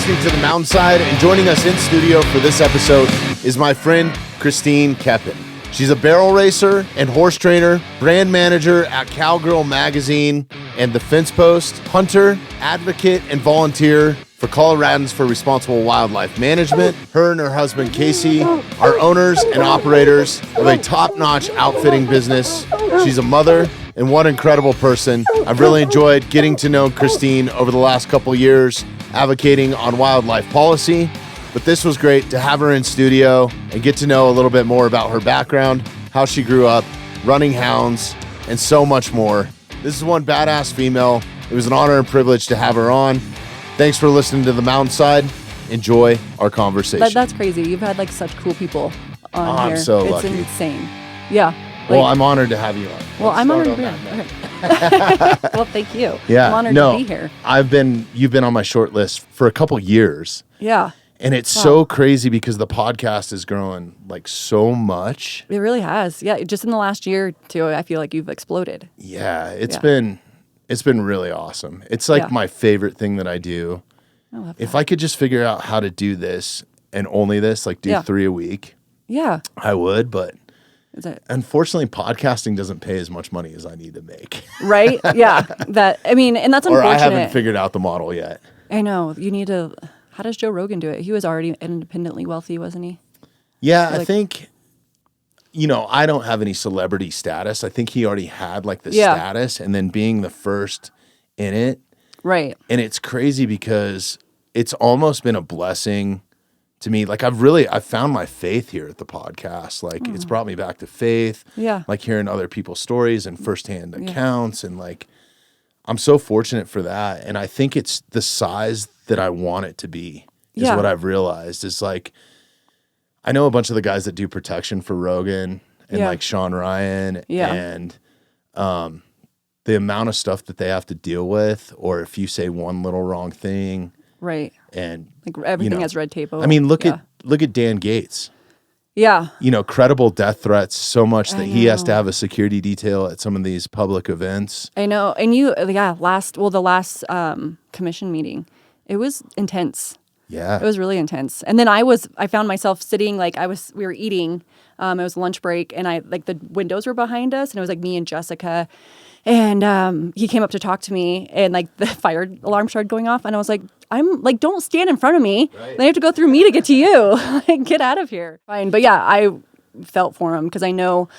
listening to The Mountainside, and joining us in studio for this episode is my friend Christine Koeppen. She's a barrel racer and horse trainer, brand manager at Cowgirl Magazine and the Fence Post, hunter, advocate, and volunteer for Coloradans for Responsible Wildlife Management. Her and her husband Casey are owners and operators of a top-notch outfitting business. She's a mother, and what an incredible person. I've really enjoyed getting to know Christine over the last couple years, advocating on wildlife policy. But this was great to have her in studio and get to know a little bit more about her background, how she grew up, running hounds, and so much more. This is one badass female. It was an honor and privilege to have her on. Thanks for listening to The Mountainside. Enjoy our conversation. That's crazy. You've had like such cool people on here. I'm so it's lucky. It's insane. Yeah. Well, I'm honored to have you on. Well, I'm honored to be here. Well, thank you. Yeah. I'm honored to be here. You've been on my short list for a couple years. Yeah. And it's so crazy because the podcast is growing like so much. It really has. Yeah. Just in the last year or two, I feel like you've exploded. Yeah. It's been really awesome. It's like my favorite thing that I do. I love that. If I could just figure out how to do this and only this, like do 3 a week. Yeah. I would, but unfortunately, podcasting doesn't pay as much money as I need to make. Right? Yeah. And that's unfortunate. Or I haven't figured out the model yet. I know. You need to. How does Joe Rogan do it? He was already independently wealthy, wasn't he? Yeah, I think, I don't have any celebrity status. I think he already had like the status, and then being the first in it. Right. And it's crazy because it's almost been a blessing to me. Like I've found my faith here at the podcast. Like it's brought me back to faith. Yeah. Like hearing other people's stories and firsthand accounts. And like, I'm so fortunate for that. And I think it's the size that I want it to be is what I've realized is like, I know a bunch of the guys that do protection for Rogan and like Sean Ryan and, the amount of stuff that they have to deal with, or if you say one little wrong thing. Right. And like everything has red tape over. I mean, look at Dan Gates. Yeah. Credible death threats so much that he has to have a security detail at some of these public events. I know. And the last commission meeting, it was intense. Yeah. It was really intense. And then I found myself sitting, we were eating, it was lunch break, and the windows were behind us, and it was like me and Jessica. And he came up to talk to me, and like the fire alarm started going off, and I was like, I'm like, don't stand in front of me. Right. Then you have to go through me to get to you. Like, get out of here. Fine. But yeah, I felt for him because I know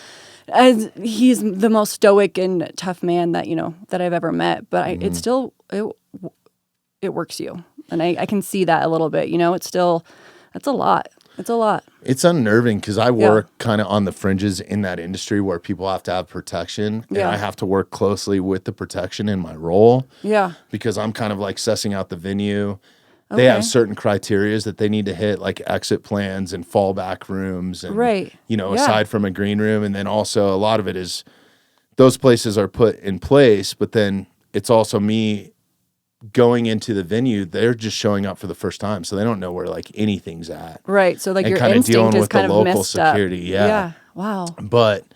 as he's the most stoic and tough man that I've ever met. But it still it works you, and I can see that a little bit. It's a lot. It's a lot. It's unnerving because I work kind of on the fringes in that industry where people have to have protection, and I have to work closely with the protection in my role. Yeah. Because I'm kind of like sussing out the venue. They have certain criterias that they need to hit, like exit plans and fallback rooms, and aside from a green room, and then also a lot of it is those places are put in place, but then it's also me going into the venue. They're just showing up for the first time, so they don't know where like anything's at. Right. So like and your kind of instinct dealing is with kind the of local messed security. Up. Yeah. Wow. But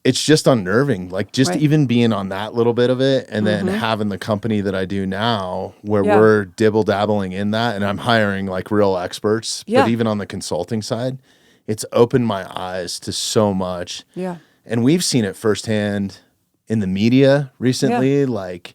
it's just unnerving. Like just even being on that little bit of it, and then having the company that I do now, where we're dibble dabbling in that, and I'm hiring like real experts. But even on the consulting side, it's opened my eyes to so much. Yeah. And we've seen it firsthand in the media recently, like.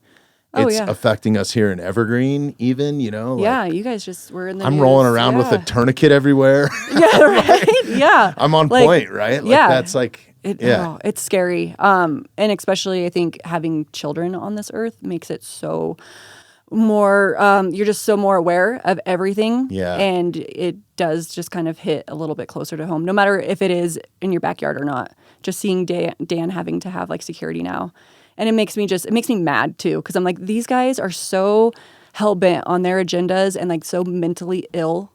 It's affecting us here in Evergreen, even, Like, you guys just were in the I'm news. rolling around with a tourniquet everywhere. Yeah, right? Yeah. I'm on point, right? Like, that's like, it's scary. And especially, I think, having children on this earth makes it so more, you're just so more aware of everything. Yeah. And it does just kind of hit a little bit closer to home, no matter if it is in your backyard or not. Just seeing Dan having to have, like, security now. And it makes me mad too, because I'm like, these guys are so hell-bent on their agendas and like so mentally ill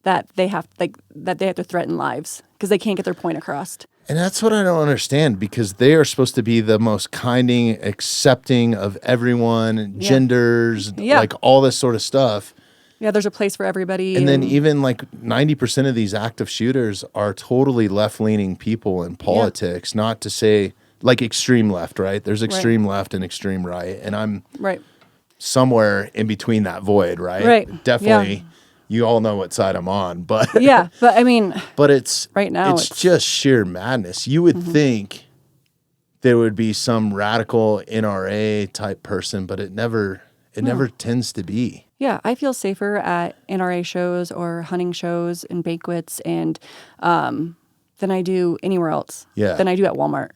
that they have to threaten lives because they can't get their point across. And that's what I don't understand, because they are supposed to be the most kinding, accepting of everyone, genders, like all this sort of stuff. Yeah, there's a place for everybody. And then even like 90% of these active shooters are totally left-leaning people in politics, not to say like extreme left, right? There's extreme left and extreme right. And I'm somewhere in between that void, right? Right. Definitely. Yeah. You all know what side I'm on, but yeah, but I mean, but it's right now it's just sheer madness. You would think there would be some radical NRA type person, but it never tends to be. yeah, I feel safer at NRA shows or hunting shows and banquets and than I do anywhere else. Yeah. Than I do at Walmart.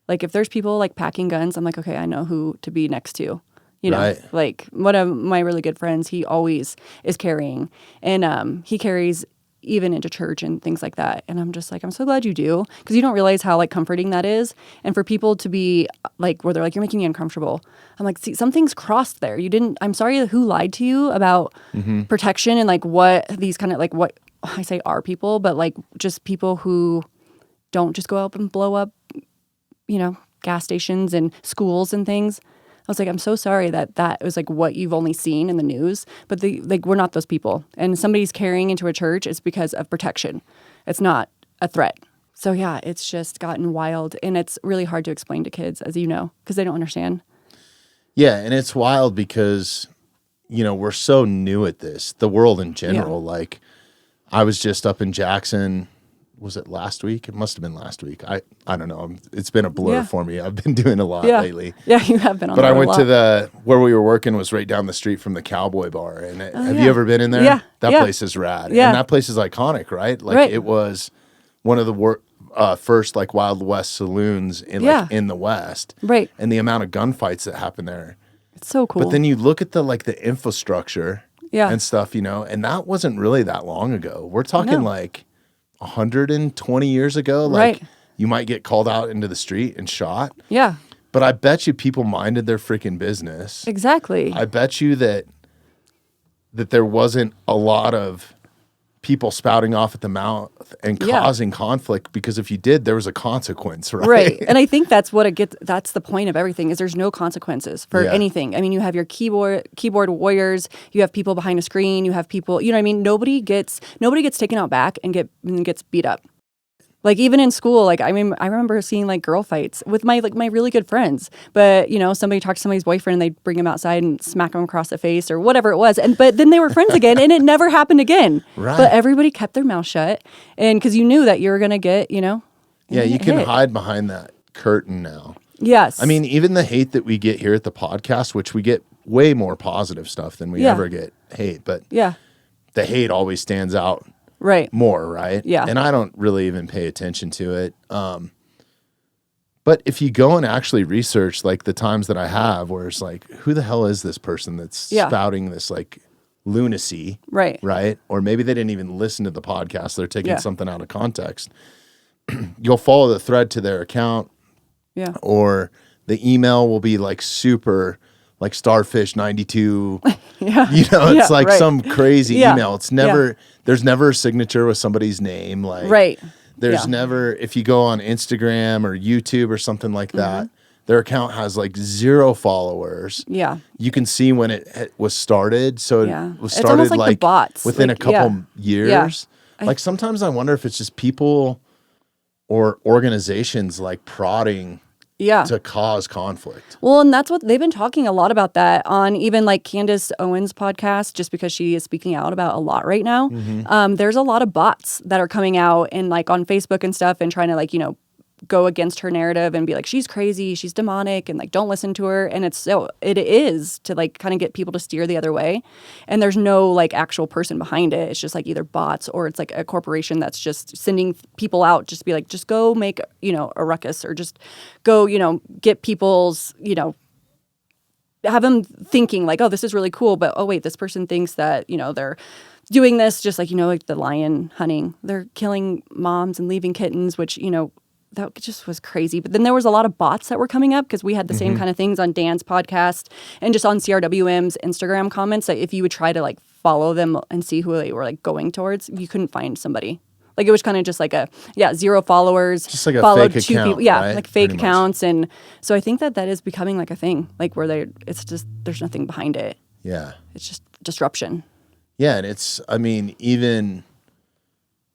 Like if there's people like packing guns, I'm like, okay, I know who to be next to. You know, Right. like one of my really good friends, he always is carrying, and he carries even into church and things like that. And I'm just like, I'm so glad you do, because you don't realize how like comforting that is. And for people to be like, where they're like, you're making me uncomfortable. I'm like, see, something's crossed there. You didn't. I'm sorry who lied to you about protection and like what these kind of like what I say are people, but like just people who don't just go up and blow up, you know, gas stations and schools and things. I was like, I'm so sorry that was like what you've only seen in the news, but we're not those people. And somebody's carrying into a church, it's because of protection. It's not a threat. So yeah, it's just gotten wild, and it's really hard to explain to kids, as you know, because they don't understand. Yeah, and it's wild because, you know, we're so new at this, the world in general. Yeah. Like, I was just up in Jackson. Was it last week? It must have been last week. I don't know. It's been a blur for me. I've been doing a lot lately. Yeah, you have been on But the I road went a to lot. where we were working was right down the street from the Cowboy Bar. And have you ever been in there? Yeah. That Yeah. place is rad. Yeah. And that place is iconic, right? Like Right. it was one of the first like Wild West saloons in in the West. Right. And the amount of gunfights that happen there. It's so cool. But then you look at the infrastructure Yeah. and stuff, you know, and that wasn't really that long ago. We're talking No. like 120 years ago. Like Right. you might get called out into the street and shot. Yeah, But I bet you people minded their freaking business. exactly. I bet you that there wasn't a lot of people spouting off at the mouth and Yeah. causing conflict, because if you did, there was a consequence, right? Right. And I think that's what it gets. That's the point of everything, is there's no consequences for Yeah. anything. I mean, you have your keyboard warriors, you have people behind a screen, you have people, you know what I mean? Nobody gets taken out back and gets beat up. Like even in school, like I mean, I remember seeing like girl fights with my really good friends. But you know, somebody talked to somebody's boyfriend and they'd bring him outside and smack him across the face or whatever it was. But then they were friends again, and it never happened again. Right. But everybody kept their mouth shut, and because you knew that you were gonna get, you know. Yeah, you can hit. hide behind that curtain now. Yes. I mean, even the hate that we get here at the podcast, which we get way more positive stuff than we ever get hate, but Yeah. the hate always stands out Right. more, right? Yeah. And I don't really even pay attention to it. But if you go and actually research like the times that I have where it's like, who the hell is this person that's spouting this like lunacy? Right. Right? Or maybe they didn't even listen to the podcast. They're taking Yeah. something out of context. You'll follow the thread to their account, Yeah. or the email will be like super like starfish 92. Yeah. You know, it's Yeah, like right. some crazy Yeah. email. It's never, there's never a signature with somebody's name. Like, Right. there's Yeah. never, if you go on Instagram or YouTube or something like Mm-hmm. that, their account has like 0 followers. Yeah. You can see when it was started. So Yeah. it was It's started almost like the bots. within Like, a couple years. Yeah. Like sometimes I wonder if it's just people or organizations like prodding Yeah. to cause conflict. Well, and that's what they've been talking a lot about that on even like Candace Owens' podcast, just because she is speaking out about a lot right now. There's a lot of bots that are coming out and like on Facebook and stuff and trying to like, you know, go against her narrative and be like, she's crazy, she's demonic, and like, don't listen to her. And it is to like kind of get people to steer the other way. And there's no like actual person behind it. It's just like either bots or it's like a corporation that's just sending people out, just be like, just go make, you know, a ruckus, or just go, you know, get people's, you know, have them thinking like, oh, this is really cool. But, oh, wait, this person thinks that, you know, they're doing this just like, you know, like the lion hunting. They're killing moms and leaving kittens, which, you know, that just was crazy. But then there was a lot of bots that were coming up because we had the same kind of things on Dan's podcast and just on CRWM's Instagram comments. That if you would try to like follow them and see who they were like going towards, you couldn't find somebody. Like it was kind of just like 0 followers. Just like a followed fake 2 account, people. Yeah, right? like fake Pretty much. accounts. And so I think that is becoming like a thing, like where it's just, there's nothing behind it. Yeah. It's just disruption. Yeah. And it's, I mean, even,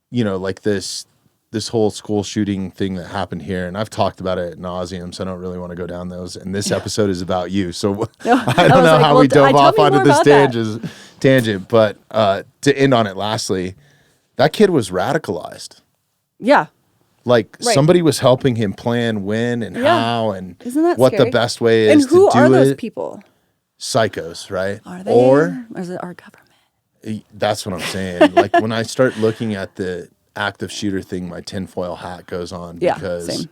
you know, like this this whole school shooting thing that happened here, and I've talked about it ad nauseum, so I don't really want to go down those. And this episode is about you, so I don't know how we dove off onto this tangent. But to end on it, lastly, that kid was radicalized. Yeah. Like somebody was helping him plan when and how and Isn't that what scary? the best way is and to do it. who are those people? Psychos, right? Are they? Or is it our government? That's what I'm saying. Like when I start looking at the active shooter thing, my tinfoil hat goes on because same.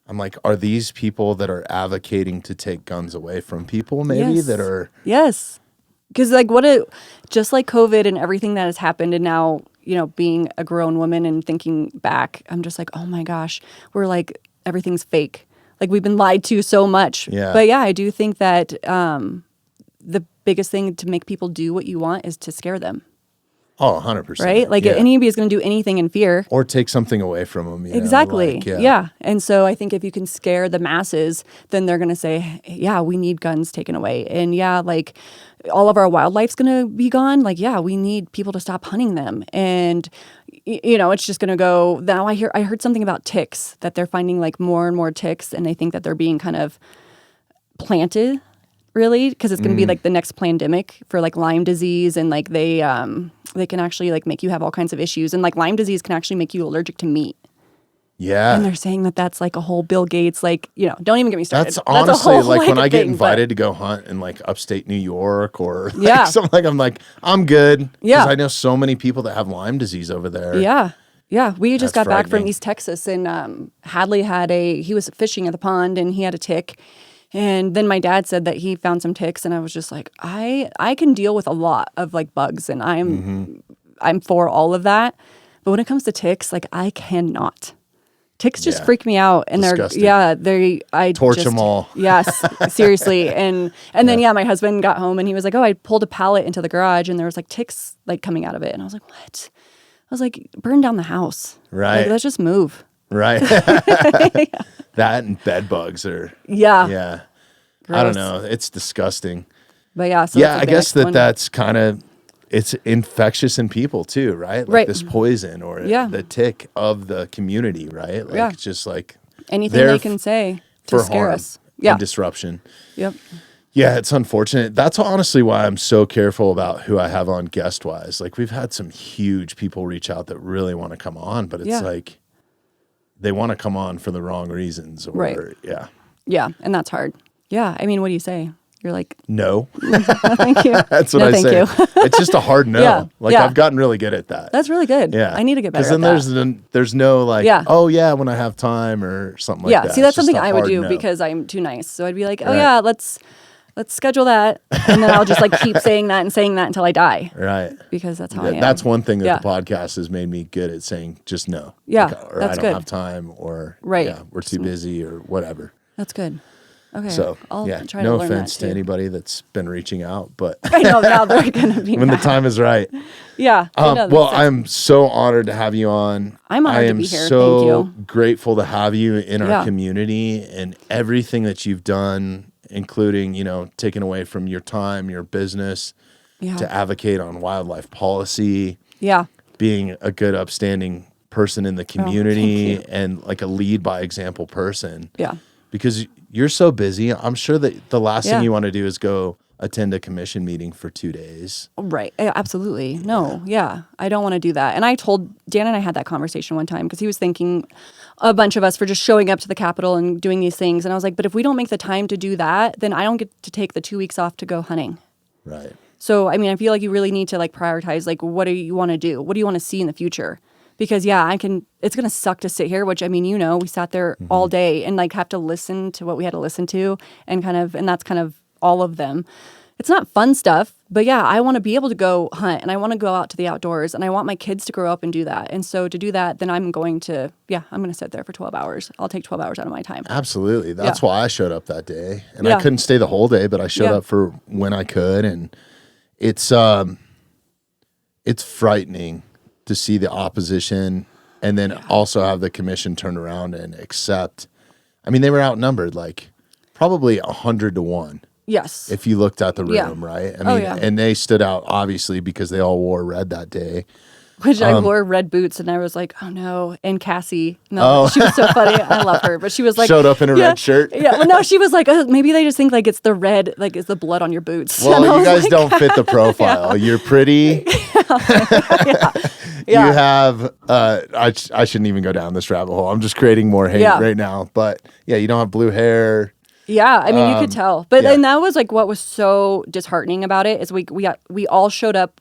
I'm like, are these people that are advocating to take guns away from people maybe that are... Yes. Because like just like COVID and everything that has happened, and now, you know, being a grown woman and thinking back, I'm just like, oh my gosh, we're like, everything's fake. Like we've been lied to so much. Yeah. But yeah, I do think that the biggest thing to make people do what you want is to scare them. Oh, 100%. Right? Like anybody is going to do anything in fear. Or take something away from them. Exactly. Yeah. And so I think if you can scare the masses, then they're going to say, yeah, we need guns taken away. And yeah, like all of our wildlife's going to be gone. Like, yeah, we need people to stop hunting them. And, you know, it's just going to go. Now I heard something about ticks, that they're finding like more and more ticks, and they think that they're being kind of planted, really, because it's going to be like the next pandemic for like Lyme disease, and like they can actually like make you have all kinds of issues, and like Lyme disease can actually make you allergic to meat. Yeah. And they're saying that that's like a whole Bill Gates, like, you know, don't even get me started. That's honestly whole, like when I get thing, invited to go hunt in like upstate New York or like Yeah. something, like I'm like, I'm good. Yeah. Because I know so many people that have Lyme disease over there. Yeah. Yeah. We just That's got back from frightening. East Texas, and Hadley he was fishing at the pond, and he had a tick. And then my dad said that he found some ticks, and I was just like, I can deal with a lot of like bugs, and I'm for all of that. But when it comes to ticks, like I cannot. Ticks just freak me out, and Disgusting. I Torch them all. Yes, seriously. And then my husband got home, and he was like, "Oh, I pulled a pallet into the garage, and there was like ticks like coming out of it." And I was like, "What?" I was like, "Burn down the house, Right? Like, let's just move." Right. That and bed bugs are. Yeah. Yeah. Gross. I don't know. It's disgusting. But yeah, so Yeah, that's, like, I the guess next one. that's kind of, it's infectious in people too, right? Like Right. this poison or Yeah. the tick of the community, right? Like it's just like anything they're they can say to for scare harm us. Yeah. and disruption. Yep. Yeah, it's unfortunate. That's honestly why I'm so careful about who I have on guest wise. Like we've had some huge people reach out that really want to come on, but it's like they want to come on for the wrong reasons. Or Right. yeah. Yeah, and that's hard. Yeah, I mean, what do you say? You're like, No. thank you. That's what No, I thank say. you. It's just a hard no. Yeah, Like yeah. I've gotten really good at that. That's really good. Yeah. I need to get better at then that. there's no like, Yeah. oh yeah, when I have time or something like that. See, that's It's just something a I would hard do no. because I'm too nice. So I'd be like, oh Right. yeah, let's schedule that, and then I'll just like keep saying that until I die, Right. because that's how I am. That's one thing that Yeah. the podcast has made me good at saying just no. Yeah, Like, or that's I don't good. have time or Right. yeah, we're too busy or whatever. That's good. Okay. So I'll yeah, try to no learn offense that to too. anybody that's been reaching out, but I know now they're gonna be when the mad. time is right. Yeah. No, Well, that's- I'm so honored to have you on. I'm honored I to am be here. so Thank you. grateful to have you in our Yeah. community and everything that you've done, including, taking away from your time, your business Yeah. to advocate on wildlife policy, Yeah. being a good, upstanding person in the community thank you. and like a lead by example person. Yeah. Because you're so busy. I'm sure that the last Yeah. thing you want to do is go attend a commission meeting for 2 days. Right. Absolutely. No. Yeah. I don't want to do that. And I told Dan, and I had that conversation one time because he was thanking a bunch of us for just showing up to the Capitol and doing these things. And I was like, but if we don't make the time to do that, then I don't get to take the 2 weeks off to go hunting. Right. So, I mean, I feel like you really need to like prioritize, like, what do you want to do? What do you want to see in the future? Because it's going to suck to sit here, which I mean, we sat there all day and like have to listen to what we had to listen to and that's kind of all of them. It's not fun stuff, but yeah, I want to be able to go hunt and I want to go out to the outdoors and I want my kids to grow up and do that. And so to do that, then I'm going to sit there for 12 hours. I'll take 12 hours out of my time. Absolutely. That's why I showed up that day. And Yeah. I couldn't stay the whole day, but I showed Yeah. up for when I could. And it's frightening to see the opposition and then also have the commission turn around and accept. I mean, they were outnumbered like probably 100-1. Yes. If you looked at the room, Yeah. right? I mean, yeah. and they stood out obviously because they all wore red that day. Which I wore red boots, and I was like, oh no. And Cassie, no, she was so funny. I love her, but she was like, showed up in a red shirt. Yeah, well, no, she was like, maybe they just think like it's the red, like it's the blood on your boots. Well, you guys like, don't fit the profile. You're pretty. You have. I shouldn't even go down this rabbit hole. I'm just creating more hate right now. But yeah, you don't have blue hair. Yeah, I mean, you could tell. But and that was like what was so disheartening about it is we all showed up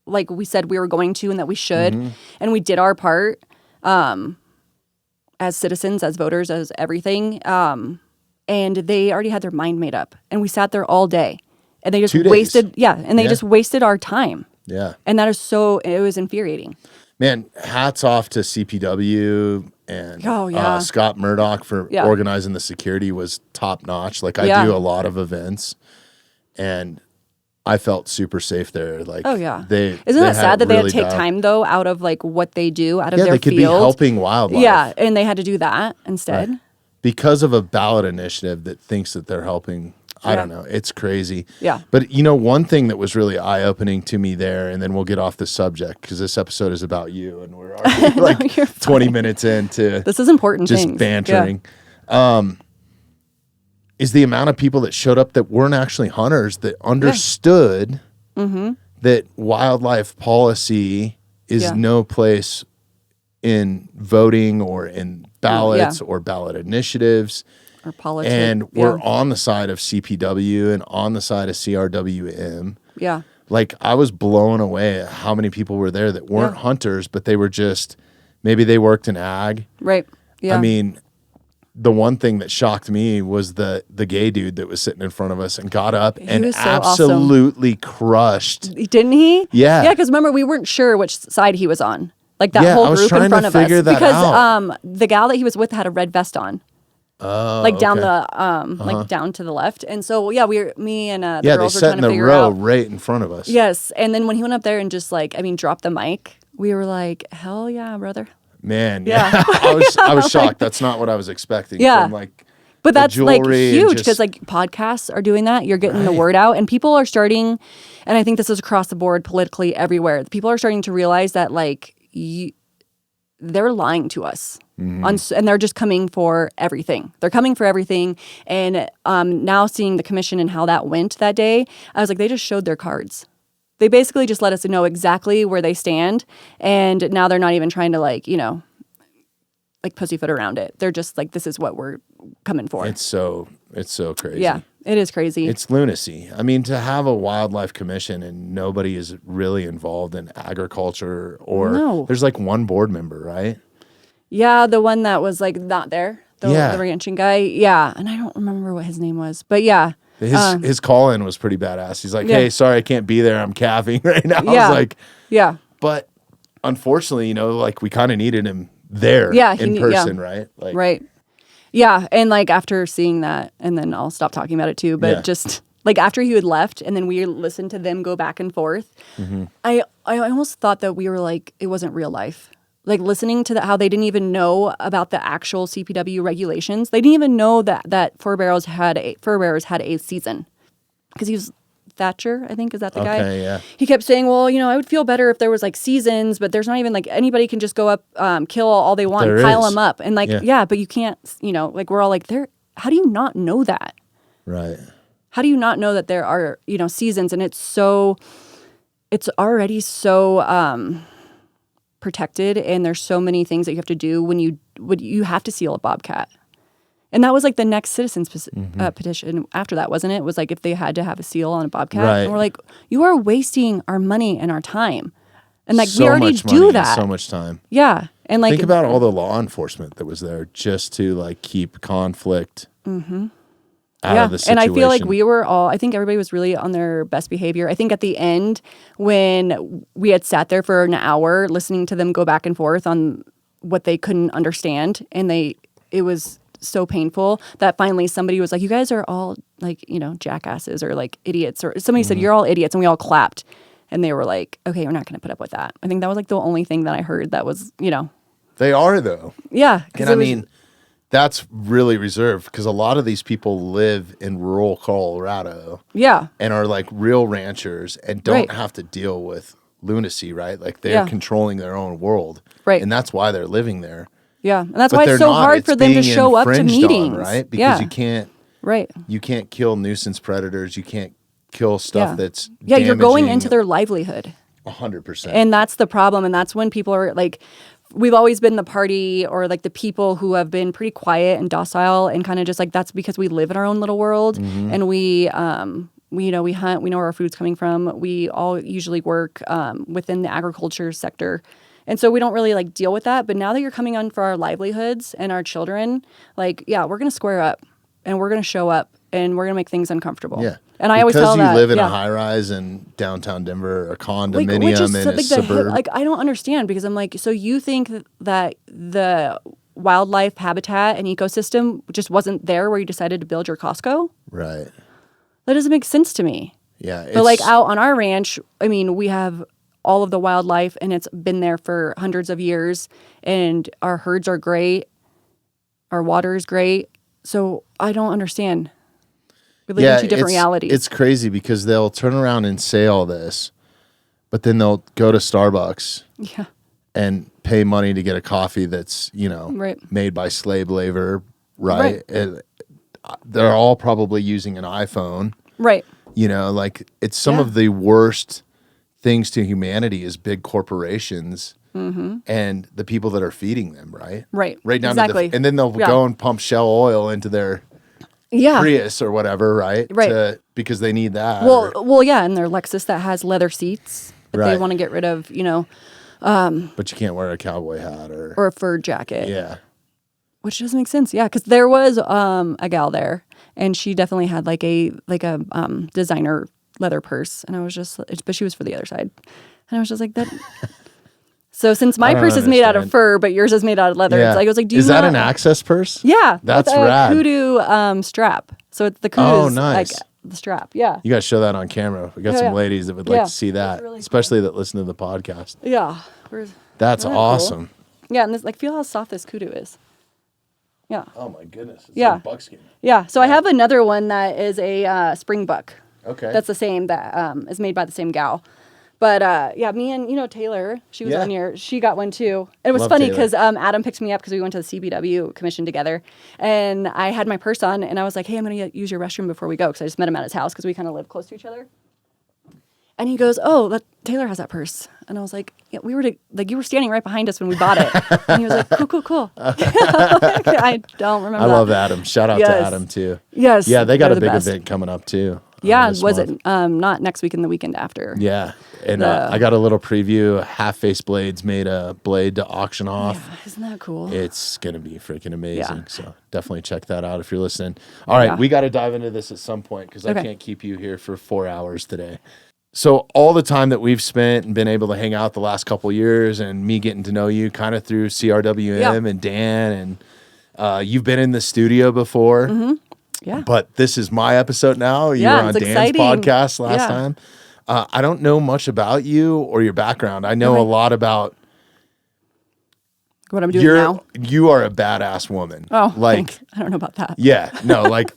like we said we were going to and that we should, and we did our part as citizens, as voters, as everything. And they already had their mind made up, and we sat there all day, and they just wasted just wasted our time. Yeah, and that is so it was infuriating. Man, hats off to CPW and Scott Murdoch for organizing the security was top notch. Like I do a lot of events, and I felt super safe there. Like, isn't that sad that they had to take time though out of like what they do out of their field? They could be helping wildlife. Yeah, and they had to do that instead because of a ballot initiative that thinks that they're helping. I don't know. It's crazy. Yeah. But one thing that was really eye opening to me there, and then we'll get off the subject because this episode is about you, and we're already like 20 minutes into this is important. Just bantering. Is the amount of people that showed up that weren't actually hunters that understood that wildlife policy is no place in voting or in ballots or ballot initiatives or politics. And we're on the side of CPW and on the side of CRWM. Yeah. Like I was blown away at how many people were there that weren't hunters, but they were just, maybe they worked in ag. Right. Yeah. I mean, the one thing that shocked me was the gay dude that was sitting in front of us and got up and absolutely crushed. Didn't he? Yeah. Yeah, because remember, we weren't sure which side he was on. Like that whole group in front of us. Because the gal that he was with had a red vest on. Oh, like down the like down to the left. And so me and the girls were trying to figure out. Yeah, they sat in the row right in front of us. Yes. And then when he went up there and just dropped the mic, we were like, hell yeah, brother. Man, I was shocked. That's not what I was expecting. Yeah, from, but that's like huge because podcasts are doing that. You're getting the word out, and people are starting. And I think this is across the board, politically, everywhere. People are starting to realize that they're lying to us, and they're just coming for everything. They're coming for everything. And now seeing the commission and how that went that day, I was like, they just showed their cards. They basically just let us know exactly where they stand, and now they're not even trying to pussyfoot around it. They're just like, this is what we're coming for. It's so crazy. Yeah, it is crazy. It's lunacy. I mean, to have a wildlife commission and nobody is really involved in agriculture there's one board member, right? Yeah, the one that was not there, the ranching guy. Yeah, and I don't remember what his name was, but yeah. His call-in was pretty badass. He's like, hey, sorry, I can't be there. I'm calving right now. Yeah. I was like, yeah. But unfortunately, we kind of needed him there in person, right? Right. Yeah. And after seeing that, and then I'll stop talking about it too, but just after he had left and then we listened to them go back and forth, I almost thought that we were it wasn't real life. Listening to how they didn't even know about the actual CPW regulations. They didn't even know that fur bearers had a season. Because he was Thatcher, I think, is that the guy? Okay, yeah. He kept saying, well, I would feel better if there was seasons, but there's not even anybody can just go up, kill all they want, and pile them up. And but you can't, we're all there. How do you not know that? Right. How do you not know that there are, seasons? And it's already so, protected, and there's so many things that you have to do when you have to seal a bobcat. And that was the next citizens petition after that, wasn't it? It was if they had to have a seal on a bobcat. Right. And we're you are wasting our money and our time. And we already do that. So much time. Yeah. And think about all the law enforcement that was there just to keep conflict out of the situation. And I feel we were all, I think everybody was really on their best behavior. I think at the end, when we had sat there for an hour listening to them go back and forth on what they couldn't understand, and it was so painful that finally somebody was you guys are all jackasses or idiots, or somebody said you're all idiots, and we all clapped, and they were okay, we're not going to put up with that. I think that was the only thing that I heard that was they are though. Yeah. And I mean, that's really reserved because a lot of these people live in rural Colorado. Yeah. And are real ranchers and don't have to deal with lunacy, right? Like they're controlling their own world. Right. And that's why they're living there. Yeah. And that's But why it's they're so not. hard It's for them to being show up to infringed meetings. on, right? Because you can't Right. you can't kill nuisance predators. You can't kill stuff that's you're going damaging. into their livelihood. 100%. And that's the problem. And that's when people are like, we've always been the party or like the people who have been pretty quiet and docile and kind of just like, that's because we live in our own little world. And we hunt, we know where our food's coming from. We all usually work within the agriculture sector. And so we don't really like deal with that. But now that you're coming on for our livelihoods and our children, like, we're going to square up and we're going to show up and we're going to make things uncomfortable. Yeah. And I always tell that. Because you live in a high rise in downtown Denver, a condominium which is in a suburb. like, I don't understand because I'm like, so you think that the wildlife habitat and ecosystem just wasn't there where you decided to build your Costco? Right. That doesn't make sense to me. Yeah. But like out on our ranch, I mean, we have all of the wildlife and it's been there for hundreds of years and our herds are great. Our water is great. So I don't understand. We live in two different realities. It's crazy because they'll turn around and say all this, but then they'll go to Starbucks and pay money to get a coffee that's, made by slave labor, right? And they're all probably using an iPhone. Right. Like it's some of the worst things to humanity is big corporations and the people that are feeding them, right? Right. Right down exactly. and then they'll go and pump Shell oil into their Prius or whatever, right? Right. Because they need that. Well, and their Lexus that has leather seats that they want to get rid of, but you can't wear a cowboy hat or a fur jacket. Yeah. Which doesn't make sense. Yeah, because there was a gal there, and she definitely had like a designer leather purse, and I was just, but she was for the other side, and I was just like that. So since my purse is made out of fur, but yours is made out of leather, it's like I was like, is that an access purse? Yeah, that's with a rad. kudu strap. So it's the kudu is like the strap. Yeah, you got to show that on camera. We got some ladies that would like to see that, really especially that listen to the podcast. Yeah, that's awesome. Cool? Yeah, and this, like, feel how soft this kudu is. Yeah. Oh my goodness. It's like buckskin. Yeah. So I have another one that is a spring buck. Okay. That's the same that is made by the same gal. But me and Taylor, she was on here. She got one too. And it was funny because Adam picked me up because we went to the CBW commission together, and I had my purse on, and I was like, "Hey, I'm gonna use your restroom before we go," because I just met him at his house because we kind of live close to each other. And he goes, "Oh, Taylor has that purse," and I was like, "Yeah, we were you were standing right behind us when we bought it." And he was like, "Cool." I don't remember. I love Adam. Shout out to Adam too. Yes. Yeah, they got a big event coming up too. Yeah, was it not next week and the weekend after? Yeah, and I got a little preview. Half Face Blades made a blade to auction off. Yeah, isn't that cool? It's gonna be freaking amazing. Yeah. So definitely check that out if you're listening. All right, we got to dive into this at some point because I can't keep you here for 4 hours today. So all the time that we've spent and been able to hang out the last couple of years, and me getting to know you kind of through CRWM and Dan, and you've been in the studio before. Mm-hmm. Yeah. But this is my episode now. You were on Dan's podcast last time. I don't know much about you or your background. I know a lot about what I'm doing now. You are a badass woman. Oh, thanks. I don't know about that. Yeah. No, like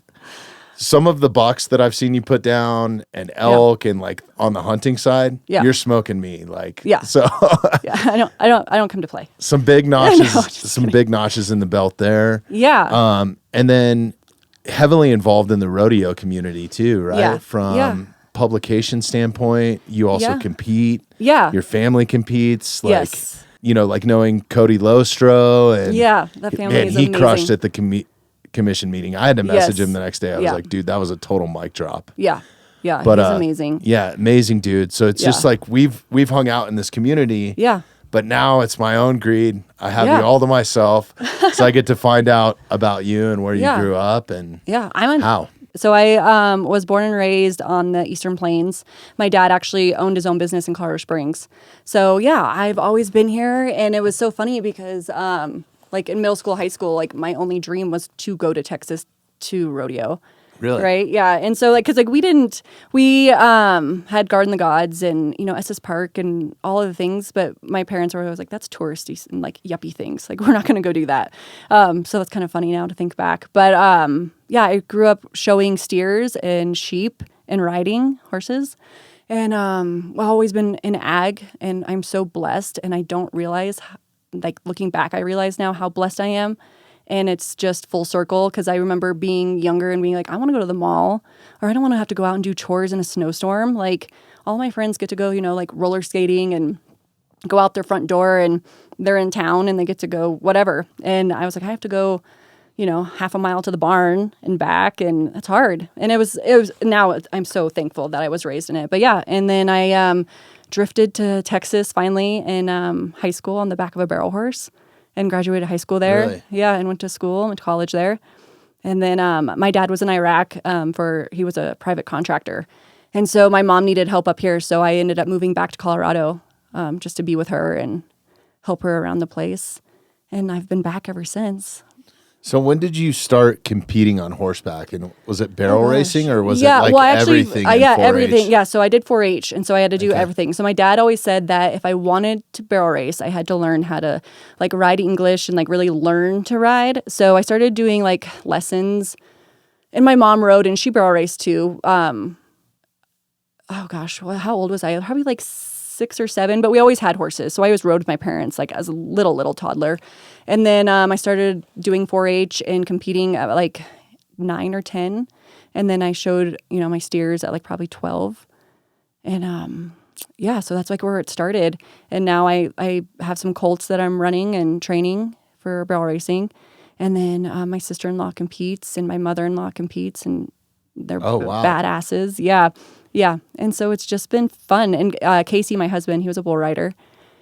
some of the bucks that I've seen you put down and elk and like on the hunting side, you're smoking me. Like, so I don't come to play. Some big notches, big notches in the belt there. Yeah. And then heavily involved in the rodeo community too, right? Yeah. From publication standpoint, you also compete. Yeah. Your family competes. Like, like knowing Cody Lostro and that family is he amazing. crushed at the commission meeting. I had to message him the next day. I was like, dude, that was a total mic drop. Yeah. Yeah. But, he's amazing. Yeah. Amazing dude. So it's just like we've hung out in this community. Yeah. But now it's my own greed. I have you all to myself. So I get to find out about you and where you grew up and how. So I was born and raised on the Eastern Plains. My dad actually owned his own business in Colorado Springs. So I've always been here. And it was so funny because like in middle school, high school, like my only dream was to go to Texas to rodeo. Really? Right. Yeah. And so like, cause like we had Garden of the Gods and, SS Park and all of the things, but my parents were always like, that's touristy and like yuppie things. Like we're not going to go do that. So that's kind of funny now to think back. But I grew up showing steers and sheep and riding horses. And I've always been in ag, and I'm so blessed. And I don't realize, like looking back, I realize now how blessed I am. And it's just full circle, because I remember being younger and being like, I want to go to the mall, or I don't want to have to go out and do chores in a snowstorm. Like all my friends get to go, like roller skating and go out their front door, and they're in town and they get to go whatever. And I was like, I have to go, half a mile to the barn and back, and that's hard. And it was now I'm so thankful that I was raised in it. But yeah, and then I drifted to Texas finally in high school on the back of a barrel horse, and graduated high school there. Really? Yeah, and went to college there. And then my dad was in Iraq he was a private contractor. And so my mom needed help up here, so I ended up moving back to Colorado just to be with her and help her around the place. And I've been back ever since. So when did you start competing on horseback? And was it barrel racing, or was it everything? Everything. Yeah, so I did 4-H, and so I had to do everything. So my dad always said that if I wanted to barrel race, I had to learn how to like ride English and like really learn to ride. So I started doing like lessons, and my mom rode, and she barrel raced too. Oh gosh, how old was I? Probably like 6 or 7, but we always had horses. So I always rode with my parents like as a little toddler. And then I started doing 4-H and competing at like 9 or 10. And then I showed, my steers at like probably 12. And so that's like where it started. And now I have some colts that I'm running and training for barrel racing. And then my sister-in-law competes and my mother-in-law competes, and they're badasses. Yeah. Yeah. And so it's just been fun. And Casey, my husband, he was a bull rider.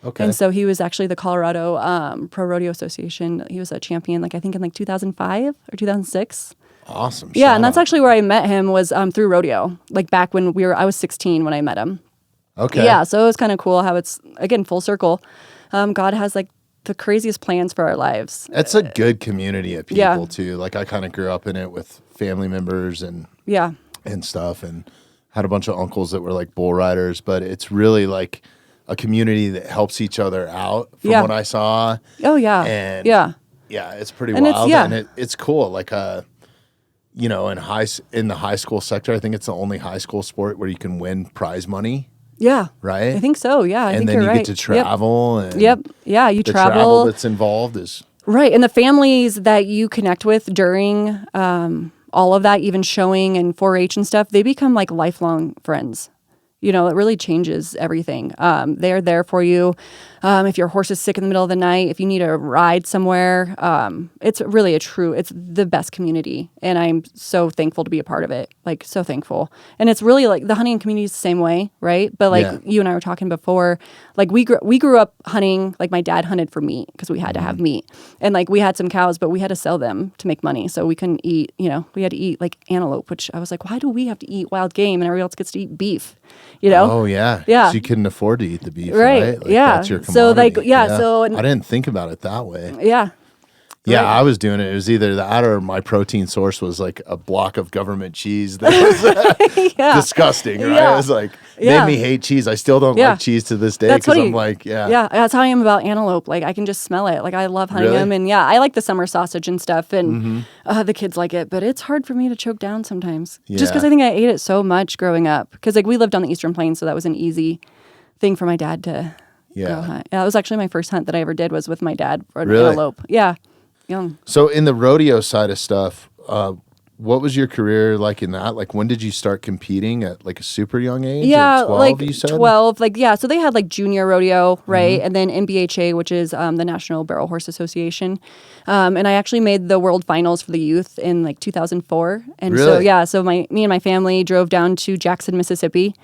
Okay. And so he was actually the Colorado Pro Rodeo Association. He was a champion, I think in 2005 or 2006. Awesome. Yeah. And that's actually where I met him, was through rodeo. Like back when I was 16 when I met him. Okay. Yeah. So it was kind of cool how it's, again, full circle. God has like the craziest plans for our lives. It's a good community of people too. Like I kind of grew up in it with family members and stuff, and had a bunch of uncles that were like bull riders, but it's really like a community that helps each other out from what I saw. Oh yeah. And it's pretty and wild. And it's cool. Like, in the high school sector, I think it's the only high school sport where you can win prize money. Yeah. Right? I think so. Yeah. I think you're right. And then you get to travel. Yep. And Yeah. You the travel that's involved is. Right. And the families that you connect with during all of that, even showing and 4-H and stuff, they become like lifelong friends. It really changes everything. They're there for you. If your horse is sick in the middle of the night, if you need a ride somewhere, it's really it's the best community. And I'm so thankful to be a part of it. Like, so thankful. And it's really like the hunting community is the same way, right? But like you and I were talking before, like we grew up hunting, like my dad hunted for meat because we had to have meat. And like we had some cows, but we had to sell them to make money. So we couldn't eat, we had to eat like antelope, which I was like, why do we have to eat wild game and everybody else gets to eat beef? Oh yeah. Yeah. You couldn't afford to eat the beef, right? Like, yeah. That's your commodity. So like, so I didn't think about it that way. Yeah. Yeah, Right. I was doing it. It was either that or my protein source was like a block of government cheese that was disgusting, right? Yeah. It was like, made me hate cheese. I still don't like cheese to this day because I'm like, Yeah, that's how I am about antelope. Like, I can just smell it. Like, I love hunting them. And I like the summer sausage and stuff. And the kids like it. But it's hard for me to choke down sometimes. Just because I think I ate it so much growing up. Because, like, we lived on the Eastern Plains, so that was an easy thing for my dad to go hunt. Yeah, that was actually my first hunt that I ever did was with my dad for an antelope. Yeah. Young. So in the rodeo side of stuff, what was your career like in that? Like, when did you start competing at like a super young age? Yeah, 12, like you said? 12. Like, yeah, so they had like junior rodeo, right? And then NBHA, which is the National Barrel Horse Association. And I actually made the world finals for the youth in like 2004. And so me and my family drove down to Jackson, Mississippi,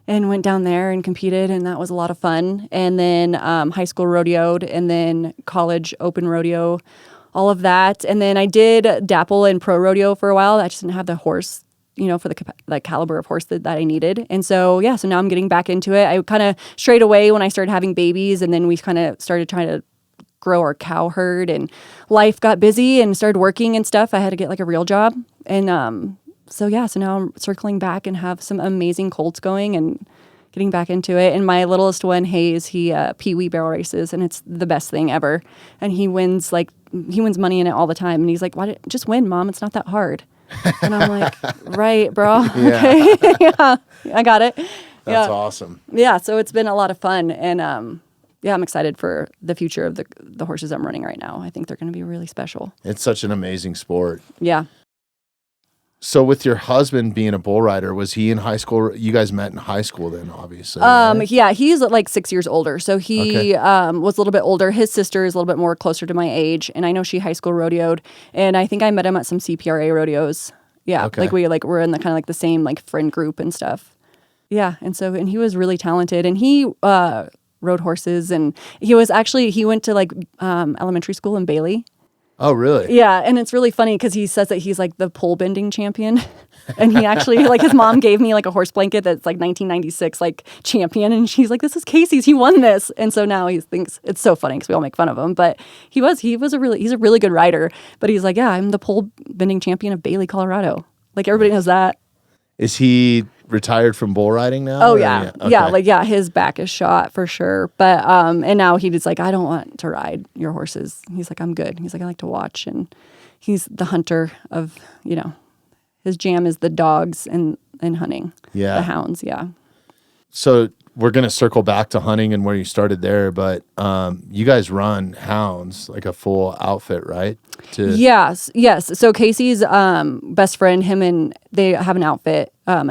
and went down there and competed, and that was a lot of fun. And then high school rodeoed, and then college open rodeo, all of that. And then I did dapple in pro rodeo for a while. I just didn't have the horse, for the caliber of horse that I needed. And so, so now I'm getting back into it. I kind of strayed away when I started having babies, and then we kind of started trying to grow our cow herd, and life got busy and started working and stuff. I had to get like a real job. And so now I'm circling back and have some amazing colts going and getting back into it. And my littlest one, Hayes, he Pee-wee barrel races, and it's the best thing ever. And he wins money in it all the time. And he's like, just win, Mom. It's not that hard. And I'm like, right, bro. Okay. I got it. That's awesome. Yeah, so it's been a lot of fun, and yeah, I'm excited for the future of the horses I'm running right now. I think they're going to be really special. It's such an amazing sport. Yeah. So with your husband being a bull rider, was he in high school? You guys met in high school then, obviously. Right? Yeah, he's like 6 years older. So he was a little bit older. His sister is a little bit more closer to my age, and I know she high school rodeoed, and I think I met him at some CPRA rodeos. Yeah, like we were in the kind of like the same like friend group and stuff. Yeah, and he was really talented, and he rode horses, and he went to like elementary school in Bailey. Oh, really? Yeah, and it's really funny because he says that he's like the pole bending champion, and he actually like his mom gave me like a horse blanket that's like 1996 like champion, and she's like, "This is Casey's. He won this," and so now he thinks it's so funny because we all make fun of him, but he's a really good rider. But he's like, "Yeah, I'm the pole bending champion of Bailey, Colorado." Like everybody knows that. Is he retired from bull riding now? Oh yeah. Okay. His back is shot for sure. But and now he's like, I don't want to ride your horses. He's like, I'm good. He's like, I like to watch, and he's the hunter of, his jam is the dogs and hunting. Yeah. The hounds. Yeah. So we're gonna circle back to hunting and where you started there, but you guys run hounds like a full outfit, right? Yes. So Casey's best friend, they have an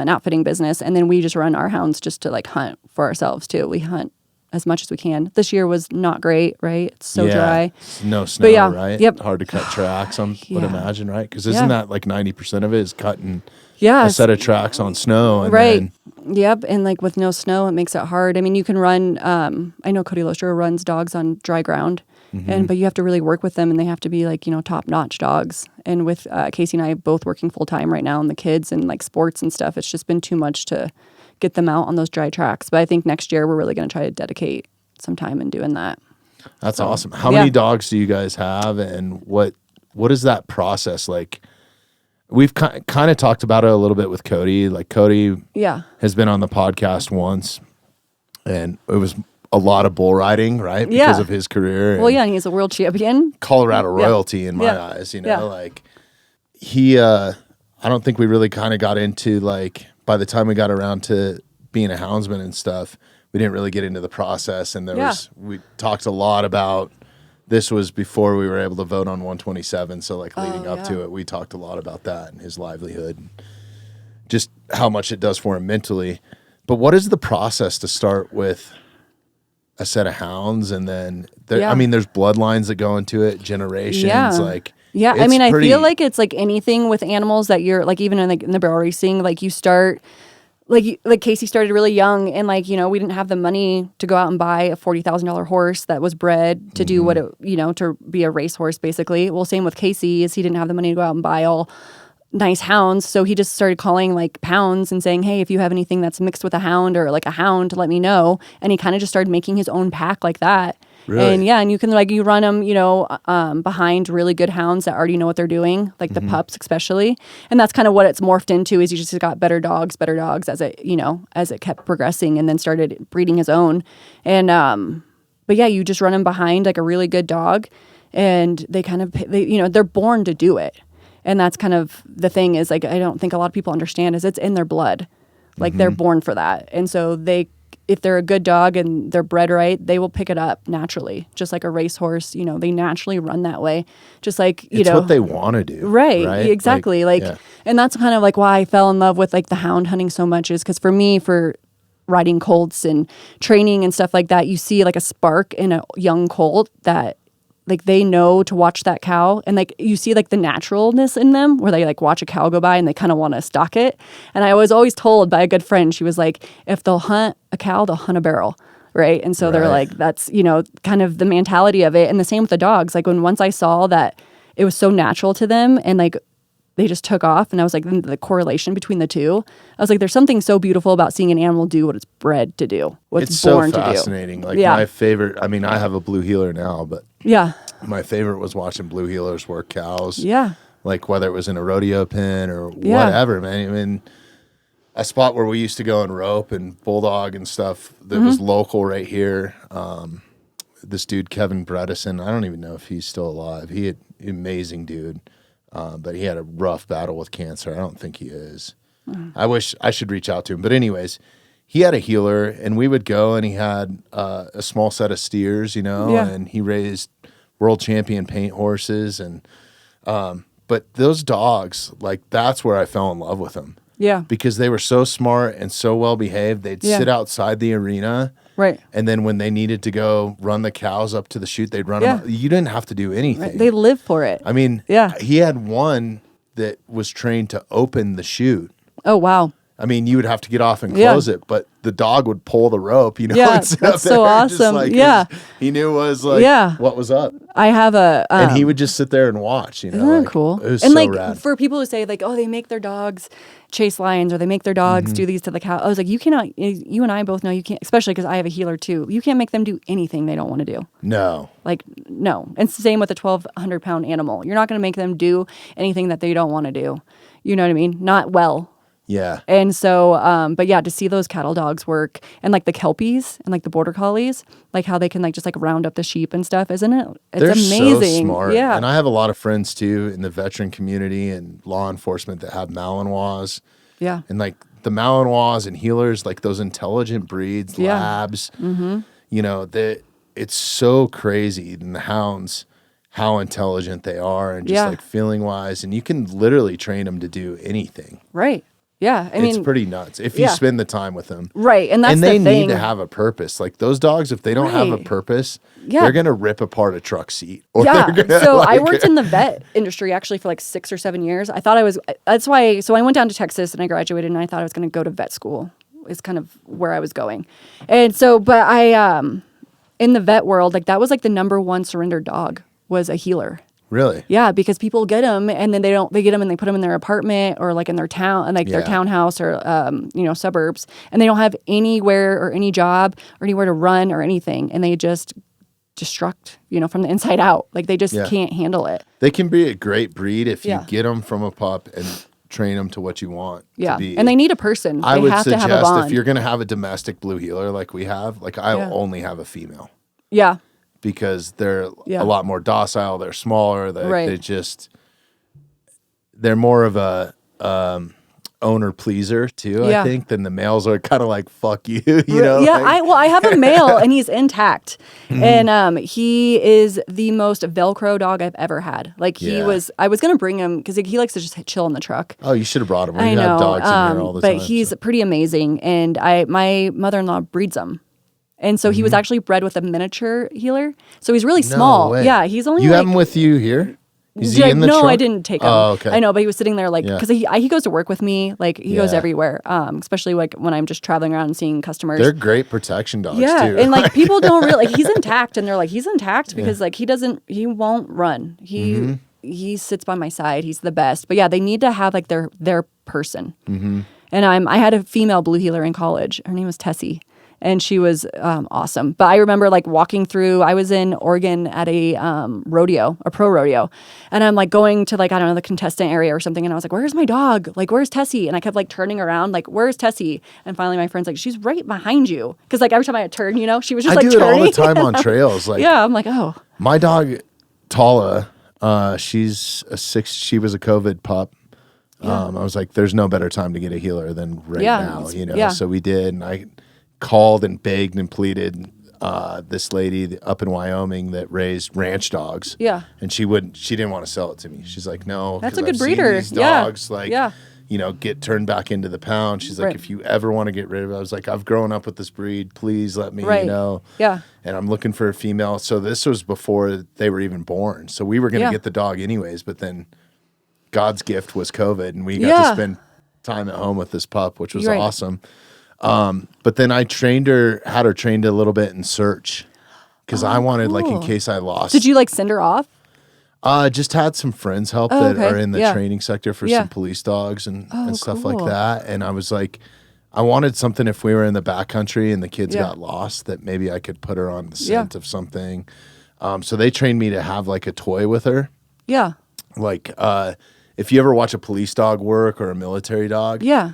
outfitting business, and then we just run our hounds just to like hunt for ourselves too. We hunt as much as we can. This year was not great, right? It's so dry. No snow, right? Yep. Hard to cut tracks, I would imagine, right? Because isn't that like 90% of it is cutting a set of tracks on snow? And right. Yep. And like with no snow, it makes it hard. I mean, you can run, I know Cody Losher runs dogs on dry ground, but you have to really work with them, and they have to be like, top-notch dogs. And with Casey and I both working full-time right now, and the kids and like sports and stuff, it's just been too much to get them out on those dry tracks. But I think next year we're really going to try to dedicate some time in doing that. That's awesome. How many dogs do you guys have, and what is that process like? We've kind of talked about it a little bit with Cody. Like Cody has been on the podcast once, and it was a lot of bull riding, right? Because of his career. Well, and he's a world champion. Colorado royalty in my eyes, like he, I don't think we really kind of got into like, by the time we got around to being a houndsman and stuff, we didn't really get into the process. And we talked a lot about, this was before we were able to vote on 127. So like leading up to it, we talked a lot about that and his livelihood, and just how much it does for him mentally. But what is the process to start with a set of hounds? And then I mean, there's bloodlines that go into it, generations. I mean, I feel like it's like anything with animals that you're like, even in the barrel racing, like you start, like Casey started really young, and like, we didn't have the money to go out and buy a $40,000 horse that was bred to do what it, to be a race horse basically. Well, same with Casey, is he didn't have the money to go out and buy all nice hounds. So he just started calling like pounds and saying, hey, if you have anything that's mixed with a hound or like a hound, let me know. And he kind of just started making his own pack like that. Really? And and you can you run them, behind really good hounds that already know what they're doing, like the pups especially. And that's kind of what it's morphed into, is you just got better dogs as it kept progressing, and then started breeding his own. And, but you just run them behind like a really good dog, and they they're born to do it. And that's kind of the thing, is like, I don't think a lot of people understand, is it's in their blood. Like they're born for that. And so if they're a good dog and they're bred right, they will pick it up naturally. Just like a racehorse, they naturally run that way. Just like, it's what they want to do. Right. Exactly. And that's kind of like why I fell in love with like the hound hunting so much, is because for me, for riding colts and training and stuff like that, you see like a spark in a young colt that like they know to watch that cow, and like you see like the naturalness in them where they like watch a cow go by and they kind of want to stalk it. And I was always told by a good friend, she was like, if they'll hunt a cow, they'll hunt a barrel. Right. And so they're like, that's, kind of the mentality of it. And the same with the dogs. Like once I saw that it was so natural to them, and like they just took off, and I was like, the correlation between the two, I was like, there's something so beautiful about seeing an animal do what it's bred to do, what it's born to do. It's so fascinating. Like my favorite, I mean, I have a blue heeler now, but my favorite was watching blue heelers work cows. Yeah. Like whether it was in a rodeo pen or whatever, man. I mean, a spot where we used to go and rope and bulldog and stuff that was local right here. This dude, Kevin Bredesen, I don't even know if he's still alive. He had amazing dude. But he had a rough battle with cancer. I don't think he is. I wish I should reach out to him. But anyways, he had a healer, and we would go, and he had a small set of steers, and he raised world champion paint horses, and but those dogs, like, that's where I fell in love with them. Yeah. Because they were so smart and so well behaved. They'd sit outside the arena. Right. And then when they needed to go run the cows up to the chute, they'd run them. You didn't have to do anything. Right. They live for it. I mean, he had one that was trained to open the chute. Oh, wow. I mean, you would have to get off and close it, but the dog would pull the rope, Yeah, that's so awesome. He knew what was up. I have and he would just sit there and watch, Isn't that cool? It was and so rad. For people who say like, oh, they make their dogs chase lions or they make their dogs do these to the cow. I was like, you cannot, you and I both know you can't, especially because I have a healer too. You can't make them do anything they don't want to do. No. Like, no. And it's the same with a 1,200-pound animal. You're not going to make them do anything that they don't want to do. You know what I mean? Not well. Yeah. And so, but yeah, to see those cattle dogs work and like the Kelpies and like the border collies, like how they can like just like round up the sheep and stuff, isn't it? It's They're amazing. So smart. Yeah. And I have a lot of friends too in the veteran community and law enforcement that have Malinois. Yeah. And like the Malinois and healers, like those intelligent breeds, labs, it's so crazy. And the hounds, how intelligent they are and just like feeling wise. And you can literally train them to do anything. Right. Yeah, I mean, it's pretty nuts if you spend the time with them. Right, and that's they the thing. need to have a purpose. Like those dogs, if they don't have a purpose, they're gonna rip apart a truck seat. Or so I worked in the vet industry actually for like 6 or 7 years. I thought I was. That's why. So I went down to Texas and I graduated, and I thought I was going to go to vet school. Is kind of where I was going, and so, but I, in the vet world, like that was like the number one surrendered dog was a healer. Really? Yeah, because people get them and then they get them and they put them in their apartment or like in their town and like their townhouse or suburbs, and they don't have anywhere or any job or anywhere to run or anything, and they just destruct from the inside out. Like they just can't handle it. They can be a great breed if you get them from a pup and train them to what you want. Yeah, to be. And they need a person. I they would have suggest to have a bond. if you're going to have a domestic blue heeler like we have, like I'll only have a female. Yeah. Because they're a lot more docile, they're smaller, they're more of a owner pleaser too, I think, than the males are kind of like, fuck you, know? Yeah, I have a male and he's intact. And he is the most Velcro dog I've ever had. Like I was going to bring him because he likes to just chill in the truck. Oh, you should have brought him. I know. Have dogs in here all the time. But he's pretty amazing. And my mother-in-law breeds them. And so he was actually bred with a miniature healer. So he's really small. No way. Yeah, he's only You have him with you here? Is he in the trunk? No, I didn't take him. Oh, okay. I know, but he was sitting there like, because he goes to work with me. Like he goes everywhere, especially like when I'm just traveling around and seeing customers. They're great protection dogs too. And like people don't really, like he's intact and they're like, he's intact because like he won't run. He sits by my side. He's the best. But yeah, they need to have like their person. And I had a female blue heeler in college. Her name was Tessie. And she was awesome. But I remember like walking through, I was in Oregon at a rodeo, a pro rodeo. And I'm like going to like, I don't know, the contestant area or something. And I was like, where's my dog? Like, where's Tessie? And I kept like turning around, like, where's Tessie? And finally my friend's like, she's right behind you. Because like every time I had turned, she was just like turning. I do it all the time on trails. Like, I'm like, oh. My dog, Tala, she's she was a COVID pup. I was like, there's no better time to get a healer than right now, So we did. And I called and begged and pleaded this lady up in Wyoming that raised ranch dogs. Yeah. And she didn't want to sell it to me. She's like, no, that's a good I've breeder. Seen these dogs get turned back into the pound. She's like, if you ever want to get rid of it, I was like, I've grown up with this breed. Please let me know. Yeah. And I'm looking for a female. So this was before they were even born. So we were going to get the dog anyways, but then God's gift was COVID and we got to spend time at home with this pup, which was awesome. But then I had her trained a little bit in search because I wanted like in case I lost. Did you like send her off? Just had some friends help that are in the training sector for some police dogs and stuff like that. And I was like, I wanted something if we were in the backcountry and the kids got lost that maybe I could put her on the scent of something. So they trained me to have like a toy with her. Yeah. Like if you ever watch a police dog work or a military dog. Yeah.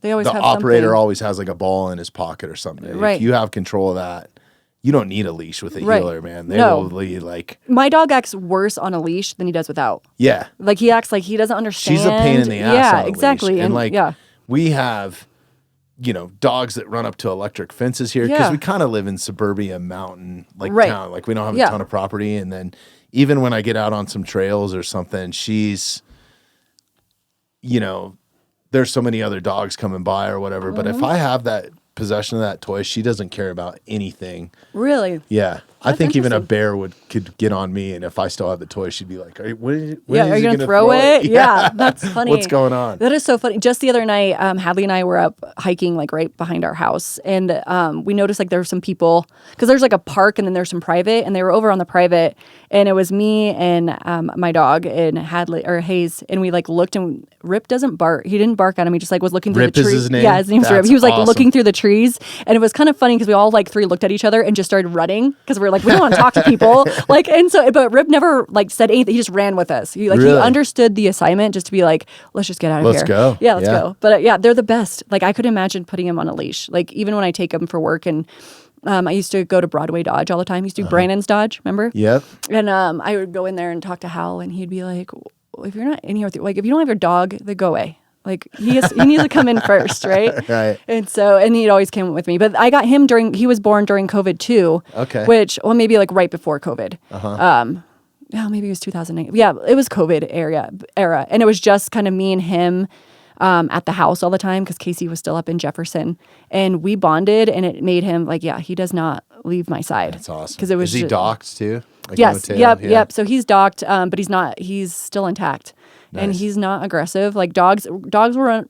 They always have operator always has like a ball in his pocket or something. Right. If you have control of that, you don't need a leash with a healer, man. They will lead like. My dog acts worse on a leash than he does without. Yeah. Like he acts like he doesn't understand. She's a pain in the ass. Yeah, exactly. And like we have dogs that run up to electric fences here because we kind of live in suburbia mountain town. Like we don't have a ton of property. And then even when I get out on some trails or something, she's, there's so many other dogs coming by or whatever. But if I have that possession of that toy, she doesn't care about anything. Really? Yeah. I think even a bear could get on me, and if I still have the toy, she'd be like, are you going to throw it? Yeah, that's funny. What's going on? That is so funny. Just the other night, Hadley and I were up hiking like right behind our house, and we noticed like there were some people, because there's like a park and then there's some private, and they were over on the private, and it was me and my dog and Hadley or Hayes, and we like looked, and Rip doesn't bark. He didn't bark at him. He just like was looking through Rip the trees. Is his name? Yeah, his name's That's Rip. He was like awesome. looking through the trees, and it was kind of funny because we all like three looked at each other and just started running because we were like, we don't want to talk to people. But Rip never like said anything. He just ran with us. He understood the assignment just to be like, let's just get out of here. Let's go. Yeah, let's go. But they're the best. Like I could imagine putting him on a leash. Like even when I take him for work, and I used to go to Broadway Dodge all the time. I used to do Brandon's Dodge, remember? Yep. And I would go in there and talk to Hal, and he'd be like, if you're not in here with you, like if you don't have your dog, then go away. Like he needs to come in first, right? Right. And he always came with me. But I got him he was born during COVID too. Okay. Maybe like right before COVID. Maybe it was 2008. Yeah, it was COVID era. And it was just kind of me and him at the house all the time because Casey was still up in Jefferson. And we bonded, and it made him like, he does not leave my side. That's awesome. Because it was Is he docked too? Like yes. Yep. So he's docked, but he's still intact. Nice. And he's not aggressive. Like dogs will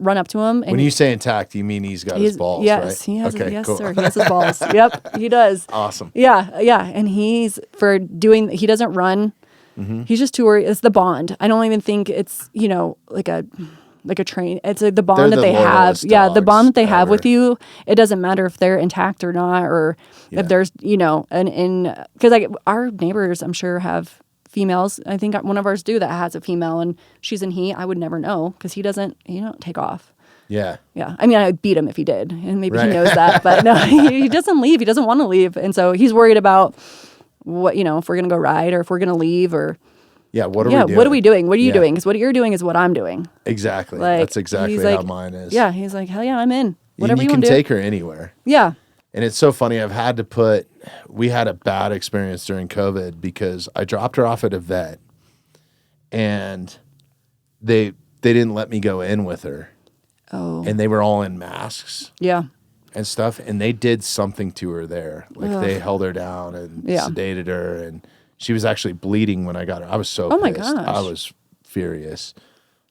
run up to him. And when you say intact, you mean he's got his balls, yes, right? He has. Yes, cool. sir. He has his balls. Yep, he does. Awesome. Yeah. And he doesn't run. Mm-hmm. He's just too worried. It's the bond. I don't even think it's like a train. It's like the bond that they have. Yeah, the bond that they have with you. It doesn't matter if they're intact or not, or if there's because like our neighbors, I'm sure have females. I think one of ours that has a female, and she's in heat. I would never know because he don't take off. Yeah. Yeah. I mean, I would beat him if he did, and maybe he knows that, but no, he doesn't leave. He doesn't want to leave, and so he's worried about what if we're gonna go ride or if we're gonna leave or. Yeah, what are we doing? What are we doing? What are you doing? Because what you're doing is what I'm doing. Exactly. Like, that's exactly how mine is. Yeah, he's like, hell yeah, I'm in. Whatever you you can want to do. take her anywhere. Yeah. And it's so funny. We had a bad experience during COVID because I dropped her off at a vet, and they didn't let me go in with her. Oh. And they were all in masks. Yeah. And stuff, and they did something to her there. Like they held her down and sedated her, and she was actually bleeding when I got her. I was so pissed. My gosh. I was furious.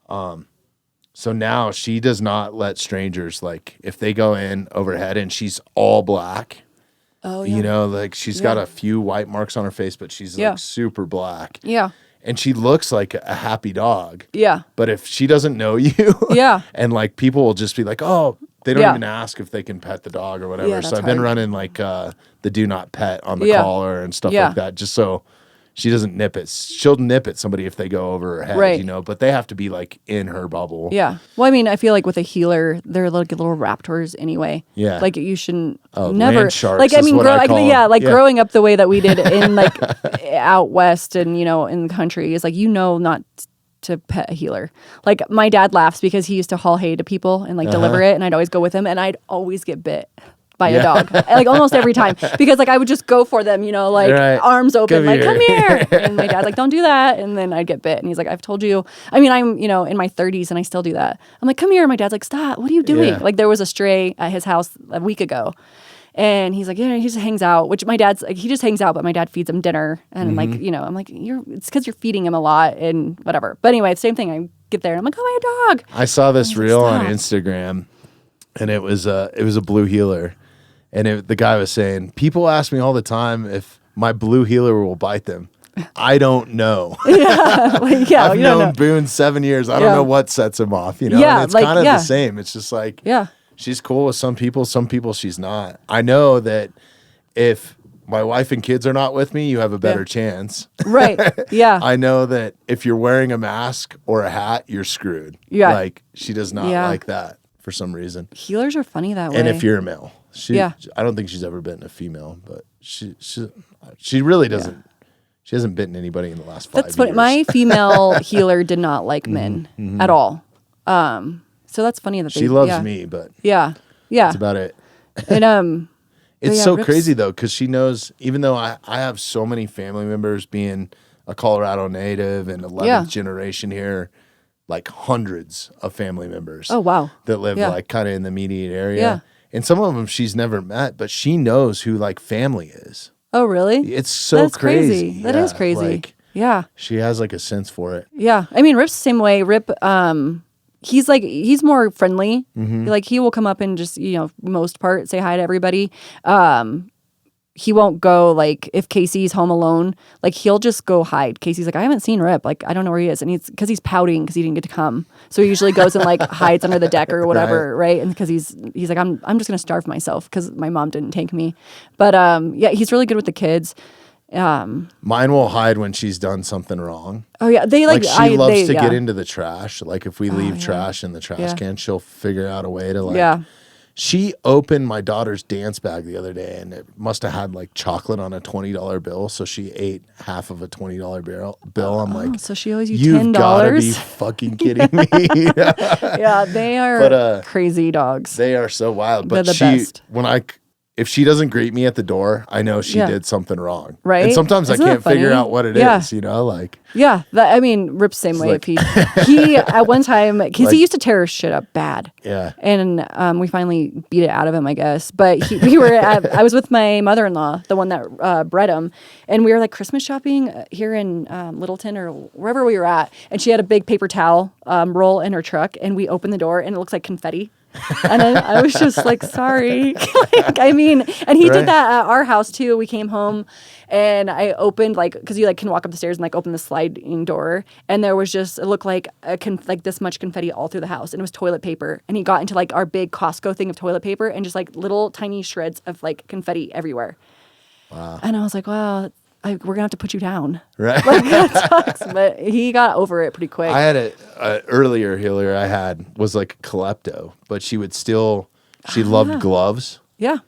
So now she does not let strangers, like if they go in overhead and she's all black. Oh yeah. Like she's got a few white marks on her face, but she's like super black. Yeah. And she looks like a happy dog. Yeah. But if she doesn't know you, and like people will just be like, oh, they don't even ask if they can pet the dog or whatever. So I've been running like the do not pet on the collar and stuff like that, just so she doesn't nip it. She'll nip at somebody if they go over her head, but they have to be like in her bubble. Yeah. Well, I mean, I feel like with a healer, they're like little raptors anyway. Yeah. Like you shouldn't never. Land sharks like I mean, growing up the way that we did in like out west and in the country is like not to pet a healer. Like my dad laughs because he used to haul hay to people and like deliver it, and I'd always go with him, and I'd always get bit by a dog, like almost every time, because like I would just go for them, arms open, come here, and my dad's like, don't do that, and then I'd get bit, and he's like, I've told you. I mean, I'm in my 30s and I still do that. I'm like, come here, and my dad's like, stop, what are you doing? Yeah. Like there was a stray at his house a week ago, and he's like, he just hangs out, which my dad's like, he just hangs out, but my dad feeds him dinner, and I'm like, I'm like, it's because you're feeding him a lot and whatever. But anyway, same thing. I get there and I'm like, oh, my dog. I saw this reel on Instagram, and it was a blue healer. And the guy was saying, people ask me all the time if my blue healer will bite them. I don't know. I've known Boone 7 years. I don't know what sets him off, and it's kind of the same. It's just like, she's cool with some people she's not. I know that if my wife and kids are not with me, you have a better chance. Right. Yeah. I know that if you're wearing a mask or a hat, you're screwed. Yeah. Like she does not like that for some reason. Healers are funny that way. And if you're a male. I don't think she's ever bitten a female, but she really doesn't. Yeah. She hasn't bitten anybody in the last 5 years. That's funny. My female healer did not like men at all. So that's funny that she loves me, but Yeah. That's about it. And It's yeah, so Rip's- crazy though, because she knows, even though I have so many family members being a Colorado native and 11th generation here, like hundreds of family members. Oh, wow. That live Yeah. like kind of in the immediate area. Yeah. And some of them she's never met, but she knows who like family is. Oh, really? It's so That's crazy. That is crazy. Like, yeah. she has like a sense for it. Yeah. I mean, Rip's the same way. Rip, he's more friendly. Like he will come up and just, most part say hi to everybody. He won't go, like, if Casey's home alone, like, he'll just go hide. Casey's like, I haven't seen Rip. Like, I don't know where he is. And because he's pouting because he didn't get to come. So he usually goes and, like, hides under the deck or whatever, right? And because he's like, I'm just going to starve myself because my mom didn't take me. But, yeah, he's really good with the kids. Mine will hide when she's done something wrong. Oh, yeah. They, like, she loves to get into the trash. Like, if we leave trash in the trash Yeah. can, she'll figure out a way to, like... Yeah. She opened my daughter's dance bag the other day, and it must have had like chocolate on a $20 bill. So she ate half of a $20 bill. I'm like, so she owes you you've $10. gotta be fucking kidding me. Yeah, they are crazy dogs. They are so wild. They're But the best. if she doesn't greet me at the door, I know she did something wrong. Right? And sometimes Isn't I that can't figure funny? out what it Yeah. is, like. Yeah, Rip's the same way. like- If he at one time, because he used to tear shit up bad. Yeah. And we finally beat it out of him, I guess. But I was with my mother-in-law, the one that bred him, and we were like Christmas shopping here in Littleton or wherever we were at, and she had a big paper towel roll in her truck, and we opened the door, and it looks like confetti. And I was just like, sorry. And he did that at our house too. We came home and I opened because you can walk up the stairs and open the sliding door. And there was it looked like this much confetti all through the house. And it was toilet paper. And he got into our big Costco thing of toilet paper and just little tiny shreds of confetti everywhere. Wow. And I was like, wow. We're going to have to put you down. Right. That sucks. But he got over it pretty quick. I had an earlier healer I had was like klepto, but she loved gloves. Yeah.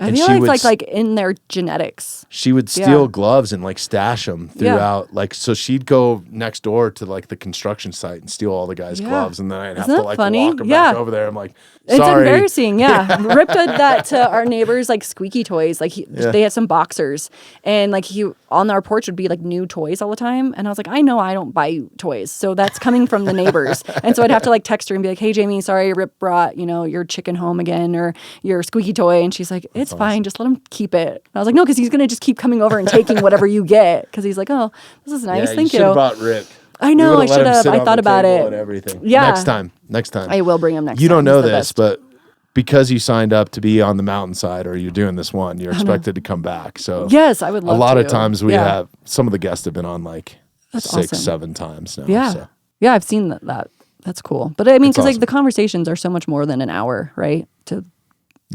I And feel she like would it's like in their genetics. She would steal gloves and stash them throughout. So she'd go next door to the construction site and steal all the guys' gloves, and then I'd have to funny? walk them back over there. I'm like, It's sorry. embarrassing, yeah. Rip did that to our neighbors, squeaky toys. They had some boxers, and he on our porch would be new toys all the time. And I was like, I know I don't buy you toys, so that's coming from the neighbors. And so I'd have to text her and be like, hey Jamie, sorry, Rip brought your chicken home again or your squeaky toy, and she's like, it's fine, just let him keep it. And I was like, no, because he's gonna just keep coming over and taking whatever you get, because he's like, oh, this is nice, thank you. you. Should have brought Rip. I know, I should have. I thought about it. And everything. Yeah. Next time. I will bring him next time. You don't know He's the this, best. but because you signed up to be on the mountainside or you're doing this one, you're expected to come back. So yes, I would love a lot to. of times we have some of the guests have been on That's 6, awesome. 7 times now. Yeah. So. Yeah, I've seen that. That's cool. But because awesome. the conversations are so much more than an hour, right?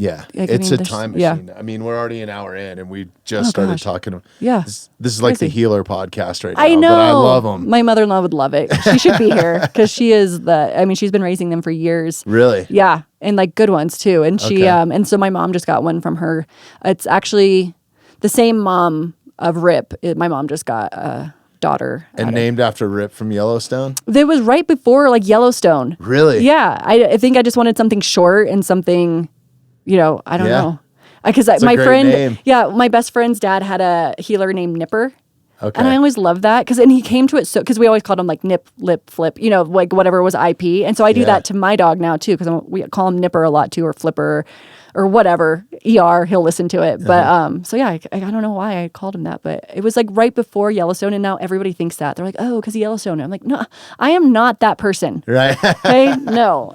Yeah, Like, it's a there's- time yeah. machine. I mean, we're already an hour in, and we just started gosh. talking. Yeah. This is like the Crazy. healer podcast right now. I know. But I love them. My mother-in-law would love it. She should be here because she is she's been raising them for years. Really? Yeah, and good ones too. And she Okay. and so my mom just got one from her. It's actually the same mom of Rip. My mom just got a daughter. And named after Rip from Yellowstone? It was right before Yellowstone. Really? Yeah, I think I just wanted something short and something, I don't know. Because It's a my great friend, name. my best friend's dad had a healer named Nipper. Okay. And I always loved that and he came to it because we always called him nip, lip, flip, whatever was IP. And so I do that to my dog now too, because we call him Nipper a lot too, or Flipper or whatever, ER, he'll listen to it. But so yeah, I don't know why I called him that, but it was right before Yellowstone, and now everybody thinks that. They're like, oh, because Yellowstone. And I'm like, no, I am not that person. Right. Okay? No.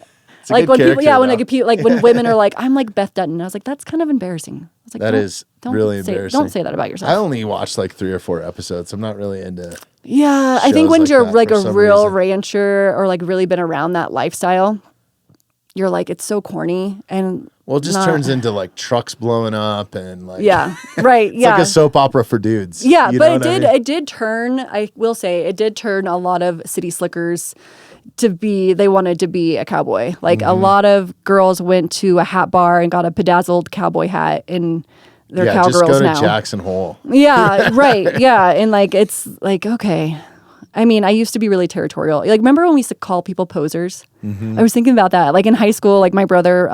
a good when people, character, when though. I compete, when women are like, I'm like Beth Dutton. I was like, that's kind of embarrassing. I was like, That is really embarrassing. Don't say that about yourself. I only watched 3 or 4 episodes. I'm not really into Yeah, I think shows when like you're that for a some real reason. rancher or really been around that lifestyle, you're like, it's so corny and Well, it just not- turns into trucks blowing up and Yeah, right. it's Yeah, like a soap opera for dudes. yeah, You know but what I mean? it did turn. I will say it did turn a lot of city slickers they wanted to be a cowboy. A Mm-hmm. lot of girls went to a hat bar and got a bedazzled cowboy hat and they're Yeah, cowgirls just go to now. Jackson Hole. Yeah, right. Yeah, and it's okay. I mean, I used to be really territorial. Like, remember when we used to call people posers? I was thinking about that. Like in high school, like my brother,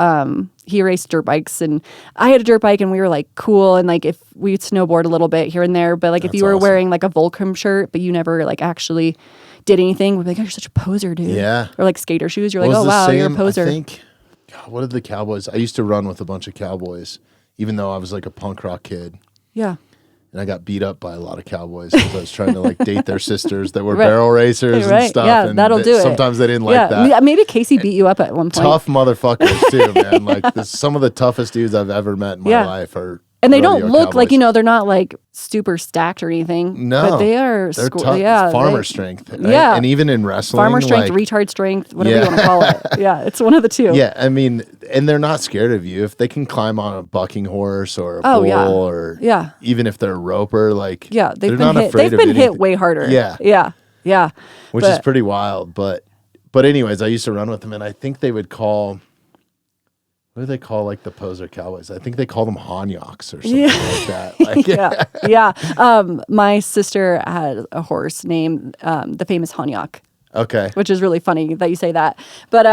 he raced dirt bikes and I had a dirt bike and we were like cool. And like if we'd snowboard a little bit here and there, but like if you were wearing like a Volcrum shirt, but you never like actually did anything, we'd be like, oh, you're such a poser, dude. Yeah. Or like skater shoes. You're like, oh, wow, you're a poser. I think, God, what did the Cowboys? I used to run with a bunch of cowboys, even though I was like a punk rock kid. Yeah. And I got beat up by a lot of cowboys because I was trying to like date their sisters that were barrel racers and stuff. Yeah, and that'll do it. Sometimes they didn't like that. Yeah, maybe Casey beat you up at one point. Tough motherfuckers too, man. Like some of the toughest dudes I've ever met in my life are. And they don't look cowboys. like, they're not like super stacked or anything. No. But they are they're tough. Yeah. Farmer strength. Right? Yeah. And even in wrestling. Farmer strength, retard strength, whatever you want to call it. Yeah. It's one of the two. Yeah. I mean, and they're not scared of you. If they can climb on a bucking horse or a bull or even if they're a roper, like, they're not afraid of anything. They've been hit way harder. Yeah. Yeah. Yeah. Which is pretty wild. But anyways, I used to run with them and I think they would call. What do they call like the poser cowboys? I think they call them Hanyaks or something like that. Like, yeah. My sister had a horse named the famous Hanyak. Okay. Which is really funny that you say that. But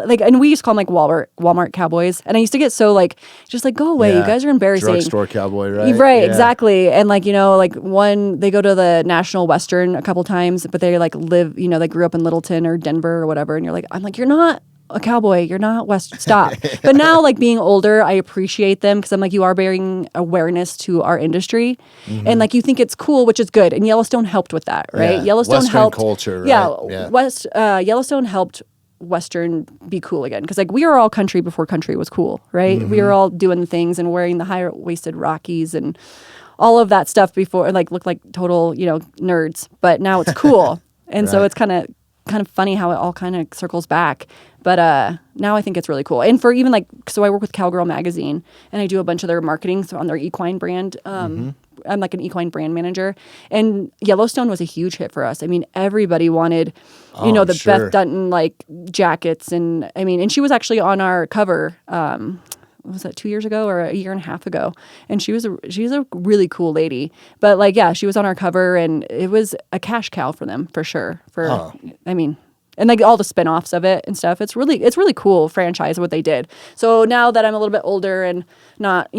like, and we used to call them like Walmart cowboys. And I used to get so like, just like, go away. You guys are embarrassing. Drugstore cowboy, right? Right, exactly. And like, like they go to the National Western a couple times, but they like live, they grew up in Littleton or Denver or whatever. And I'm like, you're not a cowboy, you're not West. Stop. But now, like being older, I appreciate them because I'm like, you are bringing awareness to our industry, and like you think it's cool, which is good. And Yellowstone helped with that, right? Yeah. Yellowstone Western helped culture, right? Yeah. Yellowstone helped Western be cool again because like we were all country before country was cool, right? We were all doing things and wearing the high waisted Rockies and all of that stuff before, and like looked like total nerds. But now it's cool, and so it's kind of funny how it all kind of circles back. But now I think it's really cool. And for even like, so I work with Cowgirl Magazine and I do a bunch of their marketing on their equine brand. I'm like an equine brand manager. And Yellowstone was a huge hit for us. I mean, everybody wanted, the Beth Dutton like jackets. And I mean, and she was actually on our cover. Was that 2 years ago or a year and a half ago? And she's a really cool lady. But like, yeah, she was on our cover and it was a cash cow for them for sure. I mean, and like all the spinoffs of it and stuff. It's really cool franchise what they did. So now that I'm a little bit older and not,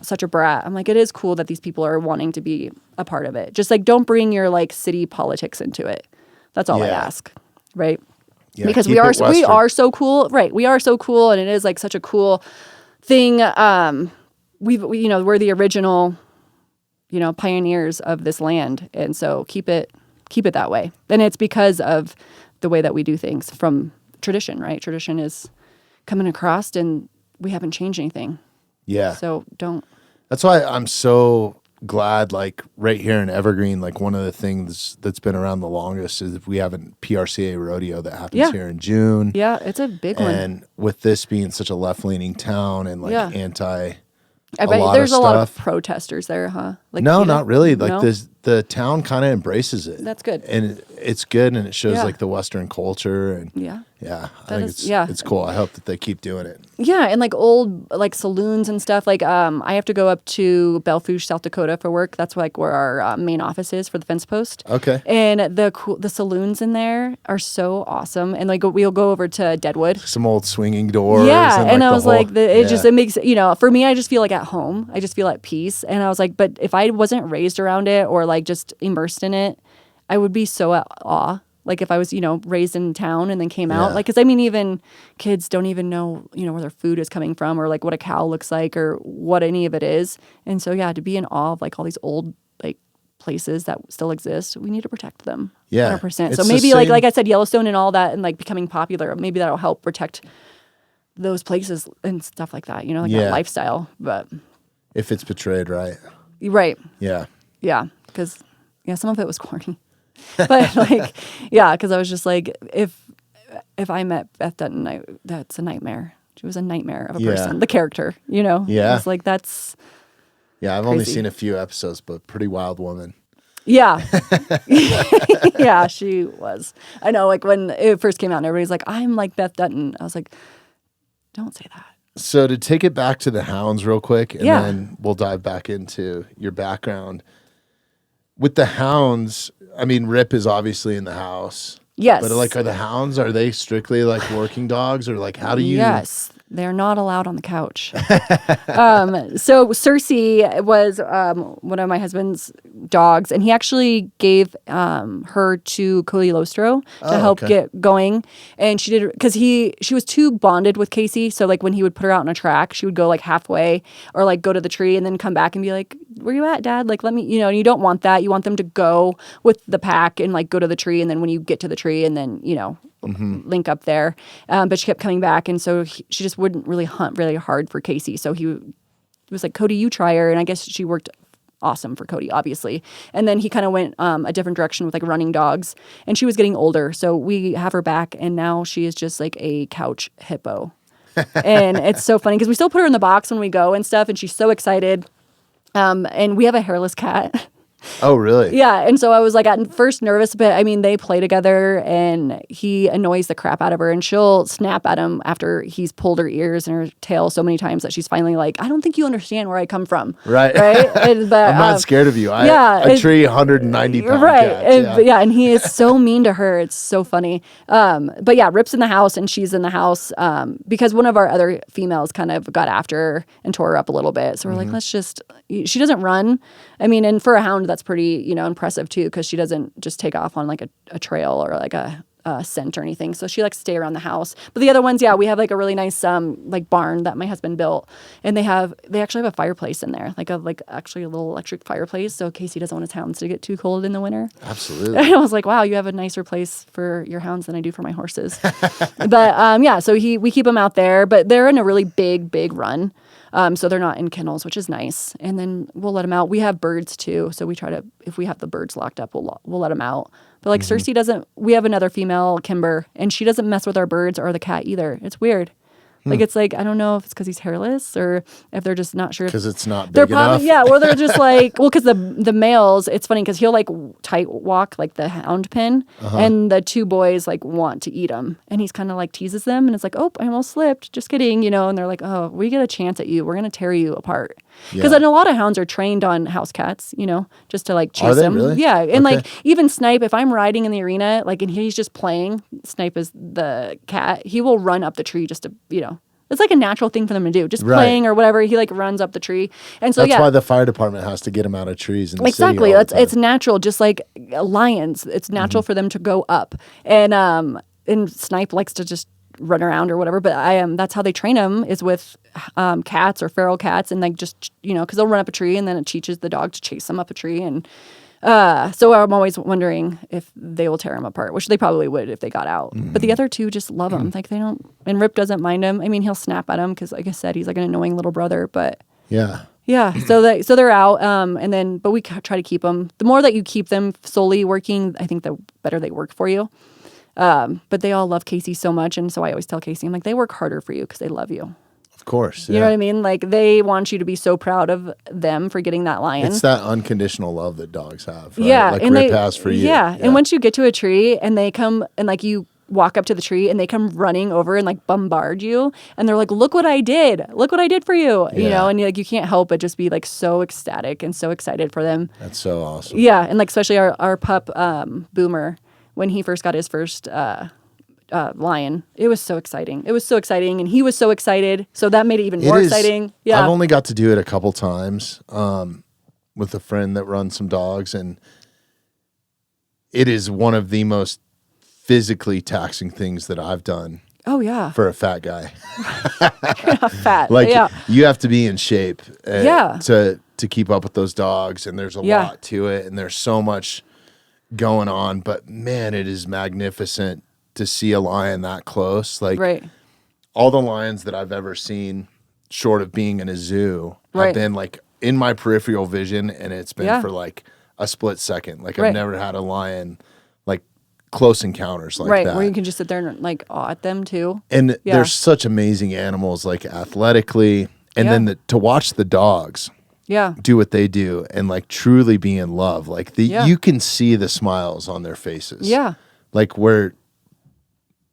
such a brat, I'm like, it is cool that these people are wanting to be a part of it. Just like, don't bring your like city politics into it. That's all I ask. Right. Yeah, because we are so cool. Right. We are so cool. And it is like such a cool thing. We're the original, pioneers of this land. And so keep it that way. And it's because of the way that we do things from tradition, right? Tradition is coming across and we haven't changed anything. Yeah. So don't. That's why I'm so glad, like right here in Evergreen, like one of the things that's been around the longest is we have a PRCA rodeo that happens here in June. Yeah, it's a big one. And with this being such a left-leaning town and like anti I bet there's a lot of protesters there, huh? Like, no, not really. Like the town kind of embraces it. That's good. And it's good and it shows like the Western culture and I think it's cool. I hope that they keep doing it. Yeah, and like old like saloons and stuff. Like I have to go up to Belfouche, South Dakota for work. That's like where our main office is for the fence post. Okay. And the saloons in there are so awesome. And like we'll go over to Deadwood. Some old swinging doors. Yeah, and I was like, it makes for me. I just feel like at home. I just feel at peace. And I was like, but if I wasn't raised around it or like just immersed in it, I would be so at awe. Like if I was, raised in town and then came out, like, cause I mean, even kids don't even know, where their food is coming from or like what a cow looks like or what any of it is. And so, to be in awe of like all these old like places that still exist, we need to protect them. Yeah. 100%. So maybe like I said, Yellowstone and all that and like becoming popular, maybe that'll help protect those places and stuff like that, that lifestyle. But if it's portrayed right. Right. Yeah. Yeah. Cause some of it was corny. But like, because I was just like, if I met Beth Dutton, that's a nightmare. She was a nightmare of a person, the character, Yeah. It's like, that's I've only seen a few episodes, but pretty wild woman. Yeah. Yeah, she was. I know, like when it first came out and everybody's like, I'm like Beth Dutton. I was like, don't say that. So to take it back to the Hounds real quick, and then we'll dive back into your background. with the hounds, I mean, Rip is obviously in the house. Yes. But like, are the hounds, are they strictly like working dogs, or like, how do you? Yes. They're not allowed on the couch. So Cersei was one of my husband's dogs, and he actually gave her to Cody Lostro to help get going. And she did, because she was too bonded with Casey. So like when he would put her out on a track, she would go like halfway or like go to the tree and then come back and be like, "Where you at, Dad? Like, let me," and you don't want that. You want them to go with the pack and like go to the tree. And then when you get to the tree and then, link up there. But she kept coming back. And so she just wouldn't really hunt really hard for Casey. So he was like, "Cody, you try her." And I guess she worked awesome for Cody, obviously. And then he kind of went a different direction with like running dogs. And she was getting older. So we have her back. And now she is just like a couch hippo. And it's so funny because we still put her in the box when we go and stuff. And she's so excited. And we have a hairless cat. Oh, really? Yeah. And so I was like at first nervous, but I mean, they play together and he annoys the crap out of her and she'll snap at him after he's pulled her ears and her tail so many times that she's finally like, "I don't think you understand where I come from." Right. But, I'm not scared of you. I tree 190 pound right. cats. And he is so mean to her. It's so funny. But yeah, Rip's in the house and she's in the house because one of our other females kind of got after her and tore her up a little bit. So we're like, she doesn't run. I mean, and for a hound, that's pretty, impressive too, because she doesn't just take off on like a trail or like a scent or anything. So she likes to stay around the house. But the other ones, we have like a really nice like barn that my husband built, and they actually have a fireplace in there, actually a little electric fireplace. So Casey doesn't want his hounds to get too cold in the winter. Absolutely. And I was like, wow, you have a nicer place for your hounds than I do for my horses. But so we keep them out there, but they're in a really big run. So they're not in kennels, which is nice. And then we'll let them out. We have birds too. So we try to, if we have the birds locked up, we'll let them out. But like Cersei doesn't, we have another female, Kimber, and she doesn't mess with our birds or the cat either. It's weird. Like, it's like, I don't know if it's because he's hairless or if they're just not sure. Because it's not they're big enough. Yeah, or they're just like, well, because the males, it's funny because he'll like tight walk like the hound pin, and the two boys like want to eat him. And he's kind of like teases them, and it's like, "Oh, I almost slipped. Just kidding," and they're like, "Oh, we get a chance at you. We're going to tear you apart." Because then a lot of hounds are trained on house cats, just to like chase them. Really? Yeah. And like even Snipe, if I'm riding in the arena, like, and he's just playing, Snipe is the cat, he will run up the tree just to, it's like a natural thing for them to do, just playing or whatever. He like runs up the tree, and so that's why the fire department has to get him out of trees. In the exactly, city it's natural, just like lions. It's natural for them to go up, and Snipe likes to just run around or whatever. But that's how they train them, is with cats or feral cats, and like just because they'll run up a tree, and then it teaches the dog to chase them up a tree, and so I'm always wondering if they will tear him apart, which they probably would if they got out. But the other two just love him. Like, they don't, and Rip doesn't mind him. I mean, he'll snap at him because, like I said, he's like an annoying little brother. But yeah. So they're out, and then but we try to keep them. The more that you keep them solely working, I think the better they work for you. But they all love Casey so much, and so I always tell Casey, I'm like, they work harder for you because they love you. Of course. You know what I mean? Like, they want you to be so proud of them for getting that lion. It's that unconditional love that dogs have. Right? Yeah. Like and Rip has for you. Yeah. And once you get to a tree and they come and like you walk up to the tree and they come running over and like bombard you, and they're like, "Look what I did. Look what I did for you." And like you can't help but just be like so ecstatic and so excited for them. That's so awesome. Yeah. And like especially our pup, Boomer, when he first got his first lion, it was so exciting. And he was so excited, so that made it even more exciting. Yeah, I've only got to do it a couple times with a friend that runs some dogs, and it is one of the most physically taxing things that I've done. Oh yeah, for a fat guy. Fat, like you have to be in shape to keep up with those dogs, and there's a lot to it, and there's so much going on. But man, it is magnificent to see a lion that close. Like all the lions that I've ever seen, short of being in a zoo, have been like in my peripheral vision, and it's been for like a split second. Like I've never had a lion like close encounters like that. Where you can just sit there and like awe at them too. And they're such amazing animals, like athletically, and then to watch the dogs do what they do and like truly be in love. Like you can see the smiles on their faces. Yeah. Like where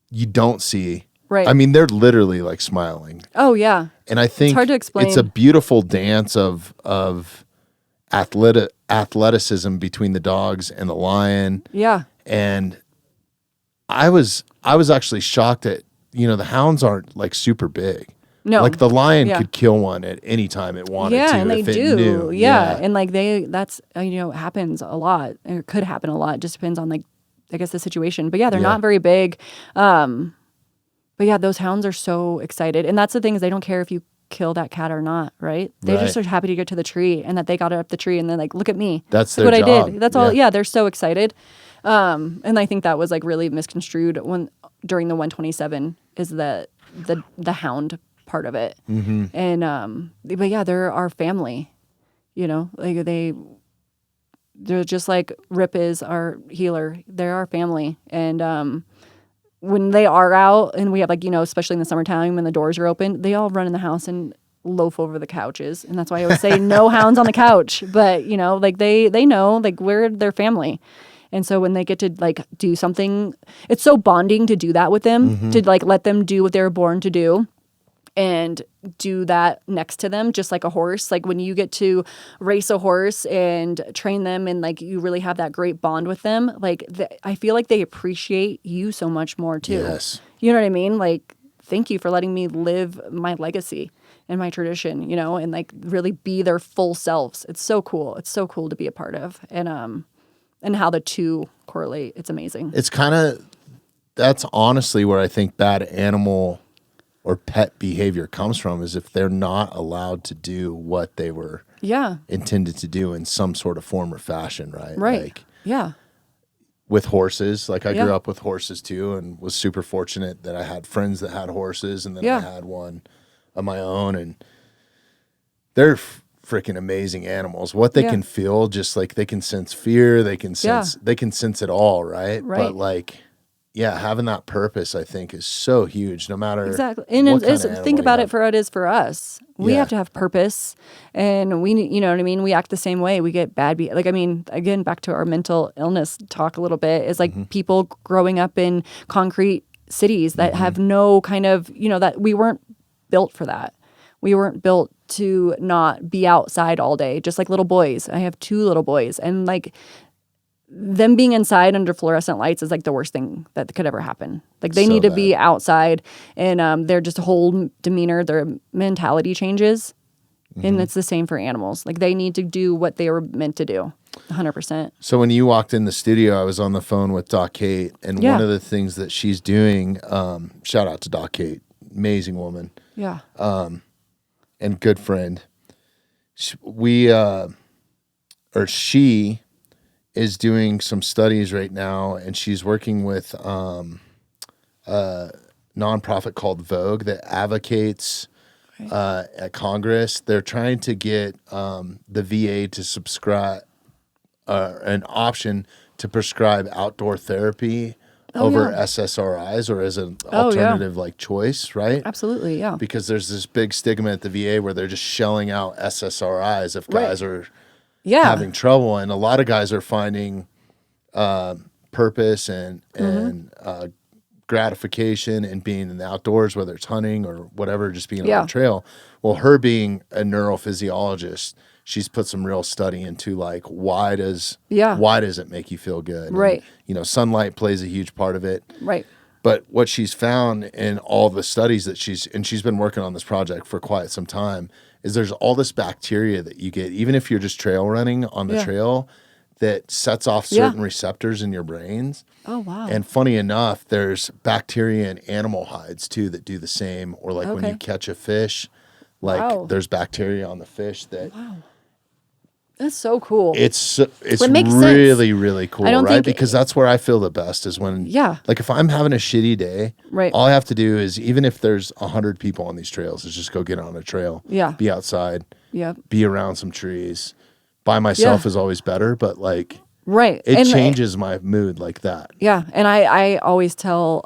you don't see. I mean, they're literally like smiling. Oh yeah. And I think it's hard to explain. It's a beautiful dance of athleticism between the dogs and the lion. Yeah. And I was actually shocked that, the hounds aren't like super big. No. Like the lion could kill one at any time it wanted to. Yeah, and they if it do. knew. Yeah. And like that's happens a lot. It could happen a lot. It just depends on like, I guess the situation. But yeah, they're not very big. But yeah, those hounds are so excited. And that's the thing is they don't care if you kill that cat or not, right? They're just so happy to get to the tree and that they got it up the tree and then like, look at me. That's look their what job. I did. That's all. Yeah, they're so excited. And I think that was like really misconstrued during the 127 is the hound part of it. Mm-hmm. And but yeah, they're our family. Like they're just like Rip is our healer. They're our family. And when they are out and we have like, especially in the summertime when the doors are open, they all run in the house and loaf over the couches. And that's why I always say no hounds on the couch. But, like they know like we're their family. And so when they get to like do something, it's so bonding to do that with them, to like let them do what they were born to do. And do that next to them, just like a horse. Like when you get to race a horse and train them and like you really have that great bond with them, like I feel like they appreciate you so much more too. Yes. You know what I mean? Like, thank you for letting me live my legacy and my tradition, and like really be their full selves. It's so cool. It's so cool to be a part of. And how the two correlate. It's amazing. It's that's honestly where I think bad animal or pet behavior comes from is if they're not allowed to do what they were intended to do in some sort of form or fashion, right? Right. Like, yeah. With horses, like I grew up with horses too and was super fortunate that I had friends that had horses and then I had one of my own and they're freaking amazing animals. What they can feel, just like they can sense fear, they can sense it all, right? But like having that purpose, I think, is so huge. No matter exactly, and think about it for what it is for us. We have to have purpose, and we, you know what I mean. We act the same way. We get bad. Again, back to our mental illness talk a little bit. Is like people growing up in concrete cities that have no kind of, that we weren't built for that. We weren't built to not be outside all day, just like little boys. I have 2 little boys, and like. Them being inside under fluorescent lights is like the worst thing that could ever happen. Like they need to be outside and their just whole demeanor, their mentality changes. And it's the same for animals. Like they need to do what they were meant to do 100%. So when you walked in the studio, I was on the phone with Doc Kate and one of the things that she's doing, shout out to Doc Kate, amazing woman. Yeah. And good friend. She is doing some studies right now, and she's working with a nonprofit called Vogue that advocates at Congress. They're trying to get the VA to subscribe an option to prescribe outdoor therapy over SSRIs or as an alternative like choice, right? Absolutely, yeah. Because there's this big stigma at the VA where they're just shelling out SSRIs if guys are having trouble, and a lot of guys are finding purpose and gratification in being in the outdoors, whether it's hunting or whatever, just being on the trail. Well, her being a neurophysiologist, she's put some real study into like why does it make you feel good? Right. And, sunlight plays a huge part of it. Right. But what she's found in all the studies that she's been working on this project for quite some time is there's all this bacteria that you get, even if you're just trail running on the trail, that sets off certain receptors in your brains. Oh, wow. And funny enough, there's bacteria in animal hides too that do the same. Or like when you catch a fish, like there's bacteria on the fish that... Wow. That's so cool. It's it makes really, sense. really cool, right? Because that's where I feel the best is when, like if I'm having a shitty day, all I have to do is, even if there's 100 people on these trails, is just go get on a trail, be outside, be around some trees. By myself is always better, but like, it changes my mood like that. Yeah, and I always tell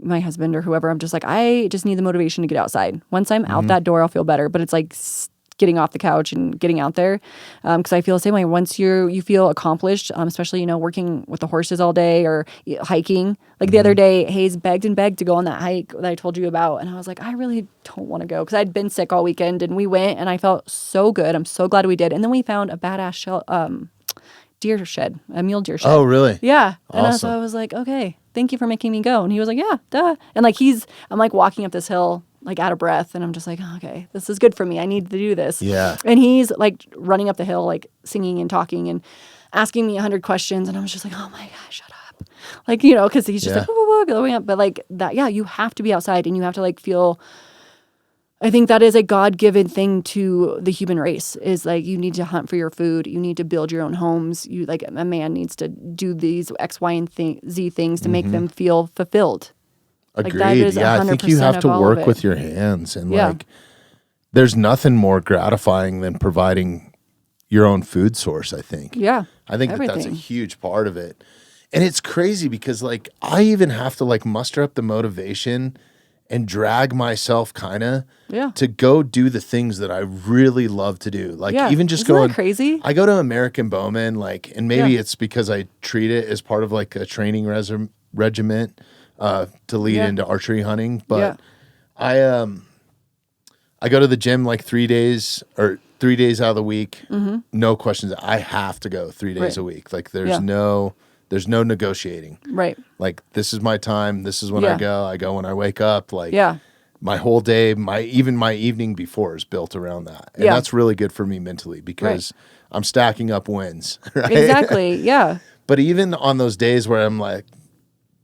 my husband or whoever, I'm just like, I just need the motivation to get outside. Once I'm out that door, I'll feel better. But it's like, getting off the couch and getting out there. Because I feel the same way. Once you feel accomplished, especially, working with the horses all day or hiking. Like the other day, Hayes begged and begged to go on that hike that I told you about. And I was like, I really don't want to go because I'd been sick all weekend, and we went and I felt so good. I'm so glad we did. And then we found a badass deer shed, a mule deer shed. Oh, really? Yeah. And Awesome. so I was like, okay, thank you for making me go. And he was like, yeah, duh. And like I'm like walking up this hill, like out of breath. And I'm just like, oh, okay, this is good for me. I need to do this. Yeah. And he's like running up the hill, like singing and talking and asking me 100 questions. And I was just like, oh my gosh, shut up. Like, because he's just like, whoa, going up. But like that, yeah, you have to be outside and you have to like feel, I think that is a God-given thing to the human race, is like you need to hunt for your food. You need to build your own homes. You like a man needs to do these X, Y, and Z things to make them feel fulfilled. Agreed. Like that is I think you 100% have of to all of work it. with your hands, and like there's nothing more gratifying than providing your own food source, I think. Yeah. I think that's a everything. huge part of it. And it's crazy because like I even have to like muster up the motivation and drag myself kind of to go do the things that I really love to do. Like even just Isn't that going crazy. I go to American Bowman, like, and maybe it's because I treat it as part of like a training regiment to lead into archery hunting. But I go to the gym like 3 days out of the week. No questions. I have to go 3 days a week. Like there's no negotiating. Right. Like this is my time. This is when I go. I go when I wake up. Like my whole day, my evening before is built around that. And that's really good for me mentally because I'm stacking up wins. Right? Exactly. Yeah. But even on those days where I'm like,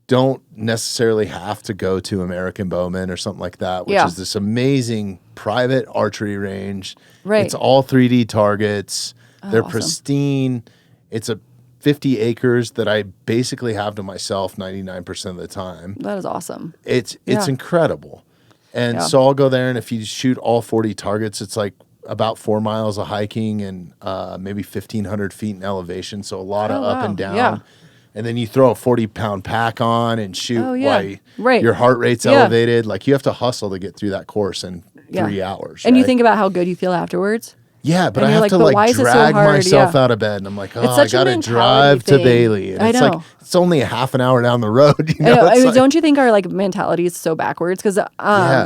don't necessarily have to go to American Bowman or something like that, which is this amazing private archery range. Right. It's all 3D targets. They're awesome. pristine. It's a 50 acres that I basically have to myself 99% of the time. That is awesome. It's incredible. And so I'll go there, and if you shoot all 40 targets, it's like about 4 miles of hiking and maybe 1,500 feet in elevation. So a lot of up and down. Yeah. And then you throw a 40-pound pack on and shoot while your heart rate's elevated. Like you have to hustle to get through that course in 3 hours. And you think about how good you feel afterwards. Yeah, but and I have to like drag myself out of bed, and I'm like, oh, I got to drive to Bailey. And it's like, it's only a half an hour down the road. You know? I mean, don't you think our like mentality is so backwards? Because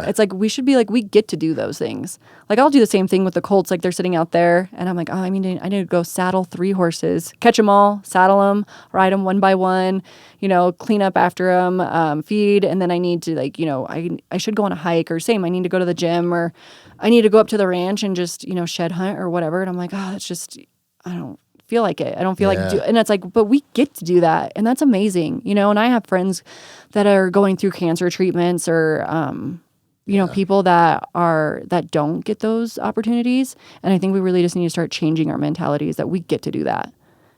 it's like we should be like, we get to do those things. Like I'll do the same thing with the colts. Like they're sitting out there, and I'm like, oh, I need to go saddle 3 horses, catch them all, saddle them, ride them one by one, clean up after them, feed, and then I need to like, I should go on a hike, or same, I need to go to the gym, or I need to go up to the ranch and just, shed hunt or whatever. And I'm like, oh, that's just, I don't feel like it. I don't feel like and it's like, but we get to do that. And that's amazing, and I have friends that are going through cancer treatments or, people that don't get those opportunities. And I think we really just need to start changing our mentalities that we get to do that.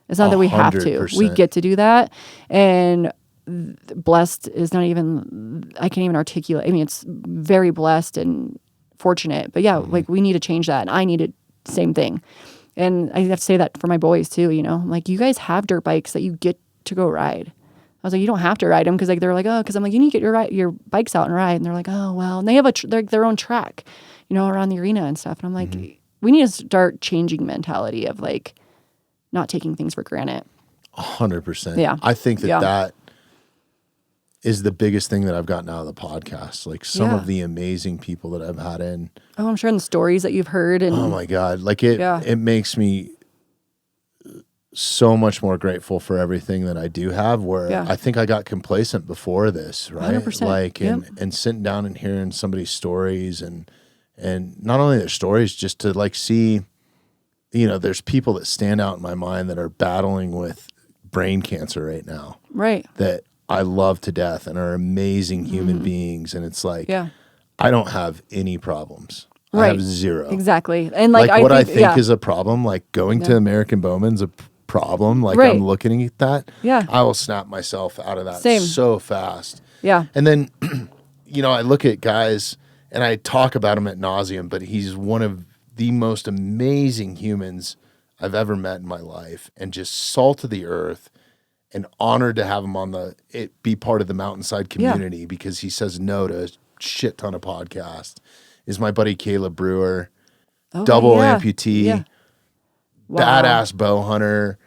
It's not that we have to. We get to do that. And blessed is not even, I can't even articulate. I mean, it's very blessed and fortunate. But like we need to change that. And I needed the same thing. And I have to say that for my boys too, I'm like, you guys have dirt bikes that you get to go ride. I was like, you don't have to ride them, because like they're like, oh, because I'm like, you need to get your bikes out and ride. And they're like, oh well, and they have their own track, around the arena and stuff. And I'm like, we need to start changing mentality of like not taking things for granted. 100%. Yeah, I think that is the biggest thing that I've gotten out of the podcast. Like some of the amazing people that I've had in. Oh, I'm sure in the stories that you've heard. And oh my God, like it makes me so much more grateful for everything that I do have, where I think I got complacent before this, right? 100%. Like, and sitting down and hearing somebody's stories and not only their stories, just to like see, there's people that stand out in my mind that are battling with brain cancer right now. Right. That I love to death and are amazing human beings. And it's like, I don't have any problems. Right. I have zero. Exactly. And like what I think is a problem, like going to American Bowman's a problem. Like I'm looking at that. Yeah. I will snap myself out of that so fast. Yeah. And then, I look at guys and I talk about him ad nauseum, but he's one of the most amazing humans I've ever met in my life, and just salt of the earth, and honored to have him be part of the Mountainside community, because he says no to a shit ton of podcasts, is my buddy Caleb Brewer. double yeah. amputee, Yeah. Wow. badass bow hunter.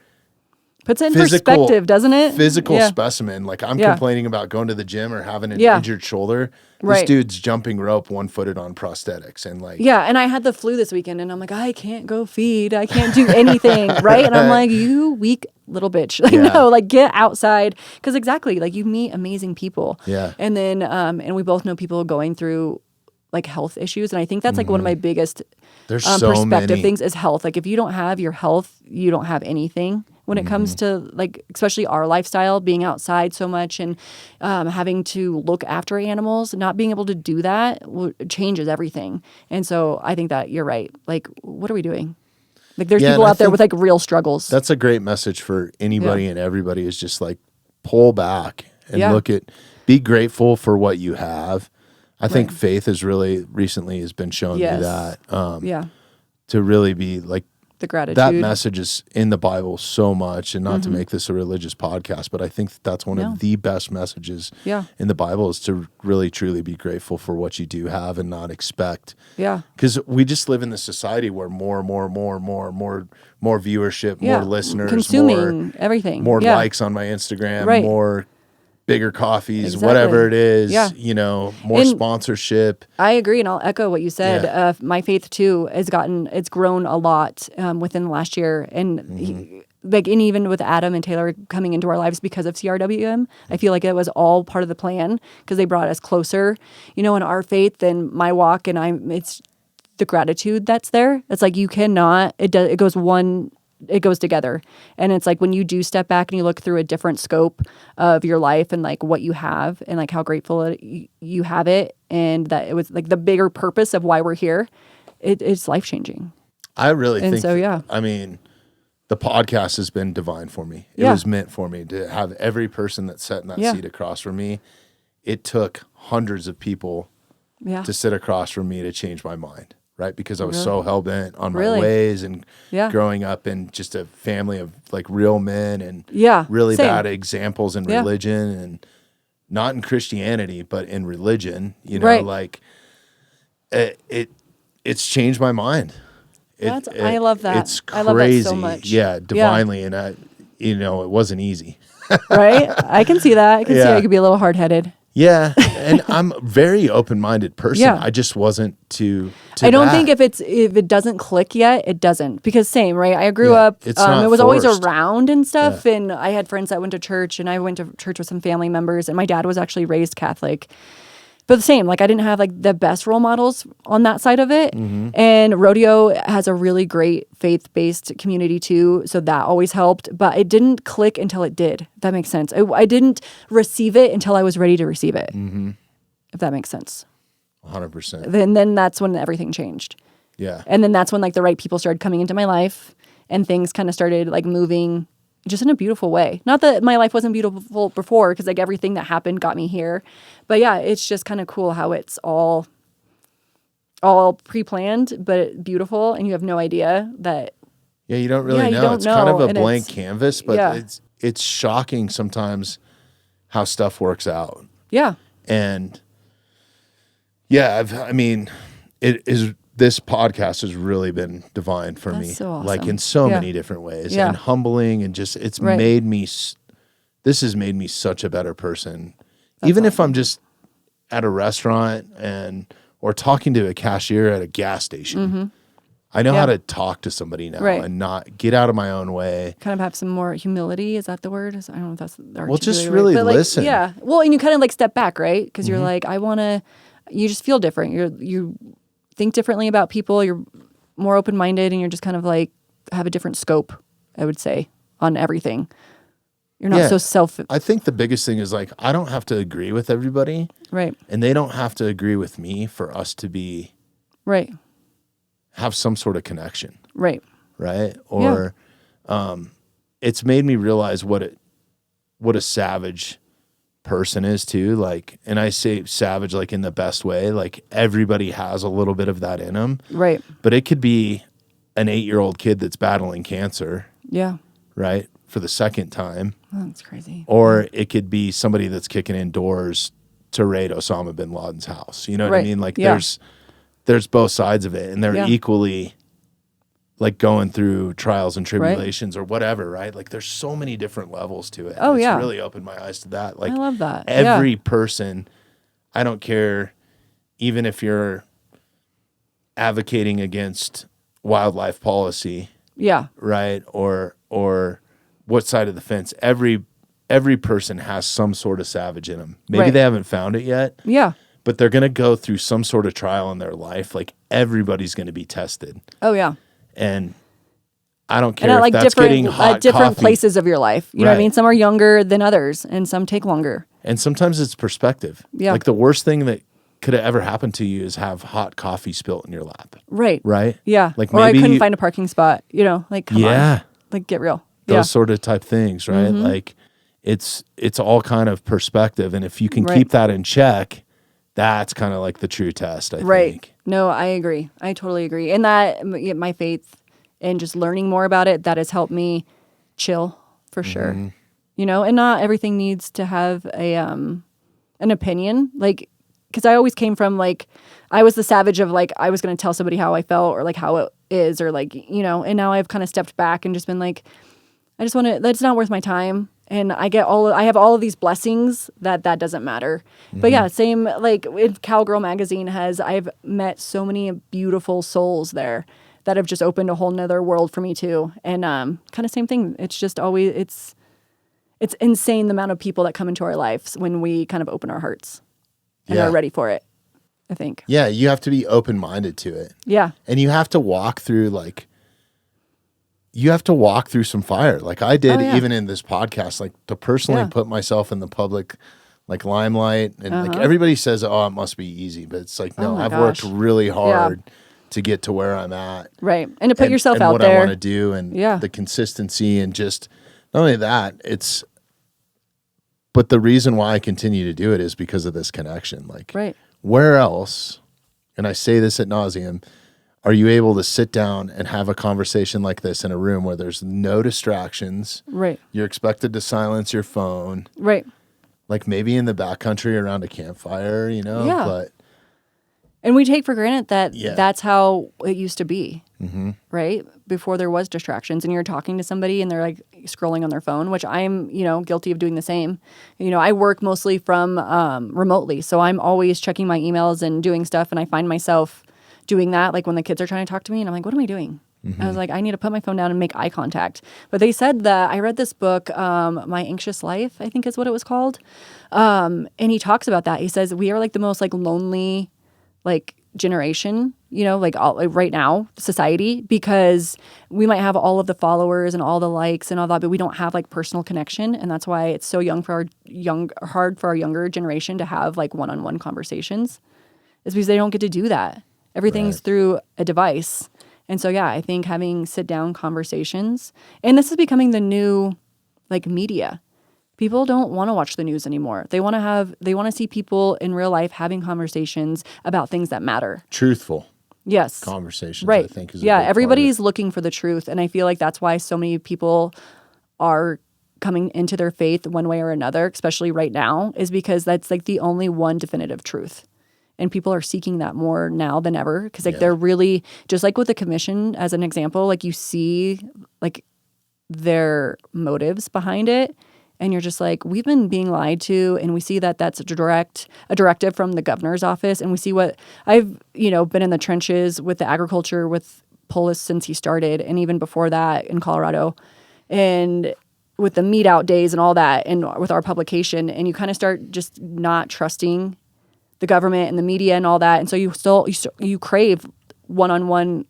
Puts it in perspective, doesn't it? Physical Yeah. specimen. Like I'm complaining about going to the gym or having an Yeah. injured shoulder. This Right. dude's jumping rope one-footed on prosthetics and like Yeah, and I had the flu this weekend, and I'm like, I can't go feed. I can't do anything, right? And I'm like, you weak little bitch. Like, Yeah. no, like get outside. Because exactly, like you meet amazing people. Yeah. And then, and we both know people going through like health issues. And I think that's like one of my biggest there's so perspective many things is health. Like if you don't have your health, you don't have anything when it comes to like, especially our lifestyle, being outside so much and having to look after animals, not being able to do that changes everything. And so I think that you're right. Like, what are we doing? Like there's people out there with like real struggles. That's a great message for anybody and everybody is just like pull back and be grateful for what you have. I think faith has really recently has been showing me that. To really be like the gratitude. That message is in the Bible so much, and not to make this a religious podcast, but I think that's one of the best messages in the Bible is to really truly be grateful for what you do have and not expect. Yeah. Because we just live in this society where more viewership, more listeners, consuming everything, more likes on my Instagram, more bigger coffees, whatever it is, you know, more sponsorship. I agree. And I'll echo what you said. My faith too it's grown a lot within the last year. And and even with Adam and Taylor coming into our lives because of CRWM, I feel like it was all part of the plan because they brought us closer, you know, in our faith and my walk. And it's the gratitude that's there. It's like, you cannot, it goes together. And it's like when you do step back and you look through a different scope of your life and like what you have and like how grateful you have it and that it was like the bigger purpose of why we're here, it's life-changing. I really think so. I mean, the podcast has been divine for me. It was meant for me to have every person that sat in that seat across from me. It took hundreds of people to sit across from me to change my mind. Right, because I was so hell-bent on my ways and growing up in just a family of like real men and really bad examples in religion and not in Christianity, but in religion, you know, like it's changed my mind. I love that. It's crazy. I love that so much. Yeah, divinely. And it wasn't easy. Right? I can see that. I can see I could be a little hard-headed. Yeah, and I'm a very open-minded person. I just wasn't to I don't think if it doesn't click yet, it doesn't. Because same, right? I grew up, it was always around and stuff, and I had friends that went to church, and I went to church with some family members, and my dad was actually raised Catholic. But the same, like I didn't have like the best role models on that side of it. And Rodeo has a really great faith-based community too, so that always helped. But it didn't click until it did. If that makes sense. I didn't receive it until I was ready to receive it. If that makes sense. 100%. Then that's when everything changed. Yeah. And then that's when like the right people started coming into my life, and things kind of started like moving just in a beautiful way. Not that my life wasn't beautiful before, because like everything that happened got me here. But yeah, it's just kind of cool how it's all pre-planned, but beautiful, and you have no idea that. Yeah, you don't really know. It's kind of a blank canvas, but it's shocking sometimes how stuff works out. Yeah. And this podcast has really been divine for me, so awesome. like in so many different ways, and humbling, and just this has made me such a better person. Even if I'm just at a restaurant or talking to a cashier at a gas station, I know how to talk to somebody now and not get out of my own way. Kind of have some more humility. Is that the word? I don't know if that's the well, just really listen. Yeah. Well, and you kind of like step back, right? Because you're like, you just feel different. You think differently about people. You're more open-minded, and you're just kind of like have a different scope, I would say, on everything. You're not so I think the biggest thing is like, I don't have to agree with everybody. Right. And they don't have to agree with me for us to be. Right. Have some sort of connection. Right. Right. Or it's made me realize what a savage person is too. Like, and I say savage like in the best way. Like everybody has a little bit of that in them. Right. But it could be an 8-year-old kid that's battling cancer. Yeah. Right. For the second time. Oh, that's crazy. Or it could be somebody that's kicking in doors to raid Osama bin Laden's house. You know what I mean? Like there's both sides of it, and they're equally like going through trials and tribulations or whatever, right? Like there's so many different levels to it. Oh, It's yeah. really opened my eyes to that. Like I love that. every person, I don't care, even if you're advocating against wildlife policy, Yeah. right? Or what side of the fence, every person has some sort of savage in them. Maybe they haven't found it yet. Yeah. But they're going to go through some sort of trial in their life. Like everybody's going to be tested. Oh, yeah. And I don't care And if like that's getting hot different coffee. places of your life. You know what I mean? Some are younger than others and some take longer. And sometimes it's perspective. Yeah. Like the worst thing that could have ever happened to you is have hot coffee spilt in your lap. Right. Right? Yeah. Like or maybe I couldn't find a parking spot, like, come on. Like, get real. Those sort of type things, right? Mm-hmm. Like it's all kind of perspective. And if you can keep that in check, that's kind of like the true test, I think. No, I agree. I totally agree. And that my faith and just learning more about it, that has helped me chill for sure. And not everything needs to have an opinion. Like, because I always came from like, I was the savage of like, I was going to tell somebody how I felt or like how it is or like, and now I've kind of stepped back and just been like, I just want to, that's not worth my time. And I have all of these blessings that doesn't matter. But yeah, same like with Cowgirl Magazine I've met so many beautiful souls there that have just opened a whole nother world for me too. And kind of same thing. It's just always, it's insane the amount of people that come into our lives when we kind of open our hearts and are ready for it, I think. Yeah, you have to be open-minded to it. Yeah. And you have to walk through some fire. Like I did even in this podcast, like to personally put myself in the public like limelight. And like everybody says, oh, it must be easy. But it's like, no, I've worked really hard to get to where I'm at. Right. And to put yourself out what there. I want to do and the consistency and just not only that, but the reason why I continue to do it is because of this connection. Like where else, and I say this ad nauseum, are you able to sit down and have a conversation like this in a room where there's no distractions? Right. You're expected to silence your phone. Right. Like maybe in the backcountry around a campfire, but. And we take for granted that that's how it used to be, right? Before there was distractions and you're talking to somebody and they're like scrolling on their phone, which I'm, guilty of doing the same. I work mostly from remotely. So I'm always checking my emails and doing stuff. And I find myself doing that, like when the kids are trying to talk to me and I'm like, what am I doing? I was like, I need to put my phone down and make eye contact. But they said that I read this book, My Anxious Life, I think is what it was called. And he talks about that. He says we are like the most like lonely like generation, like right now, society, because we might have all of the followers and all the likes and all that, but we don't have like personal connection. And that's why it's so hard for our younger generation to have like one-on-one conversations, is because they don't get to do that. Everything's through a device. And so, I think having sit down conversations, and this is becoming the new like media. People don't want to watch the news anymore. They want to see people in real life having conversations about things that matter. Truthful. Yes. Conversations, right. I think is everybody's looking for the truth. And I feel like that's why so many people are coming into their faith one way or another, especially right now, is because that's like the only one definitive truth. And people are seeking that more now than ever because like they're really, just like with the commission as an example, like you see like their motives behind it. And you're just like, we've been being lied to, and we see that that's a directive from the governor's office. And we see what I've, been in the trenches with the agriculture with Polis since he started, and even before that in Colorado, and with the meat out days and all that, and with our publication, and you kind of start just not trusting the government and the media and all that, and so you crave one-on-one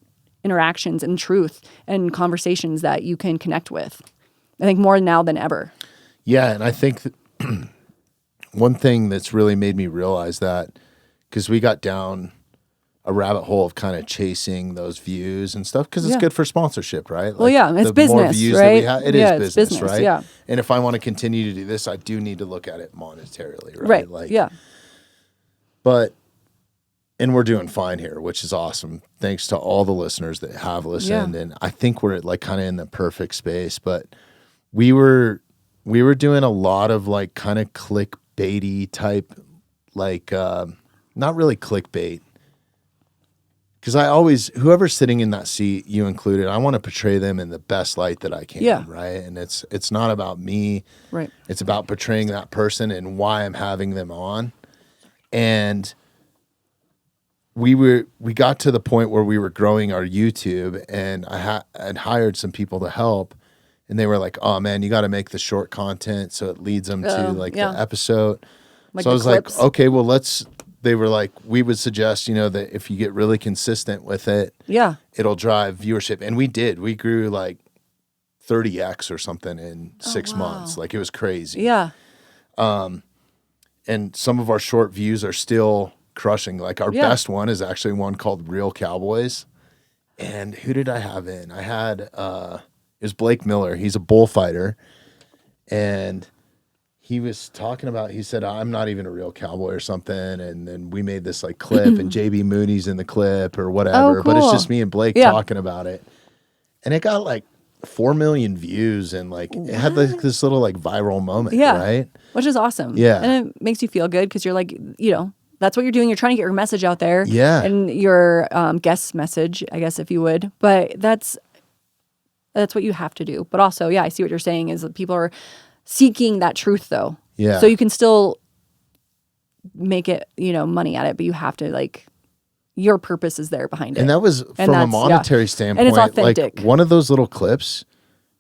interactions and truth and conversations that you can connect with. I think more now than ever. Yeah, and I think one thing that's really made me realize that, because we got down a rabbit hole of kind of chasing those views and stuff, because it's good for sponsorship, right? Like it's business, more views right? That we have, is business, right? Yeah. And if I want to continue to do this, I do need to look at it monetarily, right? And we're doing fine here, which is awesome. Thanks to all the listeners that have listened, and I think we're like kind of in the perfect space. But we were doing a lot of like kind of clickbaity type, like not really clickbait, because I always, whoever's sitting in that seat, you included, I want to portray them in the best light that I can, right? And it's not about me. Right. It's about portraying that person and why I'm having them on. And we got to the point where we were growing our YouTube, and I had hired some people to help, and they were like, "Oh man, you got to make the short content so it leads them to the episode." So I was like, "Okay, well they were like, we would suggest, that if you get really consistent with it, it'll drive viewership." And we did. We grew like 30x or something in 6 months. Like, it was crazy. Yeah. And some of our short views are still crushing. Like, our best one is actually one called Real Cowboys. And who did I have in? I had, it was Blake Miller. He's a bullfighter. And he was talking about, he said, "I'm not even a real cowboy," or something. And then we made this like clip, and JB Mooney's in the clip or whatever. Oh, cool. But it's just me and Blake talking about it. And it got like 4 million views, and like it had like this little like viral moment, right? Which is awesome. Yeah. And it makes you feel good because you're like, that's what you're doing. You're trying to get your message out there. Yeah. And your guest message, I guess, if you would. But that's what you have to do. But also, I see what you're saying is that people are seeking that truth, though. Yeah. So you can still make it, money at it, but you have to, like, your purpose is there behind it. And that was from a monetary standpoint. And it's authentic. Like, one of those little clips,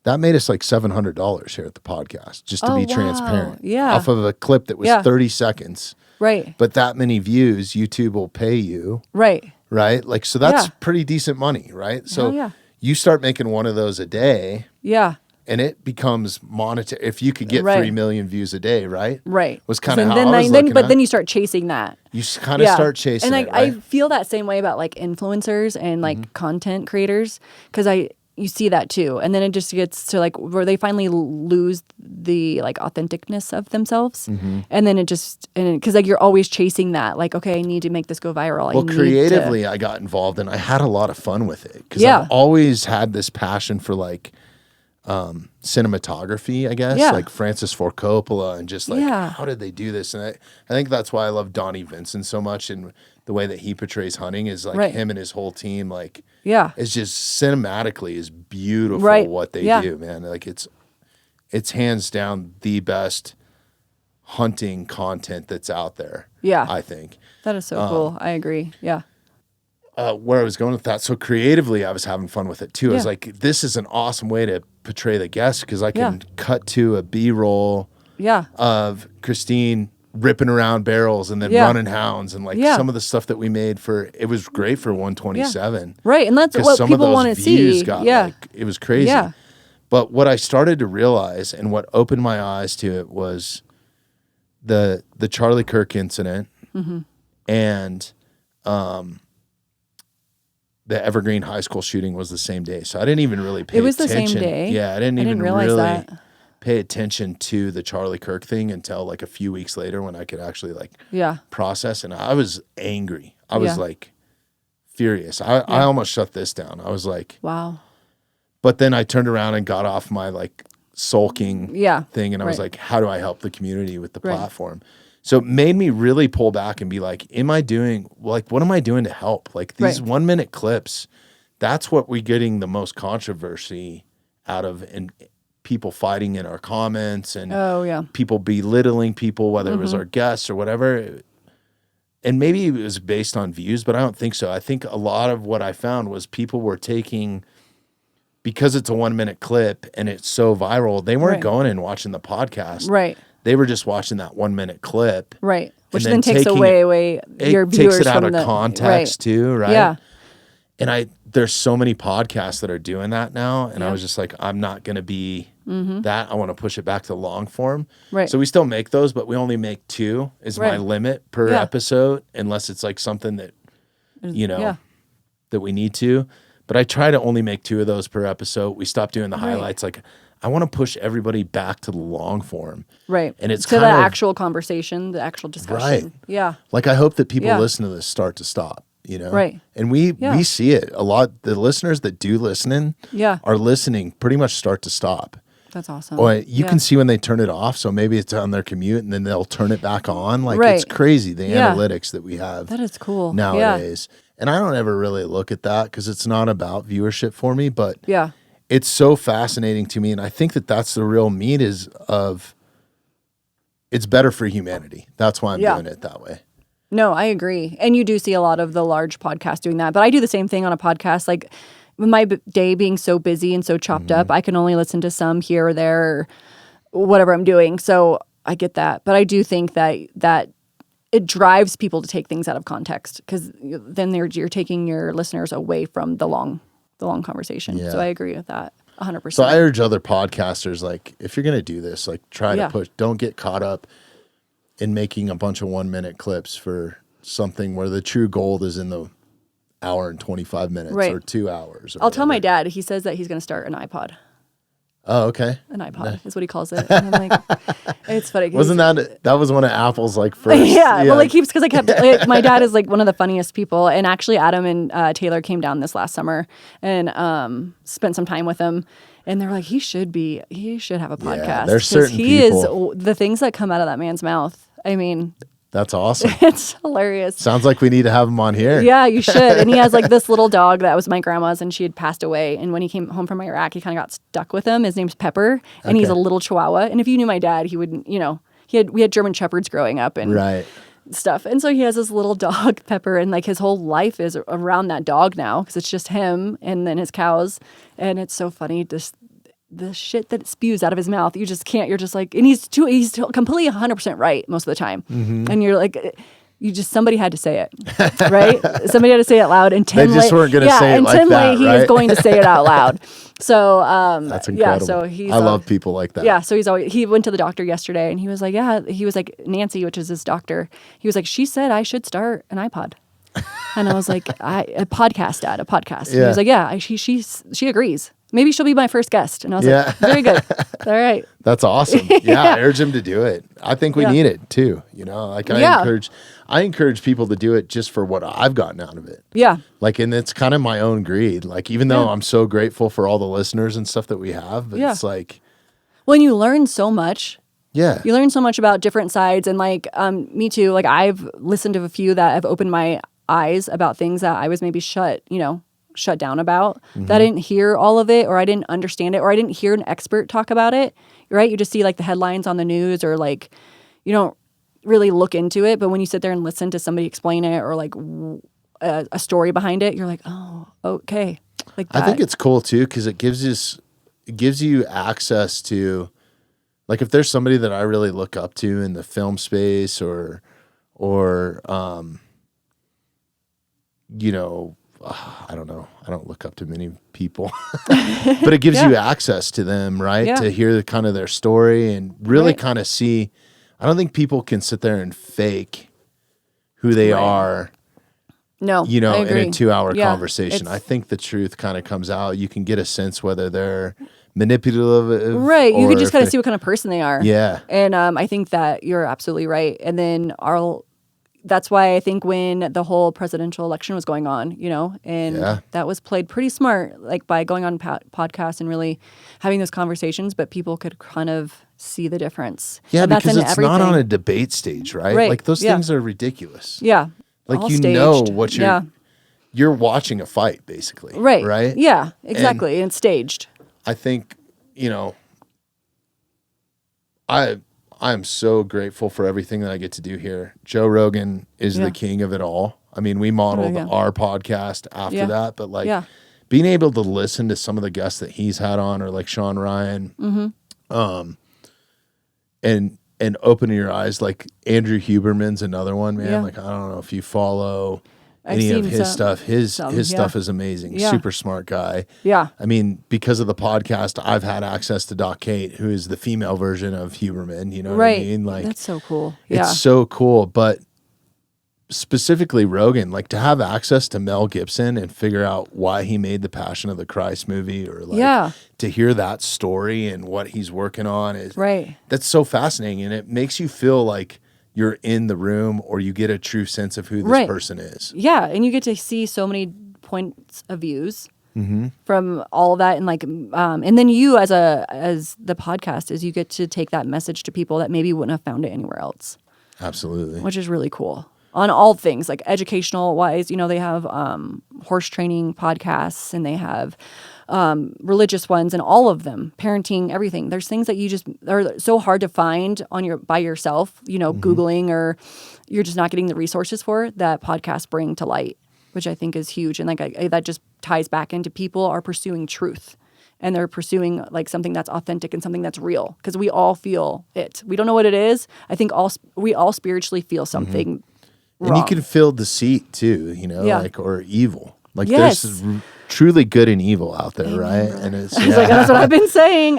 that made us like $700 here at the podcast, just to be transparent. Yeah. Off of a clip that was 30 seconds. Right. But that many views, YouTube will pay you. Right. Right? Like, so that's pretty decent money, right? So you start making one of those a day. Yeah. And it becomes monetary. If you could get 3 million views a day, right? Right. Was kind of how I was looking But at. then you start chasing that. You kind of start chasing and it, right? I feel that same way about like influencers and like content creators, because you see that too. And then it just gets to like where they finally lose the like authenticness of themselves. And then because like you're always chasing that, like, okay, I need to make this go viral. Well, creatively, I got involved and I had a lot of fun with it, because I've always had this passion for like cinematography, I guess, like Francis Ford Coppola, and just like, how did they do this? And I think that's why I love Donnie Vincent so much, and the way that he portrays hunting is like him and his whole team, like, it's just cinematically is beautiful what they do, man. Like, it's hands down the best hunting content that's out there. I think that is so cool. I agree. Where I was going with that. So creatively, I was having fun with it too. I was like, this is an awesome way to portray the guest, because I can cut to a B-roll of Christine ripping around barrels and then running hounds, and like some of the stuff that we made it was great for 127. Right. And that's what people want to see. Like, it was crazy. But what I started to realize, and what opened my eyes to it, was the Charlie Kirk incident and the Evergreen High School shooting was the same day. So I didn't even really pay attention. It was the same day? Yeah, I didn't even realize really that. pay attention to the Charlie Kirk thing until like a few weeks later, when I could actually like process. And I was angry. I was like furious. I almost shut this down. I was like, wow. But then I turned around and got off my like sulking thing. And I was like, how do I help the community with the platform? So it made me really pull back and be like, what am I doing to help? Like, these 1 minute clips, that's what we're getting the most controversy out of, and people fighting in our comments, and people belittling people, whether it was our guests or whatever. And maybe it was based on views, but I don't think so. I think a lot of what I found was people were taking, because it's a 1 minute clip and it's so viral, they weren't going and watching the podcast. Right. They were just watching that 1 minute clip. Right. Which then takes away your viewers takes it out from of context too, right? Yeah. And there's so many podcasts that are doing that now. And I was just like, I'm not going to be that. I want to push it back to long form. Right. So we still make those, but we only make 2 is my limit per episode, unless it's like something that, that we need to. But I try to only make 2 of those per episode. We stopped doing the highlights. Like, I want to push everybody back to the long form. Right. And it's to the actual conversation, the actual discussion. Right. Yeah. Like, I hope that people listen to this start to stop, Right. And we see it a lot. The listeners that do listen are listening pretty much start to stop. That's awesome. Or you can see when they turn it off. So maybe it's on their commute and then they'll turn it back on. Like it's crazy, the analytics that we have. That is cool. Nowadays. And I don't ever really look at that because it's not about viewership for me, but yeah, it's so fascinating to me. And I think that that's the real meat it's better for humanity. That's why I'm doing it that way. No, I agree. And you do see a lot of the large podcasts doing that. But I do the same thing on a podcast. Like with my day being so busy and so chopped up, I can only listen to some here or there or whatever I'm doing. So I get that. But I do think that it drives people to take things out of context because then you're taking your listeners away from the long conversation. Yeah. So I agree with that 100%. So I urge other podcasters, like, if you're going to do this, like, try to push, don't get caught up in making a bunch of 1-minute clips for something where the true gold is in the hour and 25 minutes or 2 hours. I'll tell my dad. He says that he's going to start an iPod. Oh, okay. An iPod is what he calls it. And I'm like, it's funny. Wasn't that was one of Apple's like first? Yeah. Well, like because I kept my dad is like one of the funniest people, and actually Adam and Taylor came down this last summer and spent some time with him, and they were like, he should have a podcast. Yeah, there's certain people. The things that come out of that man's mouth. I mean, that's awesome. It's hilarious. Sounds like we need to have him on here. Yeah, you should. And he has like this little dog that was my grandma's and she had passed away. And when he came home from Iraq, he kind of got stuck with him. His name's Pepper and he's a little Chihuahua. And if you knew my dad, he would, we had German Shepherds growing up and stuff. And so he has this little dog, Pepper, and like his whole life is around that dog now because it's just him and then his cows. And it's so funny, the shit that spews out of his mouth, you just can't. You're just like, and he's completely 100% right most of the time, and you're like, somebody had to say it, right? Somebody had to say it loud, and Tim they just weren't going to say it and like Tim that, he right? is going to say it out loud. So that's incredible. So I love people like that. Yeah, so he went to the doctor yesterday, and he was like, Nancy, which is his doctor. He was like, she said I should start an iPod. And I was like, a podcast, Dad, a podcast. Yeah. He was like, yeah, she agrees. Maybe she'll be my first guest. And I was like, very good. All right. That's awesome. Yeah, I urge him to do it. I think we need it too. Like I encourage people to do it just for what I've gotten out of it. Yeah. Like, and it's kind of my own greed. Like, even though I'm so grateful for all the listeners and stuff that we have, but it's like. When you learn so much. Yeah. You learn so much about different sides. And like, me too. Like, I've listened to a few that have opened my eyes about things that I was maybe shut down about, that I didn't hear all of it, or I didn't understand it, or I didn't hear an expert talk about it, right? You just see like the headlines on the news, or like, you don't really look into it. But when you sit there and listen to somebody explain it, or like a story behind it, you're like, oh, okay. Like that. I think it's cool too, because it gives you access to, like, if there's somebody that I really look up to in the film space, or I don't know. I don't look up to many people, but it gives you access to them, right? Yeah. To hear kind of their story and really kind of see. I don't think people can sit there and fake who they are. No, in a 2-hour conversation. I think the truth kind of comes out. You can get a sense whether they're manipulative, right? You can just kind of see what kind of person they are. Yeah, and I think that you're absolutely right. And then that's why I think when the whole presidential election was going on, and that was played pretty smart, like by going on podcasts and really having those conversations, but people could kind of see the difference. Yeah, and because it's not on a debate stage, right? Like those things are ridiculous. Yeah. Like all staged. What you're watching a fight, basically. Right. Right? Yeah, exactly. And it's staged. I think, I'm so grateful for everything that I get to do here. Joe Rogan is the king of it all. I mean, we modeled our podcast after that, but being able to listen to some of the guests that he's had on, or like Sean Ryan, and opening your eyes, like Andrew Huberman's another one, man. Like, I don't know if you follow any of his stuff. His stuff is amazing. Super smart guy. Yeah. I mean, because of the podcast, I've had access to Doc Kate, who is the female version of Huberman. You know what I mean? Like, that's so cool. Yeah. It's so cool. But specifically Rogan, like, to have access to Mel Gibson and figure out why he made the Passion of the Christ movie, or like to hear that story and what he's working on is that's so fascinating. And it makes you feel like you're in the room, or you get a true sense of who this person is. Yeah, and you get to see so many points of views from all of that. And like, and then you as the podcast is you get to take that message to people that maybe wouldn't have found it anywhere else. Absolutely. Which is really cool. On all things, like educational wise, they have horse training podcasts, and they have religious ones, and all of them, parenting, everything. There's things that you just are so hard to find by yourself, Googling, or you're just not getting the resources for that podcasts bring to light, which I think is huge. And like that just ties back into people are pursuing truth. And they're pursuing like something that's authentic and something that's real, because we all feel it. We don't know what it is. I think we all spiritually feel something wrong. And you can feel deceit too, like, or evil. Like there's truly good and evil out there, right? And it's like, that's what I've been saying.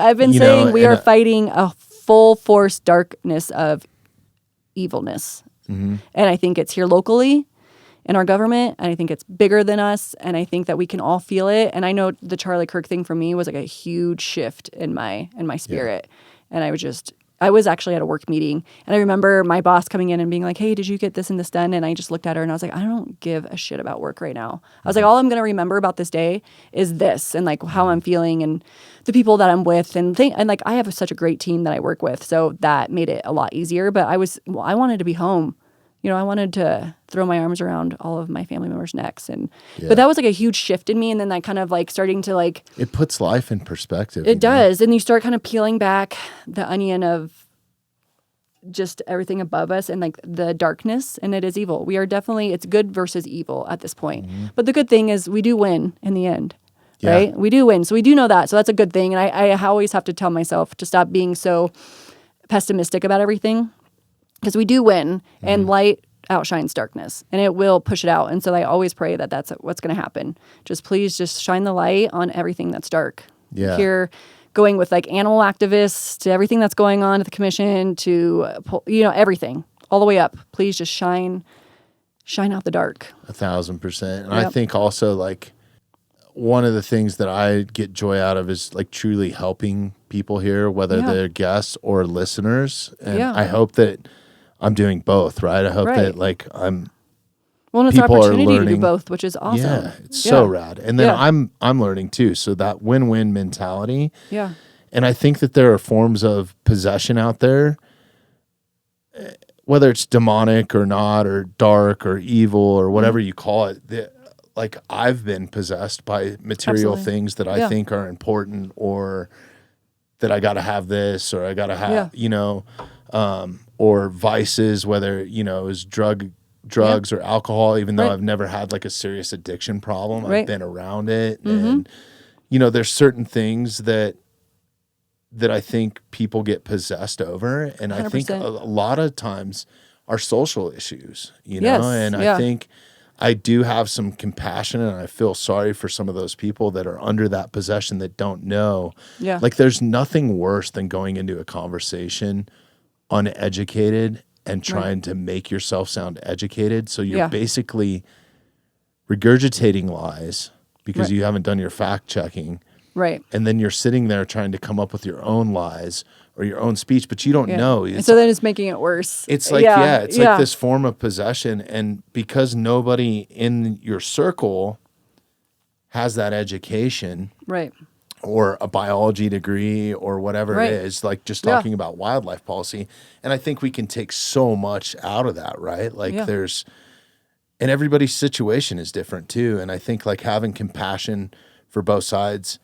We are fighting a full force darkness of evilness. And I think it's here locally in our government, and I think it's bigger than us, and I think that we can all feel it. And I know the Charlie Kirk thing for me was like a huge shift in my spirit. And I was actually at a work meeting, and I remember my boss coming in and being like, "Hey, did you get this and this done?" And I just looked at her and I was like, "I don't give a shit about work right now." I was like, all I'm going to remember about this day is this, and like how I'm feeling and the people that I'm with, and like I have such a great team that I work with, so that made it a lot easier. But I wanted to be home. I wanted to throw my arms around all of my family members' necks. But that was like a huge shift in me. And then that kind of like starting to like... It puts life in perspective. It does. And you start kind of peeling back the onion of just everything above us and like the darkness. And it is evil. We are definitely... It's good versus evil at this point. But the good thing is we do win in the end. Right? We do win. So we do know that. So that's a good thing. And I always have to tell myself to stop being so pessimistic about everything. Because we do win, and light outshines darkness, and it will push it out. And so I always pray that that's what's going to happen. Please shine the light on everything that's dark. Yeah. Here, going with like animal activists to everything that's going on at the commission to, everything all the way up. Please just shine out the dark. 1,000%. And I think also like one of the things that I get joy out of is like truly helping people here, whether they're guests or listeners. And I hope that I'm doing both, right? I hope that like I'm. Well, it's an opportunity to do both, which is awesome. Yeah, it's so rad. And then I'm learning too. So that win-win mentality. Yeah. And I think that there are forms of possession out there, whether it's demonic or not, or dark or evil or whatever you call it. Like I've been possessed by material things that I think are important, or that I got to have this, or I got to have, or vices, whether, is drugs or alcohol, even though I've never had like a serious addiction problem. I've been around it. And, there's certain things that I think people get possessed over. And 100%. I think a lot of times are social issues, and I think I do have some compassion, and I feel sorry for some of those people that are under that possession that don't know. Yeah. Like there's nothing worse than going into a conversation uneducated and trying to make yourself sound educated. So you're basically regurgitating lies because you haven't done your fact checking. Right. And then you're sitting there trying to come up with your own lies or your own speech, but you don't know. And so then it's making it worse. It's like, it's like this form of possession. And because nobody in your circle has that education, right, or a biology degree or whatever it is, like just talking about wildlife policy. And I think we can take so much out of that, right? Like and everybody's situation is different too. And I think like having compassion for both sides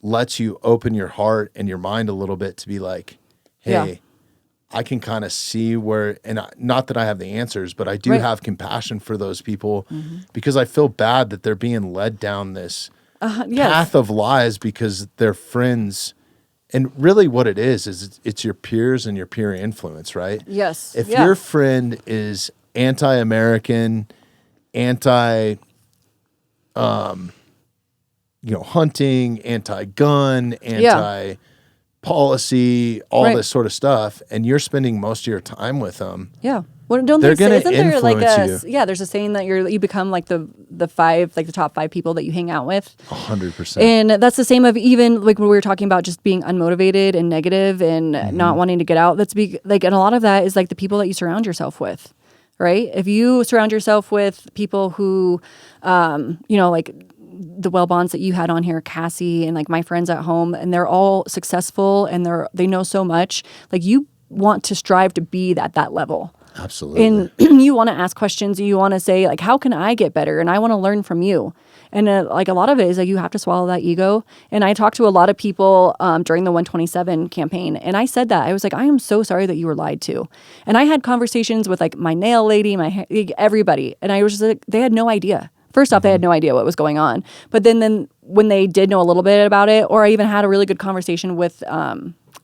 lets you open your heart and your mind a little bit to be like, hey, I can kind of see where, and not that I have the answers, but I do have compassion for those people because I feel bad that they're being led down this path of lies because their friends, and really what it is it's your peers and your peer influence, right? Yes. If your friend is anti-American, hunting, anti-gun, anti-policy, all this sort of stuff, and you're spending most of your time with them. Yeah. Well, don't they say, isn't there like there's a saying that you become like the top 5 people that you hang out with. 100%. And that's the same of even like when we were talking about just being unmotivated and negative and not wanting to get out. And a lot of that is like the people that you surround yourself with. Right? If you surround yourself with people who, like the well bonds that you had on here, Cassie, and like my friends at home, and they're all successful and they know so much. Like you want to strive to be at that level. Absolutely. And you want to ask questions. You want to say like, how can I get better? And I want to learn from you. And like a lot of it is like you have to swallow that ego. And I talked to a lot of people during the 127 campaign. And I said that. I was like, I am so sorry that you were lied to. And I had conversations with like my nail lady, everybody. And I was just like, they had no idea. First off, they had no idea what was going on. But then when they did know a little bit about it, or I even had a really good conversation with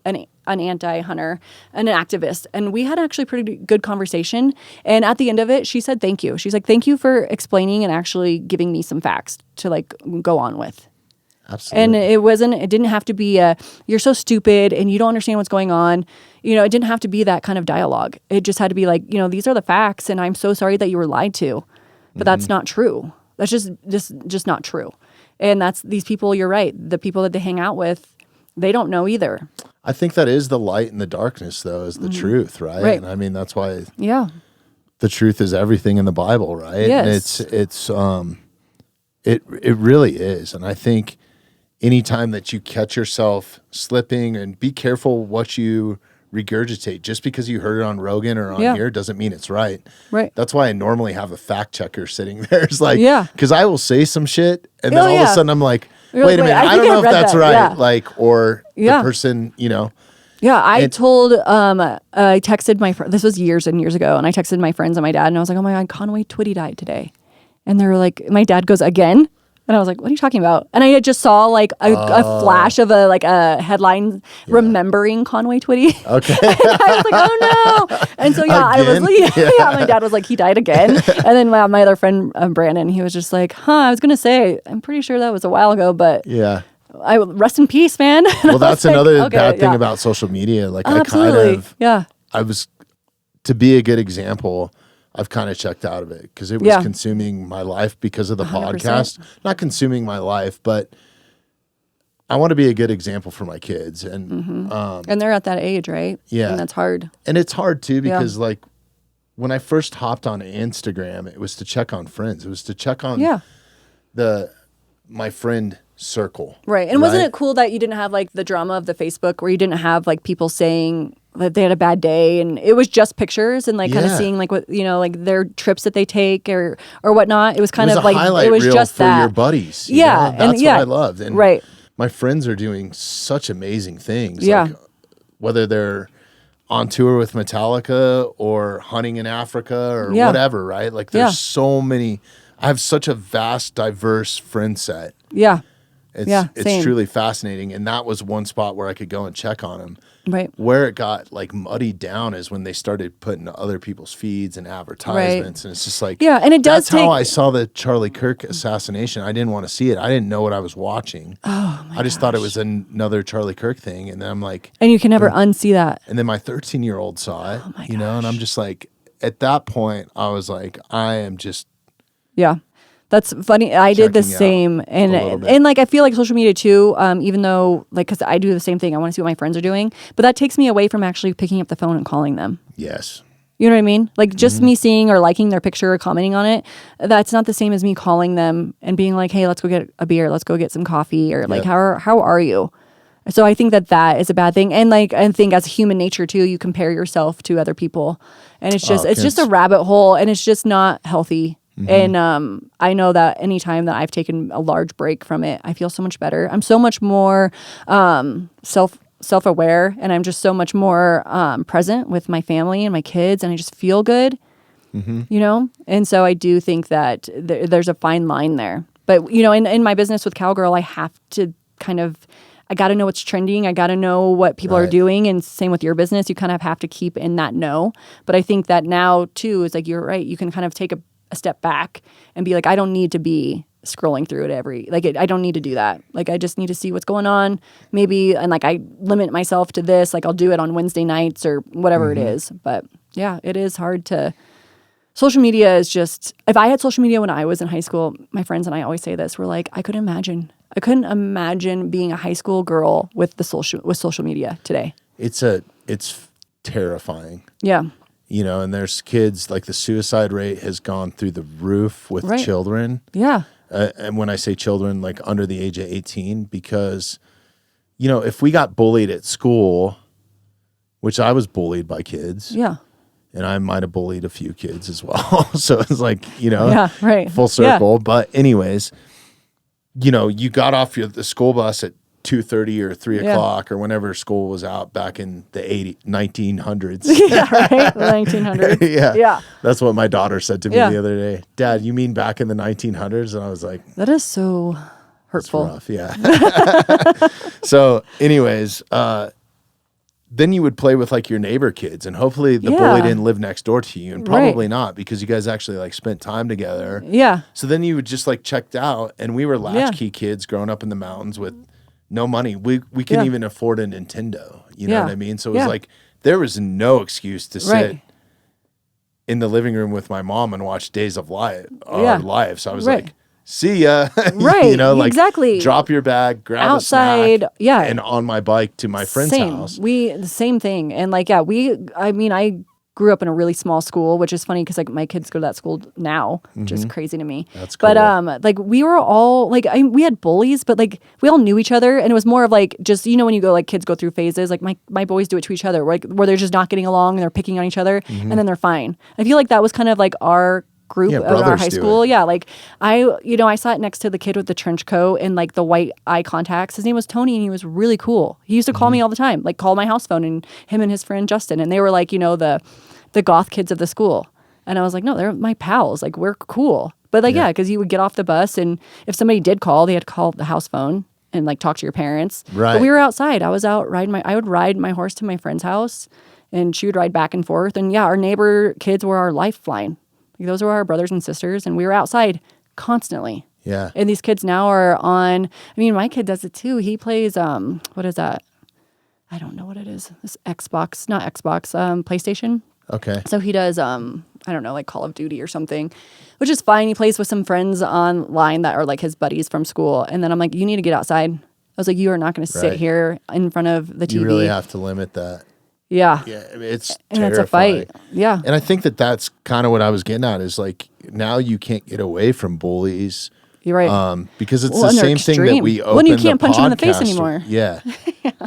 an anti-hunter and an activist. And we had actually a pretty good conversation. And at the end of it, she said, thank you. She's like, thank you for explaining and actually giving me some facts to like go on with. Absolutely. And it didn't have to be you're so stupid and you don't understand what's going on. You know, it didn't have to be that kind of dialogue. It just had to be like, you know, these are the facts and I'm so sorry that you were lied to. But that's not true. That's just not true. And that's these people, you're right. The people that they hang out with, they don't know either. I think that is the light and the darkness, though, is the truth, right? Right. And I mean, that's why the truth is everything in the Bible, right? Yes. And it really is. And I think anytime that you catch yourself slipping, and be careful what you regurgitate. Just because you heard it on Rogan or on here doesn't mean it's right. Right. That's why I normally have a fact checker sitting there. It's like, because I will say some shit, and then all of a sudden I'm like, wait a minute, I don't know if that's right. Yeah. Like, or the person, you know. Yeah, I texted my friend, this was years and years ago, and I texted my friends and my dad, and I was like, oh my God, Conway Twitty died today. And they were like, my dad goes, again? And I was like, what are you talking about? And I just saw like a flash of a headline remembering Conway Twitty. Okay. And I was like, oh no. And so, I was like, my dad was like, he died again. And then my other friend, Brandon, he was just like, I was going to say, I'm pretty sure that was a while ago, but I rest in peace, man. Well, that's another bad thing about social media. Like Absolutely. I was, to be a good example, I've kind of checked out of it because it was consuming my life because of the 100%. Podcast. Not consuming my life, but I want to be a good example for my kids. And and they're at that age, right? Yeah. And that's hard. And it's hard too because like when I first hopped on Instagram, it was to check on friends. It was to check on my friend circle. Right. And wasn't it cool that you didn't have like the drama of the Facebook where you didn't have like people saying that they had a bad day, and it was just pictures and like kind of seeing like what, you know, like their trips that they take or whatnot. It was kind of like, it was just for that. your buddies. You know? That's what I loved. And right. My friends are doing such amazing things. Like, whether they're on tour with Metallica or hunting in Africa or whatever, right? Like there's so many. I have such a vast, diverse friend set. Yeah. It's truly fascinating. And that was one spot where I could go and check on them. Right. Where it got like muddied down is when they started putting other people's feeds and advertisements. And it's just like, and it does that's how I saw the Charlie Kirk assassination. I didn't want to see it. I didn't know what I was watching. Oh my I just thought it was another Charlie Kirk thing. And then I'm like, and you can never unsee that. And then my 13-year-old saw it, you know, and I'm just like, at that point I was like, I am just. Yeah. That's funny. I did the same. And like, I feel like social media too, even though like, cause I do the same thing. I want to see what my friends are doing, but that takes me away from actually picking up the phone and calling them. Yes. You know what I mean? Like just me seeing or liking their picture or commenting on it. That's not the same as me calling them and being like, hey, let's go get a beer. Let's go get some coffee, or like, how are you? So I think that is a bad thing. And like, I think as human nature too, you compare yourself to other people, and it's just, it's just a rabbit hole, and it's just not healthy. And I know that anytime that I've taken a large break from it, I feel so much better. I'm so much more self-aware, and I'm just so much more present with my family and my kids, and I just feel good, you know? And so I do think that there's a fine line there. But, you know, in my business with Cowgirl, I have to I got to know what's trending. I got to know what people are doing. And same with your business. You kind of have to keep in that know. But I think that now, too, is like, you're right. You can kind of take a step back and be like, I don't need to be scrolling through it I don't need to do that. Like, I just need to see what's going on maybe. And like, I limit myself to this, like I'll do it on Wednesday nights or whatever it is. But yeah, it is hard to, social media is just, if I had social media when I was in high school, my friends and I always say this, we're like, I couldn't imagine being a high school girl with social media today. It's terrifying. Yeah. You know, and there's kids, like the suicide rate has gone through the roof with children. Yeah. And when I say children, like under the age of 18, because, if we got bullied at school, which I was bullied by kids. Yeah. And I might have bullied a few kids as well. So it's like, full circle. Yeah. But anyways, you got off the school bus at 2:30 or 3 o'clock or whenever school was out back in the 1900s. Yeah, right? The 1900s. Yeah. Yeah. That's what my daughter said to me the other day. Dad, you mean back in the 1900s? And I was like, that is so hurtful. That's rough, yeah. So anyways, then you would play with like your neighbor kids, and hopefully the bully didn't live next door to you, and probably not, because you guys actually like spent time together. Yeah. So then you would just like checked out, and we were latchkey kids growing up in the mountains with no money. We couldn't even afford a Nintendo. You know what I mean? So it was like there was no excuse to sit in the living room with my mom and watch Days of our life. So I was like, see ya. Right. Like exactly. drop your bag, grab outside, a snack, and on my bike to my friend's house. The same thing. And like, I grew up in a really small school, which is funny because like my kids go to that school now, which is crazy to me. That's cool. But like we were all like, we had bullies, but like we all knew each other, and it was more of like just when you go like kids go through phases, like my boys do it to each other, like where they're just not getting along and they're picking on each other, and then they're fine. I feel like that was kind of like our group in our high school. Yeah, like I sat next to the kid with the trench coat and like the white eye contacts. His name was Tony, and he was really cool. He used to call me all the time, like call my house phone, and him and his friend Justin, and they were like the goth kids of the school. And I was like, no, they're my pals. Like, we're cool. But like, because you would get off the bus, and if somebody did call, they had to call the house phone and like talk to your parents. Right. But we were outside. I was out riding I would ride my horse to my friend's house, and she would ride back and forth. And our neighbor kids were our lifeline. Like, those were our brothers and sisters, and we were outside constantly. Yeah. And these kids now are on, my kid does it too. He plays, what is that? I don't know what it is. This PlayStation. Okay. So he does, I don't know, like Call of Duty or something, which is fine. He plays with some friends online that are like his buddies from school. And then I'm like, you need to get outside. I was like, you are not going to sit here in front of the TV. You really have to limit that. Yeah. Yeah. It's and terrifying. it's a fight. Yeah. And I think that's kind of what I was getting at, is like, now you can't get away from bullies. You're right. Because it's the same thing that we open. When you can't punch them in the face anymore. Yeah,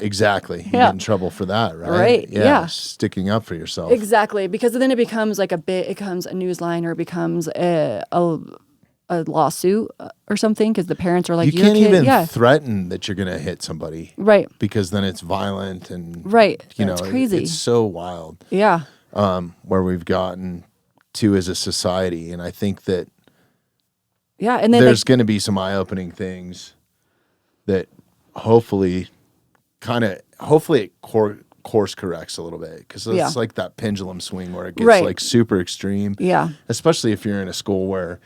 exactly. You get in trouble for that, right? Right. Yeah. Sticking up for yourself. Exactly. Because then it becomes like it becomes a news line, or it becomes a lawsuit or something, because the parents are like, you can't even threaten that you're going to hit somebody. Right. Because then it's violent and it's crazy. It's so wild. Yeah. Where we've gotten to as a society. And I think that and then there's going to be some eye-opening things that hopefully it course corrects a little bit, because it's like that pendulum swing where it gets like super extreme. Yeah. Especially if you're in a school where,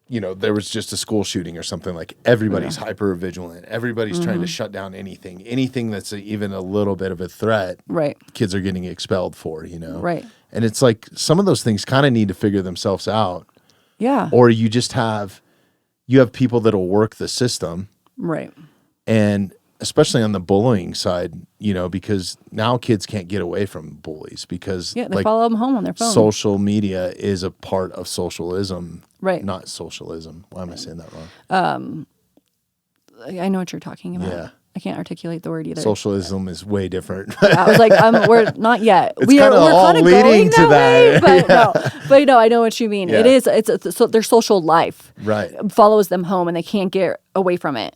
there was just a school shooting or something, like everybody's hyper vigilant. Everybody's trying to shut down anything that's even a little bit of a threat. Right. Kids are getting expelled for, Right. And it's like some of those things kind of need to figure themselves out. Yeah. Or you just have people that'll work the system. Right. And especially on the bullying side, because now kids can't get away from bullies, because they follow them home on their phone. Social media is a part of socialism. Right. Not socialism. Why am I saying that wrong? I know what you're talking about. Yeah. I can't articulate the word either. Socialism is way different. I was like, we're not yet. We're kind of leading to that. But no, I know what you mean. Yeah. It is. It's their social life follows them home, and they can't get away from it.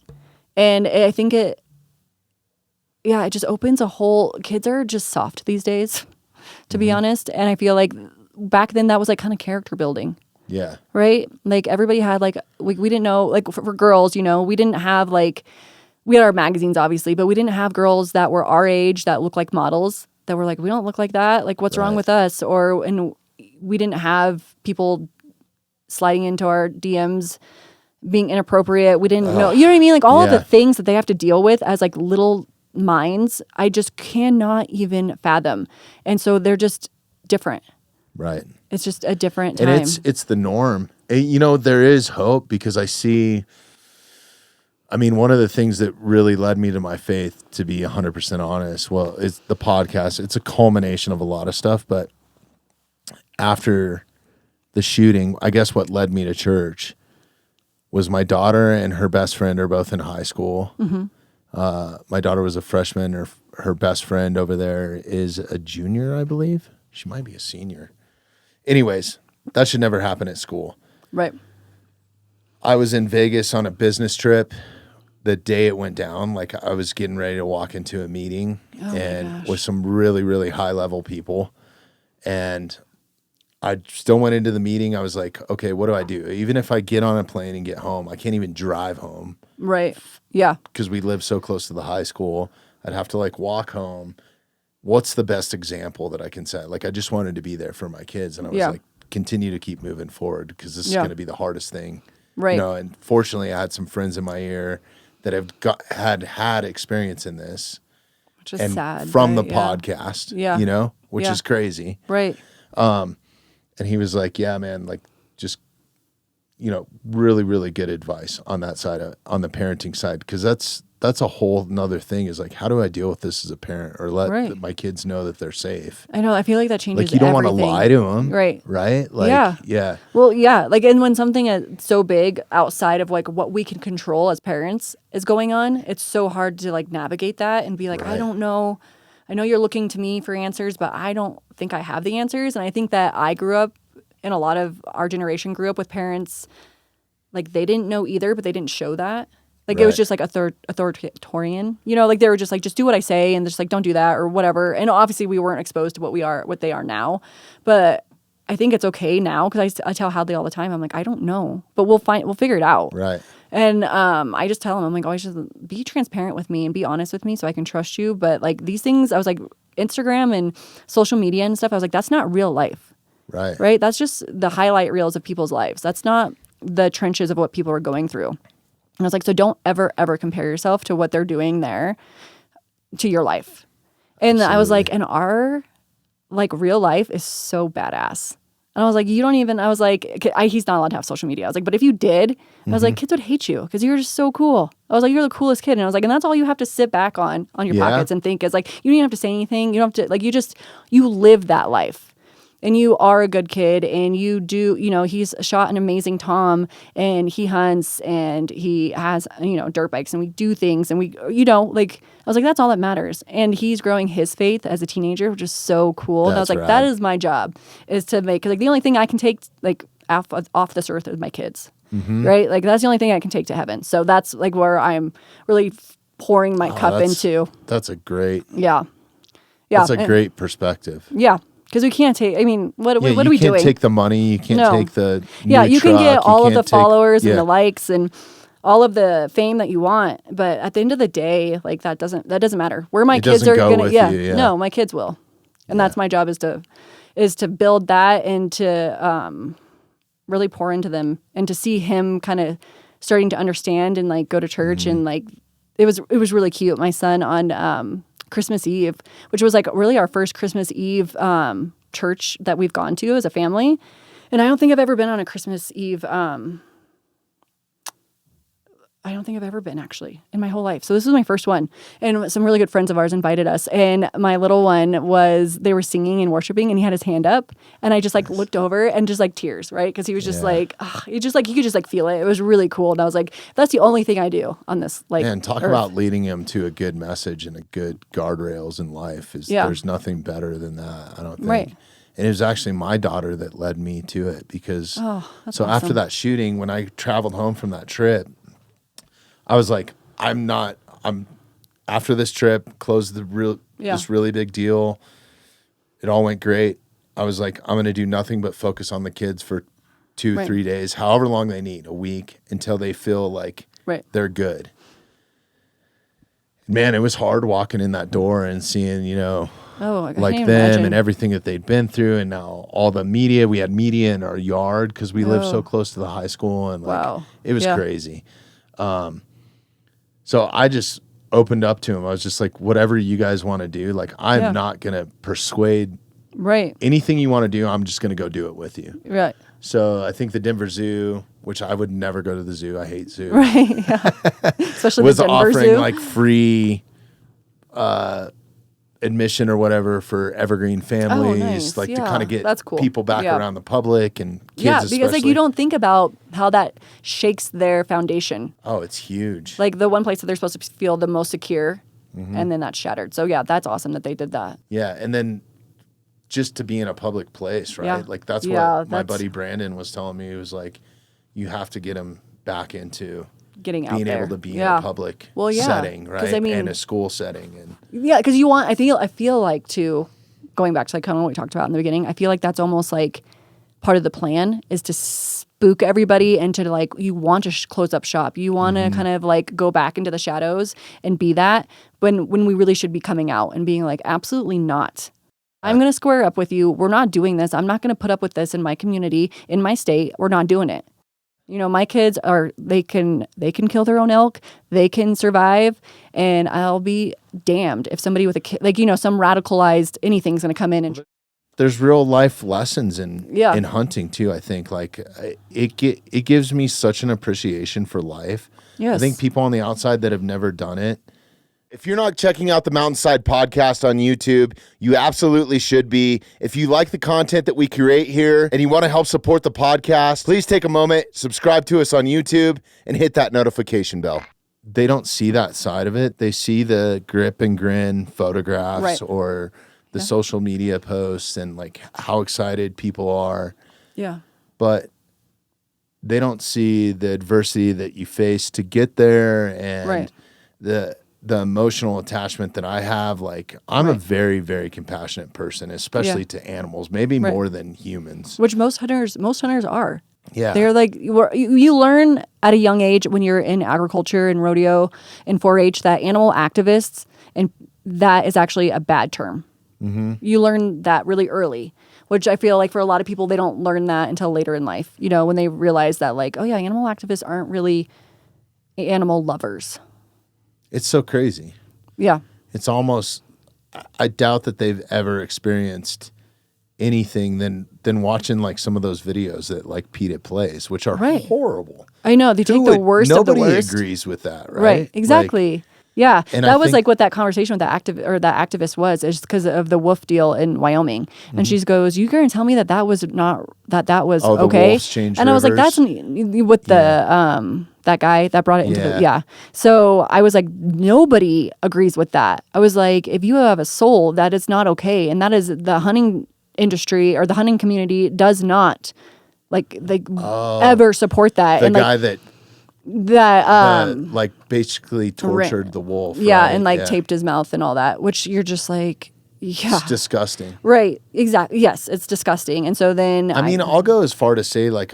And I think it just opens a whole. Kids are just soft these days, to be honest. And I feel like back then that was like kind of character building. Yeah. Right. Like everybody had like we didn't know, like for girls, we didn't have like. We had our magazines, obviously, but we didn't have girls that were our age that looked like models, that were like, we don't look like that. Like, what's wrong with us? And we didn't have people sliding into our DMs being inappropriate. We didn't know, you know what I mean? Like all of the things that they have to deal with as like little minds, I just cannot even fathom. And so they're just different. Right. It's just a different time. And it's the norm. There is hope, because I see... one of the things that really led me to my faith, to be 100% honest, it's the podcast. It's a culmination of a lot of stuff. But after the shooting, I guess what led me to church was my daughter and her best friend are both in high school. My daughter was a freshman. Her best friend over there is a junior, I believe. She might be a senior. Anyways, that should never happen at school. Right. I was in Vegas on a business trip the day it went down. Like, I was getting ready to walk into a meeting with some really, really high level people. And I still went into the meeting. I was like, okay, what do I do? Even if I get on a plane and get home, I can't even drive home. Right. Yeah. Because we live so close to the high school. I'd have to like walk home. What's the best example that I can set? Like, I just wanted to be there for my kids. And I was like, continue to keep moving forward because this is going to be the hardest thing. Right. You know, and fortunately I had some friends in my ear that have had experience in this. Which is sad. From the podcast, you know, which is crazy. Right. And he was like, yeah, man, like, just, you know, really, really good advice on that side, on the parenting side. Because that's a whole nother thing is like, how do I deal with this as a parent or let my kids know that they're safe? I know. I feel like that changes like, you don't want to everything. lie to them. Right. Right? Like, yeah. Well, yeah. Like, and when something is so big outside of like what we can control as parents is going on, it's so hard to like navigate that and be like, I don't know. I know you're looking to me for answers, but I don't think I have the answers. And I think that I grew up, and a lot of our generation grew up with parents, like they didn't know either, but they didn't show that. Like it was just like authoritarian, you know, like they were just like, just do what I say and just like, don't do that or whatever. And obviously we weren't exposed to what they are now. But I think it's okay now because I tell Hadley all the time, I'm like, I don't know, but we'll figure it out. Right. And I just tell him, I'm like, always just be transparent with me and be honest with me so I can trust you. But like these things, I was like, Instagram and social media and stuff, I was like, that's not real life. Right. Right. That's just the highlight reels of people's lives. That's not the trenches of what people are going through. And I was like, so don't ever, ever compare yourself to what they're doing there to your life. And I was like, and our like real life is so badass. And I was like, he's not allowed to have social media. I was like, but if you did, I was like, kids would hate you because you're just so cool. I was like, you're the coolest kid. And I was like, and that's all you have to sit back on your pockets and think is like, you don't even have to say anything. You don't have to, like, you live that life. And you are a good kid, and you do, you know, he's shot an amazing tom, and he hunts, and he has, you know, dirt bikes, and we do things, and we, you know, like, I was like, that's all that matters. And he's growing his faith as a teenager, which is so cool. And I was like, that is my job, is to make, like, the only thing I can take, like, off this earth is my kids, right? Like, that's the only thing I can take to heaven. So that's, like, where I'm really pouring my cup into. That's a great. Yeah. That's a great perspective. Yeah. Because we can't take, I mean, what are we doing? You can't take the money. You can't take the you can get all of the followers and the likes and all of the fame that you want. But at the end of the day, like that doesn't matter. Where my kids are going to, no, my kids will. And that's my job is to build that and to really pour into them and to see him kind of starting to understand and like go to church and like, it was really cute. My son on Christmas Eve, which was like really our first Christmas Eve church that we've gone to as a family. And I don't think I've ever been on a Christmas Eve. I don't think I've ever been actually in my whole life. So this was my first one. And some really good friends of ours invited us. And my little one they were singing and worshiping and he had his hand up. And I just like looked over and just like tears, right? Because he was just like, he could just like feel it. It was really cool. And I was like, that's the only thing I do on this. Like, man, talk about leading him to a good message and a good guardrails in life. There's nothing better than that, I don't think. Right. And it was actually my daughter that led me to it because awesome. After that shooting, when I traveled home from that trip, I was like, I'm after this trip, closed this really big deal. It all went great. I was like, I'm going to do nothing but focus on the kids for 2-3 days, however long they need, a week, until they feel like they're good. Man, it was hard walking in that door and seeing, you know, like them imagine. And everything that they'd been through. And now all the media, we had media in our yard because we live so close to the high school. And like, it was crazy. So I just opened up to him. I was just like, whatever you guys want to do, like, I'm not going to persuade anything you want to do. I'm just going to go do it with you. Right. So I think the Denver Zoo, which I would never go to the zoo. I hate zoos. Right. Yeah. Especially was the Denver offering Zoo. like free admission or whatever for evergreen families, nice. like to Yeah, kind of get that's cool. people back Yeah. around the public and kids Yeah, because like especially. you don't think about how that shakes their foundation. Oh, it's huge. Like the one place that they're supposed to feel the most secure, and then that's shattered. So yeah, that's awesome that they did that. Yeah, and then just to be in a public place, right? Yeah. Like that's Yeah, what my that's- buddy Brandon was telling me. He was like, you have to get him back into Getting out being there. able to be Yeah. in a public Well, yeah, setting, 'cause right? I mean- and a school setting. And Yeah, because you want. I feel like too. Going back to like kind of what we talked about in the beginning, I feel like that's almost like part of the plan is to spook everybody and to like you want to close up shop. You want to kind of like go back into the shadows and be that when we really should be coming out and being like, absolutely not. I'm going to square up with you. We're not doing this. I'm not going to put up with this in my community, in my state. We're not doing it. You know, my kids they can kill their own elk. They can survive. And I'll be damned if somebody with a kid, like, you know, some radicalized anything's going to come in and there's real life lessons in Yeah. hunting too. I think like it gives me such an appreciation for life. Yes. I think people on the outside that have never done it. If you're not checking out the Mountainside Podcast on YouTube, you absolutely should be. If you like the content that we create here and you want to help support the podcast, please take a moment, subscribe to us on YouTube, and hit that notification bell. They don't see that side of it. They see the grip and grin photographs Right. or the social media posts and like how excited people are, yeah. but they don't see the adversity that you face to get there and Right. the emotional attachment that I have. Like I'm a very, very compassionate person, especially to animals, maybe Right. more than humans. Which most hunters are. Yeah. They're like, you learn at a young age when you're in agriculture and rodeo and 4-H that animal activists, and that is actually a bad term. Mm-hmm. You learn that really early, which I feel like for a lot of people, they don't learn that until later in life, you know, when they realize that like, oh yeah, animal activists aren't really animal lovers. It's so crazy. Yeah. It's almost, I doubt that they've ever experienced anything than watching like some of those videos that like PETA plays, which are Right. horrible. I know. They take the worst of the Nobody worst. agrees with that, right? Right. Exactly. Like, yeah. and That I was think- like what that conversation with that activist was, is because of the wolf deal in Wyoming. And she goes, you gonna tell me that was not, that was Oh, the okay? wolves change And I was like, rivers? that's with the, that guy that brought it into Yeah. So I was like, nobody agrees with that. I was like, if you have a soul, that is not okay. And that is the hunting industry or the hunting community does not like ever support that. the and guy like that like basically tortured the wolf. yeah, right? and like taped his mouth and all that, which you're just like, yeah. It's disgusting. Right. Exactly. Yes, it's disgusting. And so then I mean, I'll go as far to say like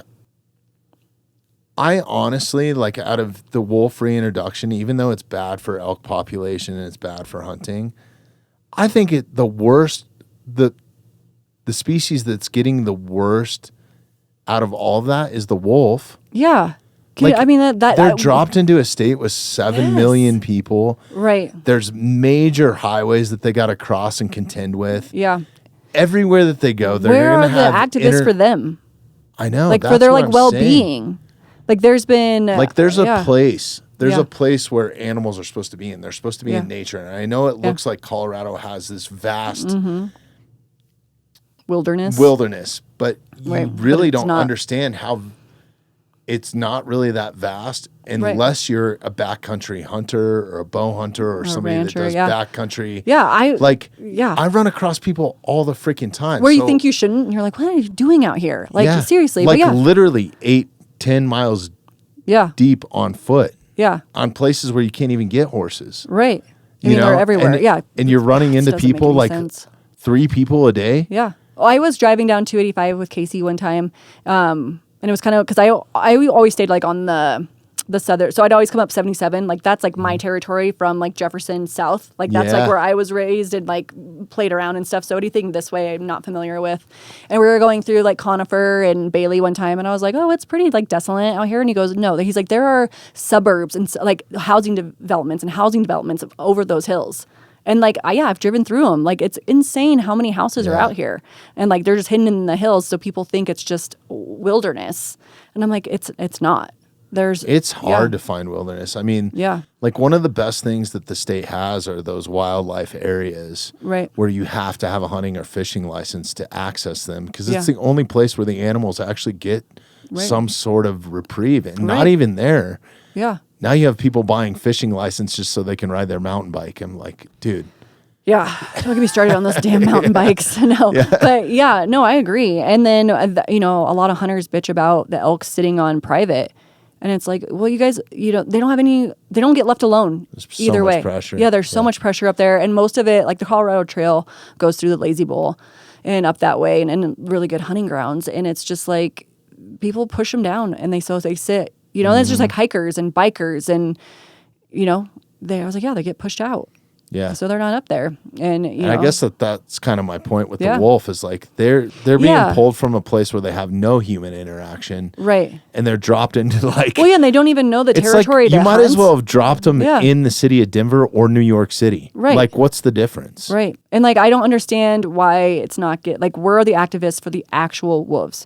I honestly, like out of the wolf reintroduction, even though it's bad for elk population and it's bad for hunting, I think the worst, the species that's getting the worst out of all of that is the wolf. yeah. Like, I mean that they're dropped into a state with 7 million people. Right. There's major highways that they got to cross and contend with. Yeah. Everywhere that they go, they're Where going are to the have activists for them? I know, Like for that's their what like I'm well-being. saying. Like there's been Like there's a yeah. place. There's Yeah. a place where animals are supposed to be, and they're supposed to be Yeah. in nature. And I know it looks like Colorado has this vast wilderness. but you Right, but really it's don't not. understand how it's not really that vast unless you're a backcountry hunter or a bow hunter or somebody rancher, that does yeah. backcountry. Yeah, I run across people all the freaking time. where you So- think you shouldn't, and you're like, what are you doing out here? Like Yeah. seriously. like But yeah. literally 8-10 miles Yeah. deep on foot Yeah. on places where you can't even get horses. Right. I You mean, know? they're everywhere. And, yeah. and you're running into doesn't make people any like sense. 3 people a day. Yeah. Well, I was driving down 285 with Casey one time. And it was kind of because I always stayed like on the southern. So I'd always come up 77. Like that's like my territory from like Jefferson south. Like that's Yeah. like where I was raised and like played around and stuff. So anything this way I'm not familiar with. And we were going through like Conifer and Bailey one time. And I was like, oh, it's pretty like desolate out here. And he goes, no. He's like, there are suburbs and like housing developments over those hills. And like, I've driven through them. Like, it's insane how many houses are out here, and like they're just hidden in the hills, so people think it's just wilderness. And I'm like, it's not. It's hard to find wilderness. I mean, like one of the best things that the state has are those wildlife areas where you have to have a hunting or fishing license to access them, because it's the only place where the animals actually get some sort of reprieve, and not even there. Yeah. Now you have people buying fishing licenses just so they can ride their mountain bike. I'm like, dude. Yeah, don't get me started on those damn mountain bikes. No, but no, I agree. And then, a lot of hunters bitch about the elk sitting on private. And it's like, well, you guys, they don't get left alone either way. Pressure. Yeah, there's so much pressure up there. And most of it, like the Colorado Trail goes through the Lazy Bowl and up that way and really good hunting grounds. And it's just like people push them down and they sit. It's just like hikers and bikers. And, I was like, they get pushed out. Yeah. So they're not up there. And I guess that's kind of my point with the wolf is like they're being pulled from a place where they have no human interaction. Right. And they're dropped into like... Well, and they don't even know the territory like, you might as well have dropped them in the city of Denver or New York City. Right. Like, what's the difference? Right. And like, I don't understand why it's not where are the activists for the actual wolves?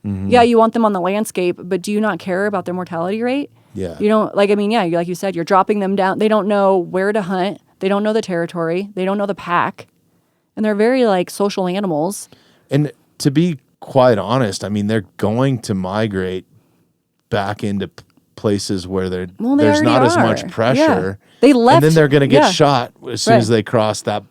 Mm-hmm. Yeah, you want them on the landscape, but do you not care about their mortality rate? Yeah. You don't, like you said, you're dropping them down. They don't know where to hunt. They don't know the territory. They don't know the pack. And they're very like social animals. And to be quite honest, I mean, they're going to migrate back into places where there's not as much pressure. Yeah. They left. And then they're going to get shot as soon as they cross that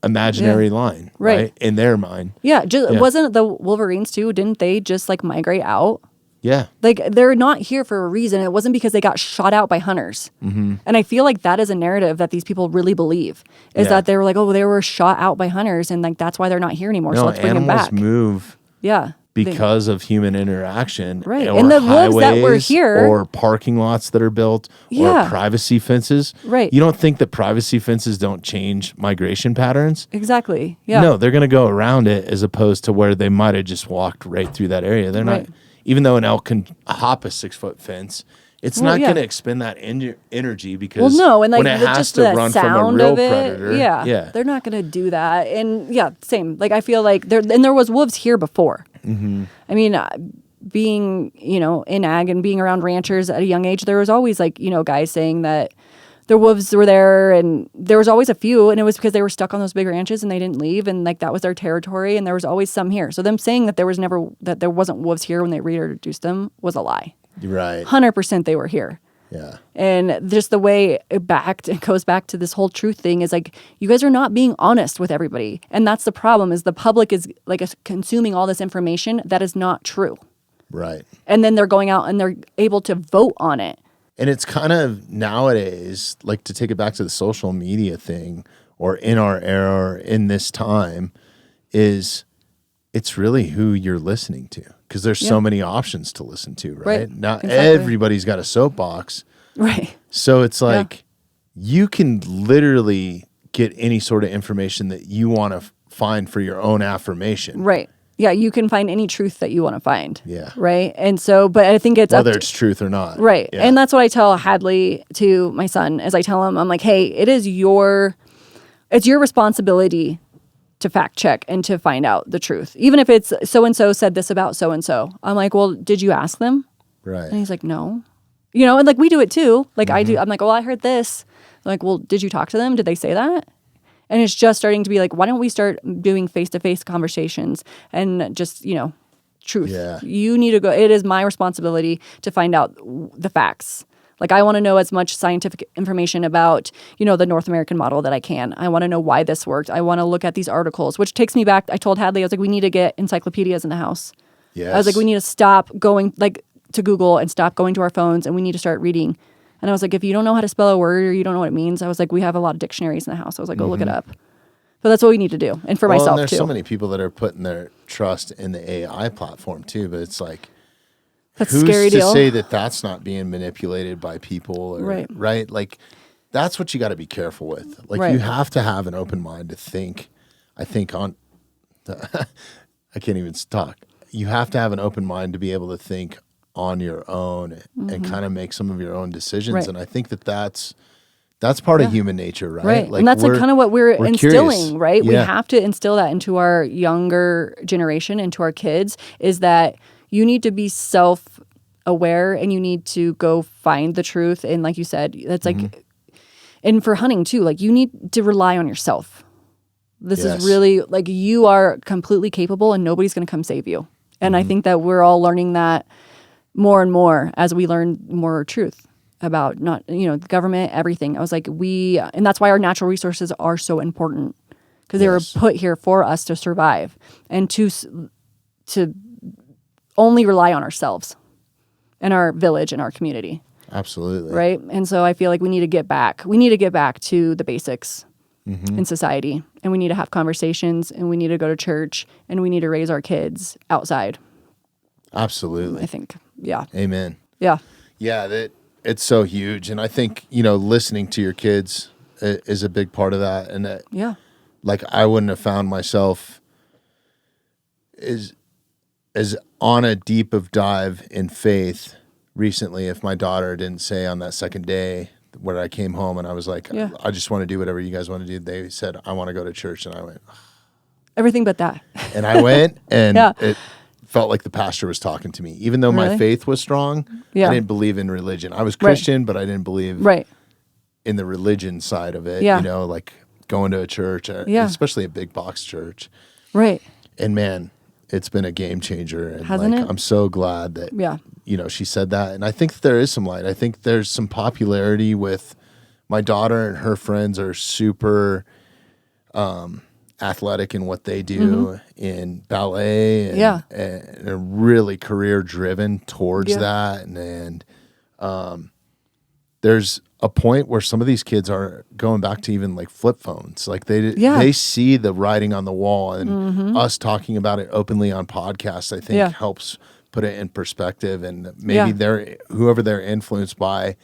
imaginary line, right? In their mind. Yeah. Wasn't the Wolverines too? Didn't they just like migrate out? Yeah. Like, they're not here for a reason. It wasn't because they got shot out by hunters. Mm-hmm. And I feel like that is a narrative that these people really believe, is that they were like, oh, they were shot out by hunters, and like that's why they're not here anymore, so let's bring them back. Animals move because of human interaction. Right. Or and the wolves that were here. Or parking lots that are built, or privacy fences. Right. You don't think that privacy fences don't change migration patterns? Exactly. Yeah. No, they're going to go around it as opposed to where they might have just walked right through that area. They're not... Even though an elk can hop a 6-foot fence, it's not going to expend that energy because when it has to run from a real predator. They're not going to do that. And same. Like, I feel like there was wolves here before. Mm-hmm. I mean, being, in ag and being around ranchers at a young age, there was always like, guys saying that the wolves were there, and there was always a few, and it was because they were stuck on those big ranches and they didn't leave, and like that was their territory, and there was always some here. So them saying that there wasn't wolves here when they reintroduced them was a lie. Right. 100% they were here. Yeah. And just the way it goes back to this whole truth thing is like, you guys are not being honest with everybody. And that's the problem, is the public is like consuming all this information that is not true. Right. And then they're going out and they're able to vote on it. And it's kind of nowadays, like to take it back to the social media thing, or in our era, or in this time, it's really who you're listening to, because there's so many options to listen to, right? Not everybody's got a soapbox. Right. So it's like you can literally get any sort of information that you want to find for your own affirmation. Right. Yeah, you can find any truth that you want to find. Yeah. Right. And so, but I think it's whether it's truth or not. Right. Yeah. And that's what I tell Hadley, to my son, as I tell him, I'm like, hey, it's your responsibility to fact check and to find out the truth. Even if it's so-and-so said this about so-and-so. I'm like, well, did you ask them? Right. And he's like, no. And like we do it too. Like I do. I'm like, well, I heard this. I'm like, well, did you talk to them? Did they say that? And it's just starting to be like, why don't we start doing face-to-face conversations and just, truth. Yeah. You need to go. It is my responsibility to find out the facts. Like, I want to know as much scientific information about, the North American model that I can. I want to know why this worked. I want to look at these articles, which takes me back. I told Hadley, I was like, we need to get encyclopedias in the house. Yes. I was like, we need to stop going to Google and stop going to our phones, and we need to start reading. And I was like, if you don't know how to spell a word or you don't know what it means, I was like, we have a lot of dictionaries in the house. I was like, go look it up. But that's what we need to do. And for myself, and there's too. so many people that are putting their trust in the AI platform, too. But it's like, that's who's a scary to deal. say that that's not being manipulated by people? Right? Like, that's what you got to be careful with. Like, you have to have an open mind to think. I can't even talk. You have to have an open mind to be able to think on your own and kind of make some of your own decisions. Right. And I think that's part of human nature, right? Right. Like, and that's kind of what we're instilling, curious. Right? Yeah. We have to instill that into our younger generation, into our kids, is that you need to be aware and you need to go find the truth. And like you said, it's like, and for hunting too, like you need to rely on yourself. This is really like you are completely capable and nobody's going to come save you. And I think that we're all learning that more and more as we learn more truth about not, the government, everything. I was like, and that's why our natural resources are so important because they were put here for us to survive and to only rely on ourselves and our village and our community. Absolutely. Right. And so I feel like we need to get back. We need to get back to the basics in society, and we need to have conversations, and we need to go to church, and we need to raise our kids outside. Absolutely. I think. Yeah. Amen. Yeah. Yeah. It's so huge. And I think, listening to your kids is a big part of that. And that, like I wouldn't have found myself as on a deep of dive in faith recently if my daughter didn't say on that second day where I came home and I was like, I just want to do whatever you guys want to do. They said, I want to go to church. And I went, everything but that. And I went and it felt like the pastor was talking to me. Even though my faith was strong, I didn't believe in religion. I was Christian, but I didn't believe in the religion side of it, like going to a church, especially a big box church. Right. And man, it's been a game changer. And Hasn't it? I'm so glad that, she said that. And I think that there is some light. I think there's some popularity with my daughter, and her friends are super athletic in what they do in ballet and are really career driven towards that. And there's a point where some of these kids are going back to even like flip phones. Like they see the writing on the wall, and us talking about it openly on podcasts, I think helps put it in perspective. And maybe whoever they're influenced by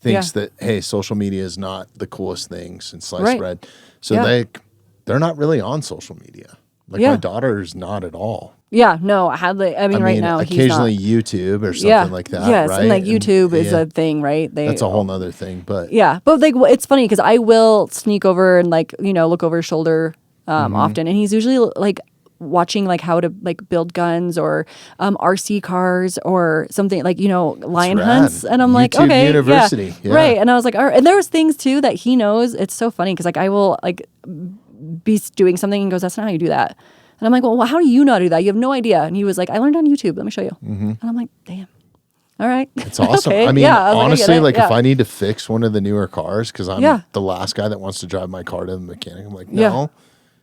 thinks that, hey, social media is not the coolest thing since sliced bread. So they're not really on social media. Like my daughter's not at all. Yeah, no, I mean, right now occasionally he's not. YouTube or something like that. Yes, right? And like YouTube is a thing, right? That's a whole nother thing, but but like it's funny because I will sneak over and like look over his shoulder often, and he's usually like watching like how to like build guns or RC cars or something like lion hunts, and I'm YouTube like okay, University. Right, and I was like, all right. And there was things too that he knows. It's so funny because like I will like be doing something and goes, that's not how you do that. And I'm like, well, how do you know how to do that? You have no idea. And he was like, I learned on YouTube. Let me show you. And I'm like, damn. All right. It's awesome. Okay. I mean, honestly, like if I need to fix one of the newer cars, because I'm the last guy that wants to drive my car to the mechanic, I'm like, no.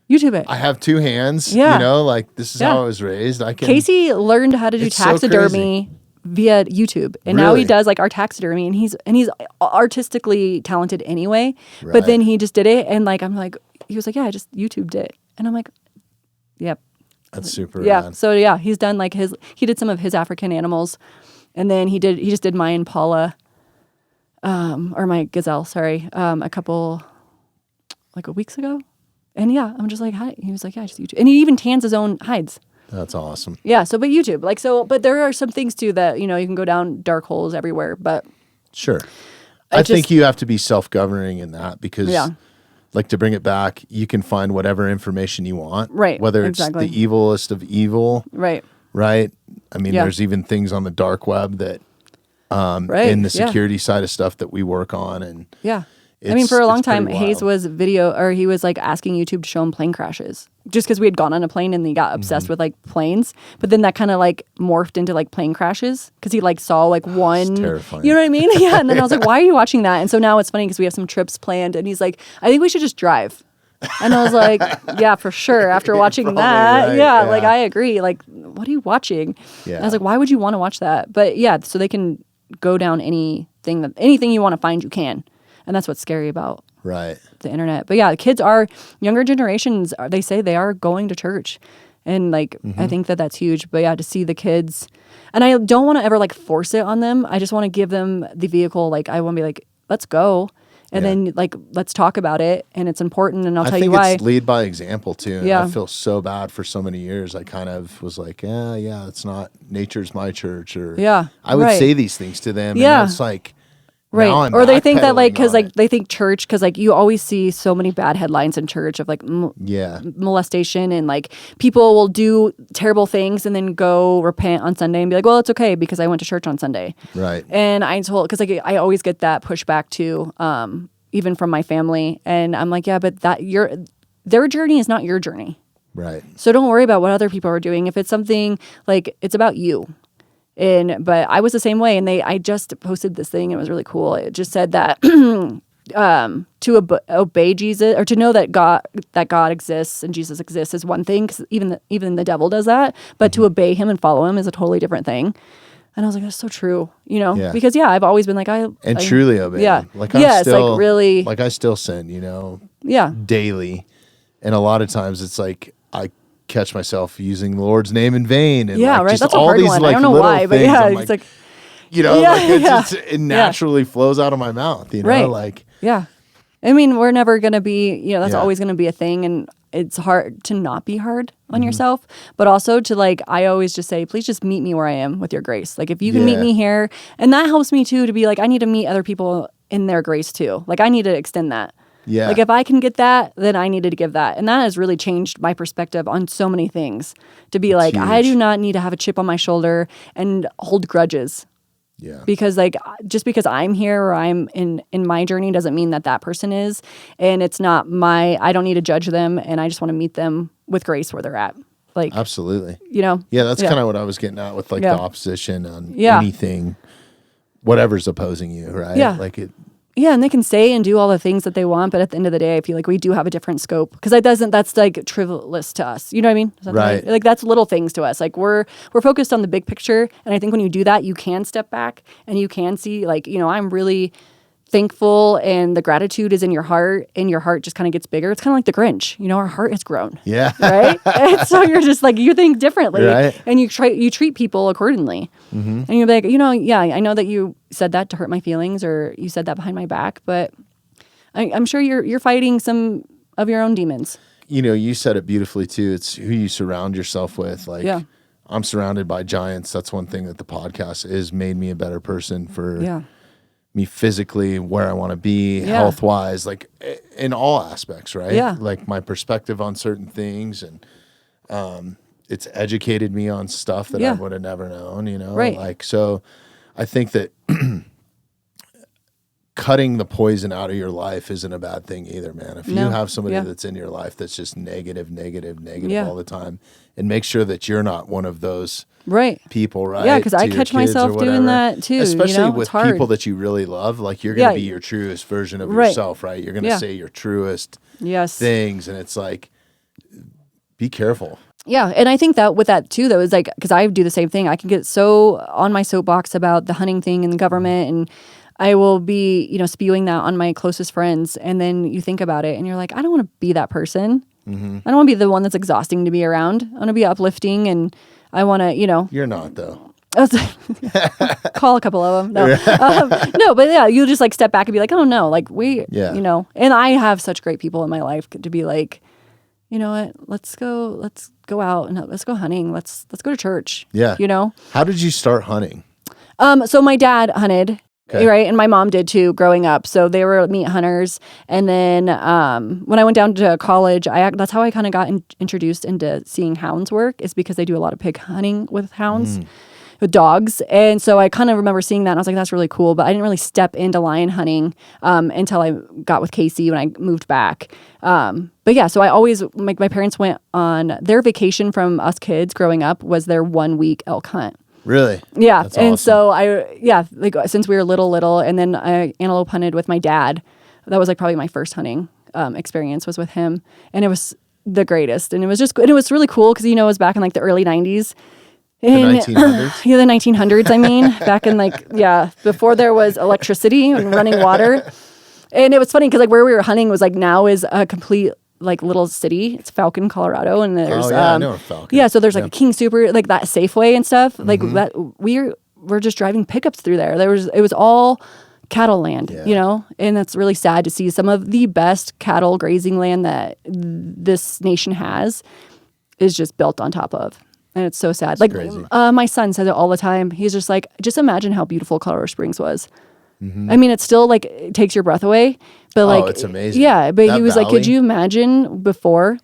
YouTube it. I have two hands. Like this is how I was raised. Casey learned how to do taxidermy via YouTube, and now he does like our taxidermy, and he's artistically talented anyway. Right. But then he just did it, and like I'm like, he was like, yeah, I just YouTubed it, and I'm like, yep. That's super rad. So he's done like he did some of his African animals, and then he just did my Impala, or my gazelle, sorry, a couple like weeks ago. And I'm just like, hi. He was like, yeah, just YouTube. And he even tans his own hides. That's awesome. Yeah, so but YouTube, like but there are some things too that, you can go down dark holes everywhere, but sure. I think you have to be self-governing in that because like to bring it back, you can find whatever information you want. Right. Whether it's the evilest of evil. Right. Right. I mean, there's even things on the dark web that in the security side of stuff that we work on. And I mean, for a long time, Hayes was he was like asking YouTube to show him plane crashes just because we had gone on a plane and he got obsessed with like planes. But then that kind of like morphed into like plane crashes because he like saw like one. It's terrifying. You know what I mean? Yeah. And then I was like, why are you watching that? And so now it's funny because we have some trips planned and he's like, I think we should just drive. And I was like, yeah, for sure. After watching that, right. Like I agree. Like, what are you watching? Yeah. And I was like, why would you want to watch that? But so they can go down anything you want to find, you can. And that's what's scary about the internet. But the kids younger generations, they say they are going to church. And like, I think that's huge. But to see the kids, and I don't want to ever like force it on them. I just want to give them the vehicle. Like I want to be like, let's go. And then like, let's talk about it. And it's important. And I'll tell you why. I think it's lead by example too. And I feel so bad for so many years. I kind of was like, it's not nature's my church. Or I would say these things to them. And it's like, Right. Now I'm Or they think that like, backpedaling cause on like they think church, cause like you always see so many bad headlines in church of like molestation, and like people will do terrible things and then go repent on Sunday and be like, well, it's okay because I went to church on Sunday. Right. And cause like I always get that pushback too, even from my family. And I'm like, yeah, but their journey is not your journey. Right. So don't worry about what other people are doing. If it's something like, it's about you. But I was the same way, and I just posted this thing. It was really cool. It just said that to obey Jesus, or to know that God exists and Jesus exists, is one thing, because even the devil does that. But to obey him and follow him is a totally different thing. And I was like, that's so true, because I've always been like, I truly obey. Yeah, Him. Like really, like I still sin, daily, and a lot of times it's like I catch myself using the Lord's name in vain, and right. That's a all hard these one. like I don't know why, but it's like it naturally flows out of my mouth, right. like I mean, we're never gonna be, that's always gonna be a thing, and it's hard to not be hard on yourself, but also to like, I always just say, please just meet me where I am with your grace. Like if you can meet me here, and that helps me too, to be like, I need to meet other people in their grace too. Like I need to extend that. Yeah. Like if I can get that, then I needed to give that. And that has really changed my perspective on so many things. To be like, huge. I do not need to have a chip on my shoulder and hold grudges. Yeah. Because like, just because I'm here or I'm in my journey doesn't mean that person is. And it's not I don't need to judge them, and I just want to meet them with grace where they're at. Like absolutely. Yeah, that's kind of what I was getting at with like the opposition on anything, whatever's opposing you, right? Yeah. Like it. Yeah, and they can say and do all the things that they want, but at the end of the day, I feel like we do have a different scope, because that's like trivialist to us. You know what I mean? Right. Like that's little things to us. Like we're focused on the big picture, and I think when you do that, you can step back and you can see like, I'm really thankful, and the gratitude is in your heart, and your heart just kind of gets bigger. It's kind of like the Grinch, our heart has grown. Yeah. Right. And so you're just like, you think differently, right. And you treat people accordingly. Mm-hmm. And you're like, I know that you said that to hurt my feelings, or you said that behind my back, but I'm sure you're fighting some of your own demons. You said it beautifully too. It's who you surround yourself with. Like I'm surrounded by giants. That's one thing that the podcast has made me a better person for. Me physically, where I want to be, health wise, like in all aspects, right? Yeah. Like my perspective on certain things, and it's educated me on stuff that I would have never known, Right. Like, so I think that cutting the poison out of your life isn't a bad thing either, man. If you have somebody that's in your life that's just negative all the time, and make sure that you're not one of those people, right? Yeah, because I catch myself doing that too. Especially with people that you really love. Like you're going to be your truest version of yourself, right? You're going to say your truest things, and it's like, be careful. Yeah, and I think that with that too, though, is like, because I do the same thing. I can get so on my soapbox about the hunting thing and the government, and I will be, spewing that on my closest friends, and then you think about it, and you're like, I don't want to be that person. Mm-hmm. I don't want to be the one that's exhausting to be around. I want to be uplifting, and I want to, You're not, though. Call a couple of them. No, no, but you'll just like step back and be like, oh no, like and I have such great people in my life to be like, you know what, let's go out and let's go hunting. Let's go to church. Yeah. How did you start hunting? So my dad hunted. Okay. Right. And my mom did too growing up. So they were meat hunters. And then when I went down to college, that's how I kind of got introduced into seeing hounds work, is because they do a lot of pig hunting with hounds, with dogs. And so I kind of remember seeing that, and I was like, that's really cool. But I didn't really step into lion hunting until I got with Casey when I moved back. But yeah, so I always, my parents went on their vacation from us kids growing up was their 1 week elk hunt. Really? Yeah. That's and awesome. so like since we were little, and then I antelope hunted with my dad. That was like probably my first hunting experience was with him. And it was the greatest. And it was really cool because, it was back in like the early 90s. The 1900s? Yeah, the 1900s, I mean. Back in before there was electricity and running water. And it was funny because like where we were hunting was like now is a complete like little city. It's Falcon, Colorado, and there's I know Falcon. Yeah, so there's like a King Super, like that Safeway and stuff. Like that we're just driving pickups through there. It was all cattle land, and that's really sad to see. Some of the best cattle grazing land that this nation has is just built on top of. And it's so sad. It's like my son says it all the time. He's just like, just imagine how beautiful Colorado Springs was. I mean, it's still like, it takes your breath away, but like, it's amazing. Yeah. But That he was like, could valley? you imagine before?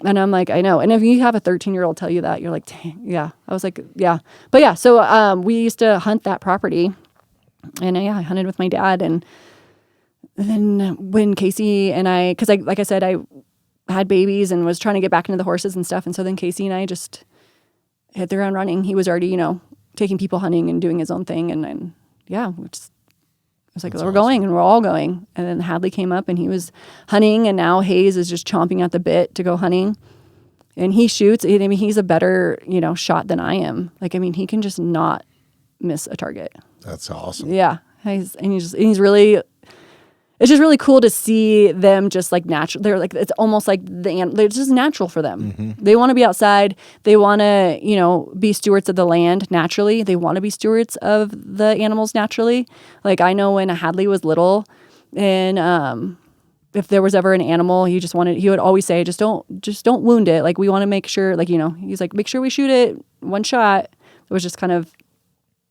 And I'm like, I know. And if you have a 13-year-old tell you that, you're like, dang, yeah. I was like, yeah. But yeah, so we used to hunt that property. And I hunted with my dad. And then when Casey and I, because like I said, I had babies and was trying to get back into the horses and stuff. And so then Casey and I just hit the ground running. He was already, taking people hunting and doing his own thing. And yeah, we just, I was like, we're going, and we're all going. And then Hadley came up and he was hunting, and now Hayes is just chomping at the bit to go hunting. And he shoots. I mean, he's a better, shot than I am. Like, I mean, he can just not miss a target. That's awesome. Yeah. He's really, it's just really cool to see them just like natural. They're like, it's almost like they're just natural for them. Mm-hmm. They want to be outside. They want to, be stewards of the land naturally. They want to be stewards of the animals naturally. Like, I know when Hadley was little, and if there was ever an animal he would always say, just don't wound it. Like, we want to make sure, like, he's like, make sure we shoot it one shot. It was just kind of,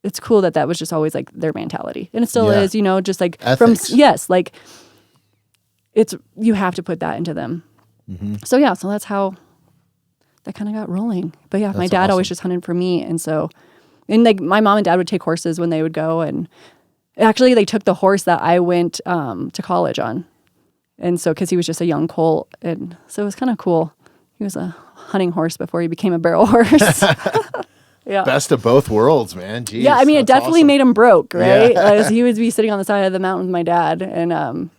it's cool that was just always like their mentality. And it still is, just like ethics. like you have to put that into them. Mm-hmm. So yeah, so that's how that kind of got rolling. But yeah, my dad always just hunted for me. And so, and like my mom and dad would take horses when they would go. And actually they took the horse that I went to college on. And so, cause he was just a young colt. And so it was kind of cool. He was a hunting horse before he became a barrel horse. Yeah. Best of both worlds, man. Jeez, yeah, I mean, it definitely awesome. made him broke, right? Yeah. Like, he would be sitting on the side of the mountain with my dad. And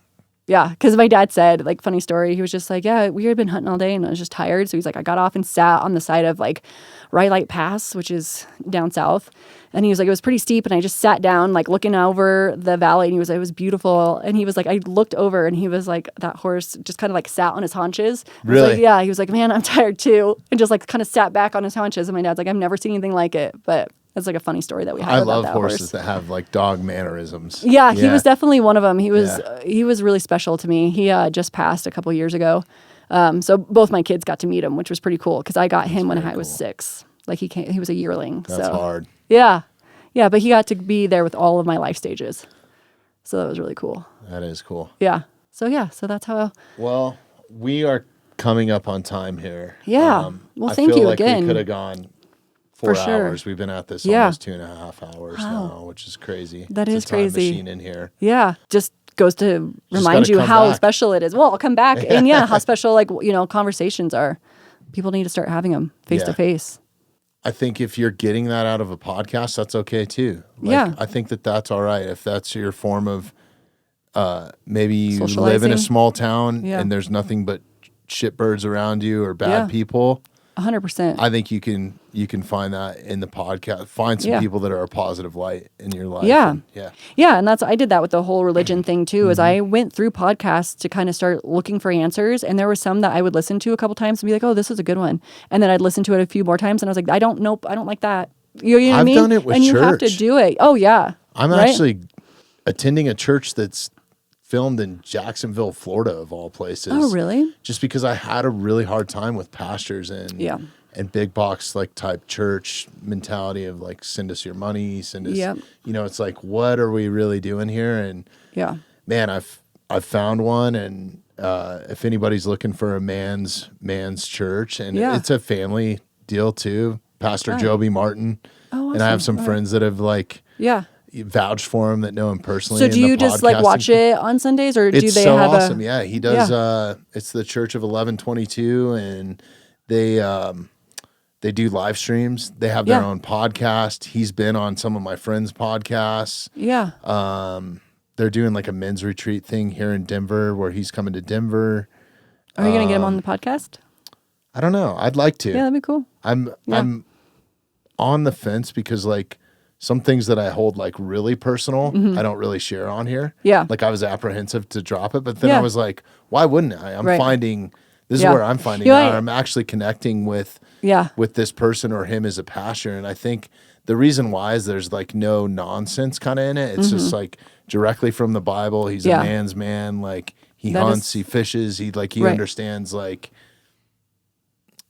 yeah, because my dad said, like, funny story, he was just like, yeah, we had been hunting all day and I was just tired. So he's like, I got off and sat on the side of like Rhyolite Pass, which is down south. And he was like, it was pretty steep. And I just sat down, like looking over the valley. And he was like, it was beautiful. And he was like, I looked over and he was like, that horse just kind of like sat on his haunches. I was Really? like, yeah. He was like, man, I'm tired too. And just like kind of sat back on his haunches. And my dad's like, I've never seen anything like it. But it's like a funny story that we have I about love that horses horse. that have like dog mannerisms. Yeah, he was definitely one of them. He was really special to me. He just passed a couple years ago. So both my kids got to meet him, which was pretty cool because I got him when I was 6. Like he was a yearling. That's hard. Yeah. Yeah, but he got to be there with all of my life stages. So that was really cool. That is cool. Yeah. So that's how. Well, we are coming up on time here. Yeah. Well, thank I feel you like again. We could have gone 4 For sure. hours. We've been at this almost 2.5 hours now, which is crazy. That It's is a time crazy. machine in here. Yeah. Just goes to remind gotta you come how back. special it is. Well, I'll come back. And how special, like, conversations are. People need to start having them face to face. I think if you're getting that out of a podcast, that's okay too. Like, Yeah. I think that's all right. If that's your form of, maybe you live in a Socializing. small town Yeah. and there's nothing but shitbirds around you or bad people. 100%. I think you can find that in the podcast. Find some people that are a positive light in your life. Yeah. And, Yeah, and I did that with the whole religion thing too. Is I went through podcasts to kind of start looking for answers, and there were some that I would listen to a couple times and be like, "Oh, this is a good one," and then I'd listen to it a few more times, and I was like, "I don't like that." You know what I mean? done it with and you have to church. do it. Oh yeah, I'm right? actually attending a church that's filmed in Jacksonville, Florida, of all places. Oh really? Just because I had a really hard time with pastors and big box like type church mentality of like, send us your money, send us, it's like, what are we really doing here? And man, I've found one. And, if anybody's looking for a man's church, and it's a family deal too, Pastor Joby Martin. Oh, awesome. And I have some friends that have like, vouched for him that know him personally. So do you just like watch it on Sundays, or do it's they so have awesome. Yeah, he does. It's the Church of 1122, and they do live streams. They have their own podcast. He's been on some of my friends' podcasts. Yeah. They're doing like a men's retreat thing here in Denver, where he's coming to Denver. Are you gonna get him on the podcast? I don't know. I'd like to. Yeah, that'd be cool. I'm on the fence because like some things that I hold like really personal, I don't really share on here. Yeah. Like I was apprehensive to drop it, but then I was like, why wouldn't I? I'm finding, this is where I'm finding out. I'm actually connecting with this person or him as a pastor. And I think the reason why is there's like no nonsense kind of in it. It's just like directly from the Bible. He's a man's man. Like he hunts, he fishes, he understands like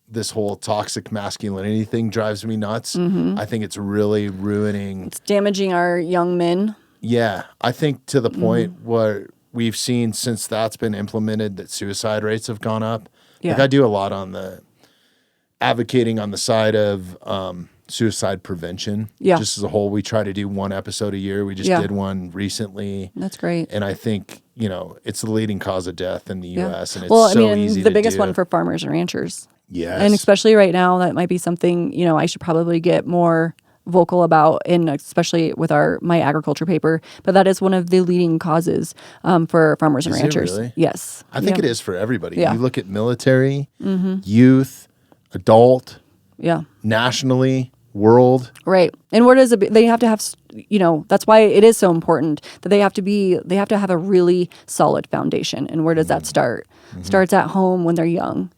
this whole toxic masculinity thing drives me nuts. I think it's really ruining. It's damaging our young men. Yeah, I think to the point where we've seen since that's been implemented that suicide rates have gone up. Yeah. Like I do a lot on the advocating on the side of suicide prevention. Yeah. Just as a whole, we try to do one episode a year. We just did one recently. That's great. And I think, it's the leading cause of death in the U.S. and it's easy the to biggest do. one for farmers and ranchers. Yes. And especially right now, that might be something, I should probably get more vocal about, and especially with my agriculture paper. But that is one of the leading causes for farmers and Is it ranchers. really? Yes. I think it is for everybody. Yeah. You look at military, youth, adult, nationally, world. Right. And where does they have to have, that's why it is so important that they have to have a really solid foundation. And where does that start? Starts at home when they're young.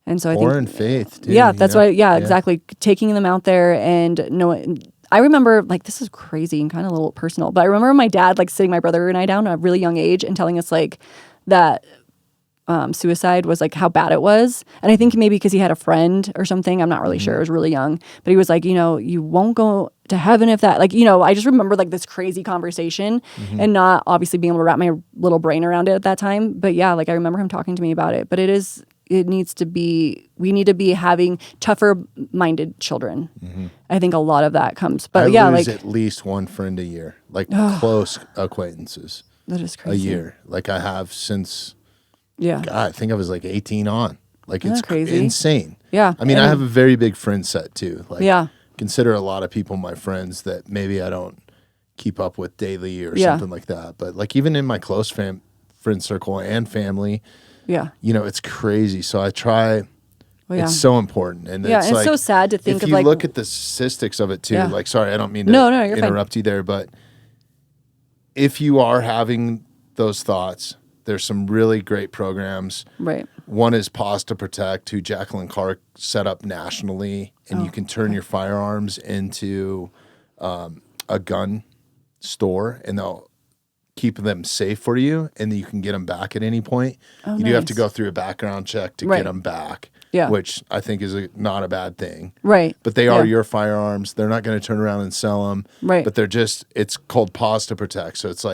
And so I think, in faith, too, that's why, exactly. Taking them out there and knowing. I remember, this is crazy and kind of a little personal, but I remember my dad, sitting my brother and I down at a really young age and telling us, that suicide was, how bad it was. And I think maybe because he had a friend or something, I'm not really sure. I was really young. But he was like, you won't go to heaven if that, I just remember, this crazy conversation and not obviously being able to wrap my little brain around it at that time. But yeah, I remember him talking to me about it. But we need to be having tougher minded children. I think a lot of that comes, but I lose at least one friend a year, close acquaintances. That is crazy. A year. I have since, God, I think I was 18 on. It's crazy. insane. Yeah. I mean, I have a very big friend set too. Yeah. Consider a lot of people my friends that maybe I don't keep up with daily or something like that. But even in my close friend circle and family, it's crazy. So I try. It's so important, and it's it's so sad to think if you look at the statistics of it too. Sorry, I don't mean to interrupt you there, but if you are having those thoughts, there's some really great programs. Right. One is Pause to Protect, who Jacqueline Clark set up nationally, and you can turn your firearms into a gun store, and they'll keep them safe for you, and then you can get them back at any point. You do have to go through a background check to get them back, which I think is not a bad thing. Right. But they are your firearms. They're not going to turn around and sell them. Right. But it's called Pause to Protect. So it's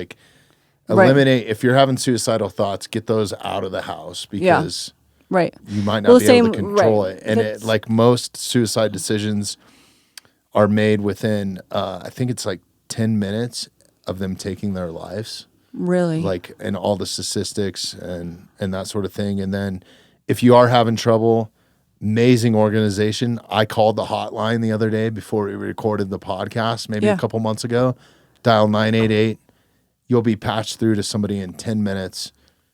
eliminate, if you're having suicidal thoughts, get those out of the house because you might not be able to control it. And most suicide decisions are made within, I think it's 10 minutes of them taking their lives. Really? And all the statistics and that sort of thing. And then if you are having trouble, amazing organization. I called the hotline the other day before we recorded the podcast, maybe a couple months ago. Dial 988. You'll be patched through to somebody in 10 minutes.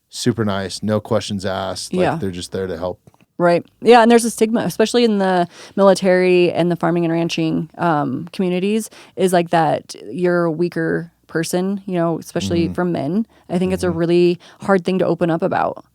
Super nice. No questions asked. They're just there to help. Right. Yeah. And there's a stigma, especially in the military and the farming and ranching communities, is that you're a weaker person, especially for men. I think it's a really hard thing to open up about.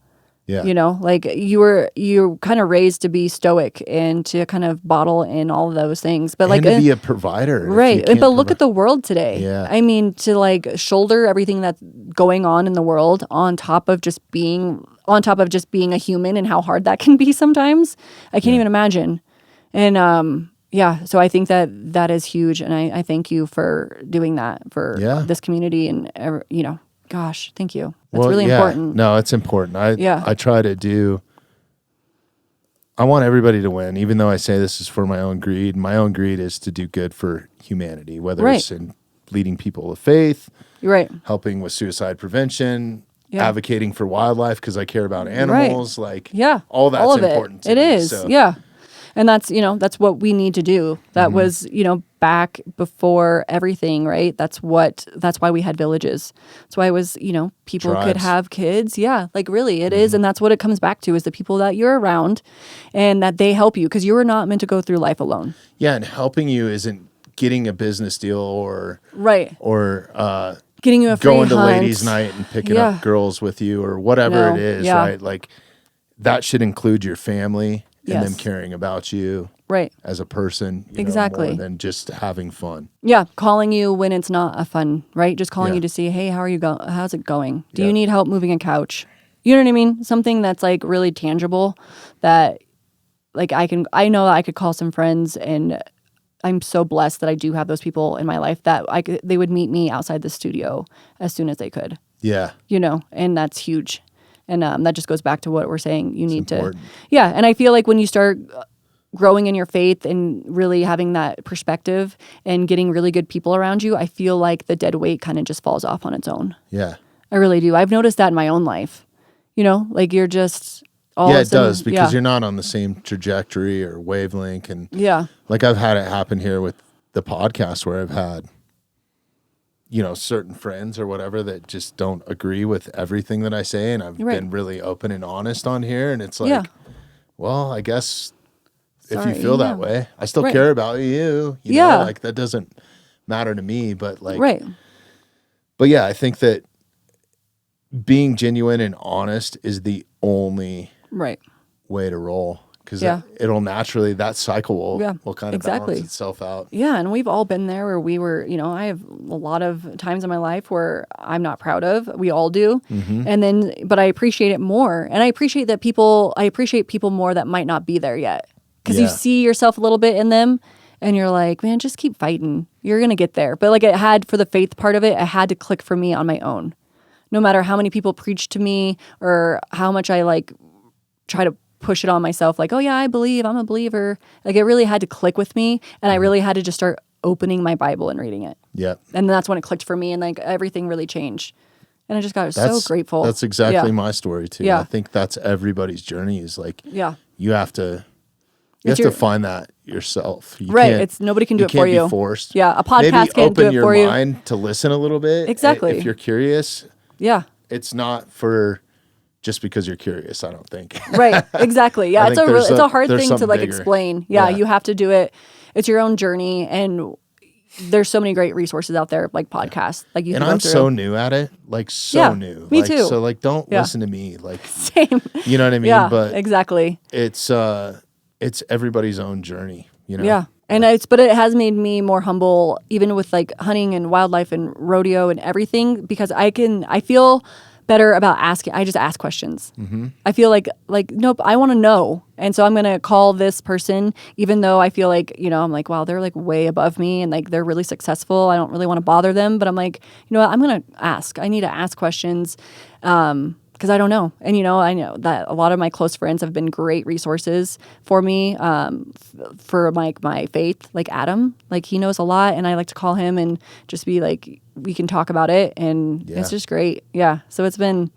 Yeah. You're kind of raised to be stoic and to kind of bottle in all of those things. But and to be a provider. Right. But look at the world today. Yeah. I mean, to shoulder everything that's going on in the world on top of just being a human and how hard that can be sometimes. I can't even imagine. And so I think that is huge. And I thank you for doing that for this community and, gosh, thank you. That's really important. No, it's important. I try to do. I want everybody to win, even though I say this is for my own greed. My own greed is to do good for humanity, whether it's in leading people of faith, helping with suicide prevention, advocating for wildlife because I care about animals. All that's important to me. It is. So. And that's, that's what we need to do. That was, back before everything, right? That's why we had villages. That's why it was, people Tribes. could have kids. Yeah, really it is. And that's what it comes back to is the people that you're around and that they help you because you are not meant to go through life alone. Yeah. And helping you isn't getting a business deal or getting you a free going to hunt. ladies' night and picking up girls with you or whatever it is, right? That should include your family. And them caring about you as a person, more than just having fun. Yeah, calling you when it's not a fun, right? Just calling you to see, hey, how's it going? Do you need help moving a couch? You know what I mean? Something that's really tangible that I know that I could call some friends and I'm so blessed that I do have those people in my life that they would meet me outside the studio as soon as they could. Yeah. And that's huge. And that just goes back to what we're saying. You need important. Yeah. And I feel like when you start growing in your faith and really having that perspective and getting really good people around you, I feel like the dead weight kind of just falls off on its own. Yeah. I really do. I've noticed that in my own life. Like you're just all yeah, of a it sudden, does because you're not on the same trajectory or wavelength. And like I've had it happen here with the podcast where I've had, certain friends or whatever that just don't agree with everything that I say. And I've been really open and honest on here. And it's like, well, I guess if you feel that way, I still care about you. You know, like that doesn't matter to me, but like, but yeah, I think that being genuine and honest is the only way to roll. Because it'll naturally, that cycle will kind of balance itself out. Yeah, and we've all been there where we were, I have a lot of times in my life where I'm not proud of. We all do. And then, but I appreciate it more. And I appreciate people more that might not be there yet. Because you see yourself a little bit in them and you're like, man, just keep fighting. You're going to get there. But like for the faith part of it, it had to click for me on my own. No matter how many people preach to me or how much I like try to push it on myself, like, oh yeah, I believe, I'm a believer. Like it really had to click with me, and I really had to just start opening my Bible and reading it. Yeah. And that's when it clicked for me, and like everything really changed. And I just got so grateful. That's exactly my story too. Yeah. I think that's everybody's journey is like, you have to find that yourself. You it's nobody can do it for you. Be forced. Yeah. A podcast can't do it for you. Open your mind to listen a little bit. Exactly. If you're curious. Yeah. It's not for just because you're curious, I don't think. Right, exactly. Yeah, it's a hard thing to like bigger. Explain. Yeah, you have to do it. It's your own journey, and there's so many great resources out there, like podcasts. Like you. And I'm so new at it, like new. Me too. So like, don't listen to me, like same. You know what I mean? Yeah, but exactly. It's everybody's own journey. Yeah. And but it has made me more humble, even with like hunting and wildlife and rodeo and everything, because I feel better about asking. I just ask questions. I feel like nope, I want to know. And so I'm going to call this person, even though I feel like, I'm like, wow, they're like way above me and like they're really successful. I don't really want to bother them, but I'm like, you know what? I'm going to ask. I need to ask questions. Because I don't know. And, I know that a lot of my close friends have been great resources for me, for my faith, like Adam. Like, he knows a lot, and I like to call him and just be like, we can talk about it, and it's just great. Yeah. So it's been,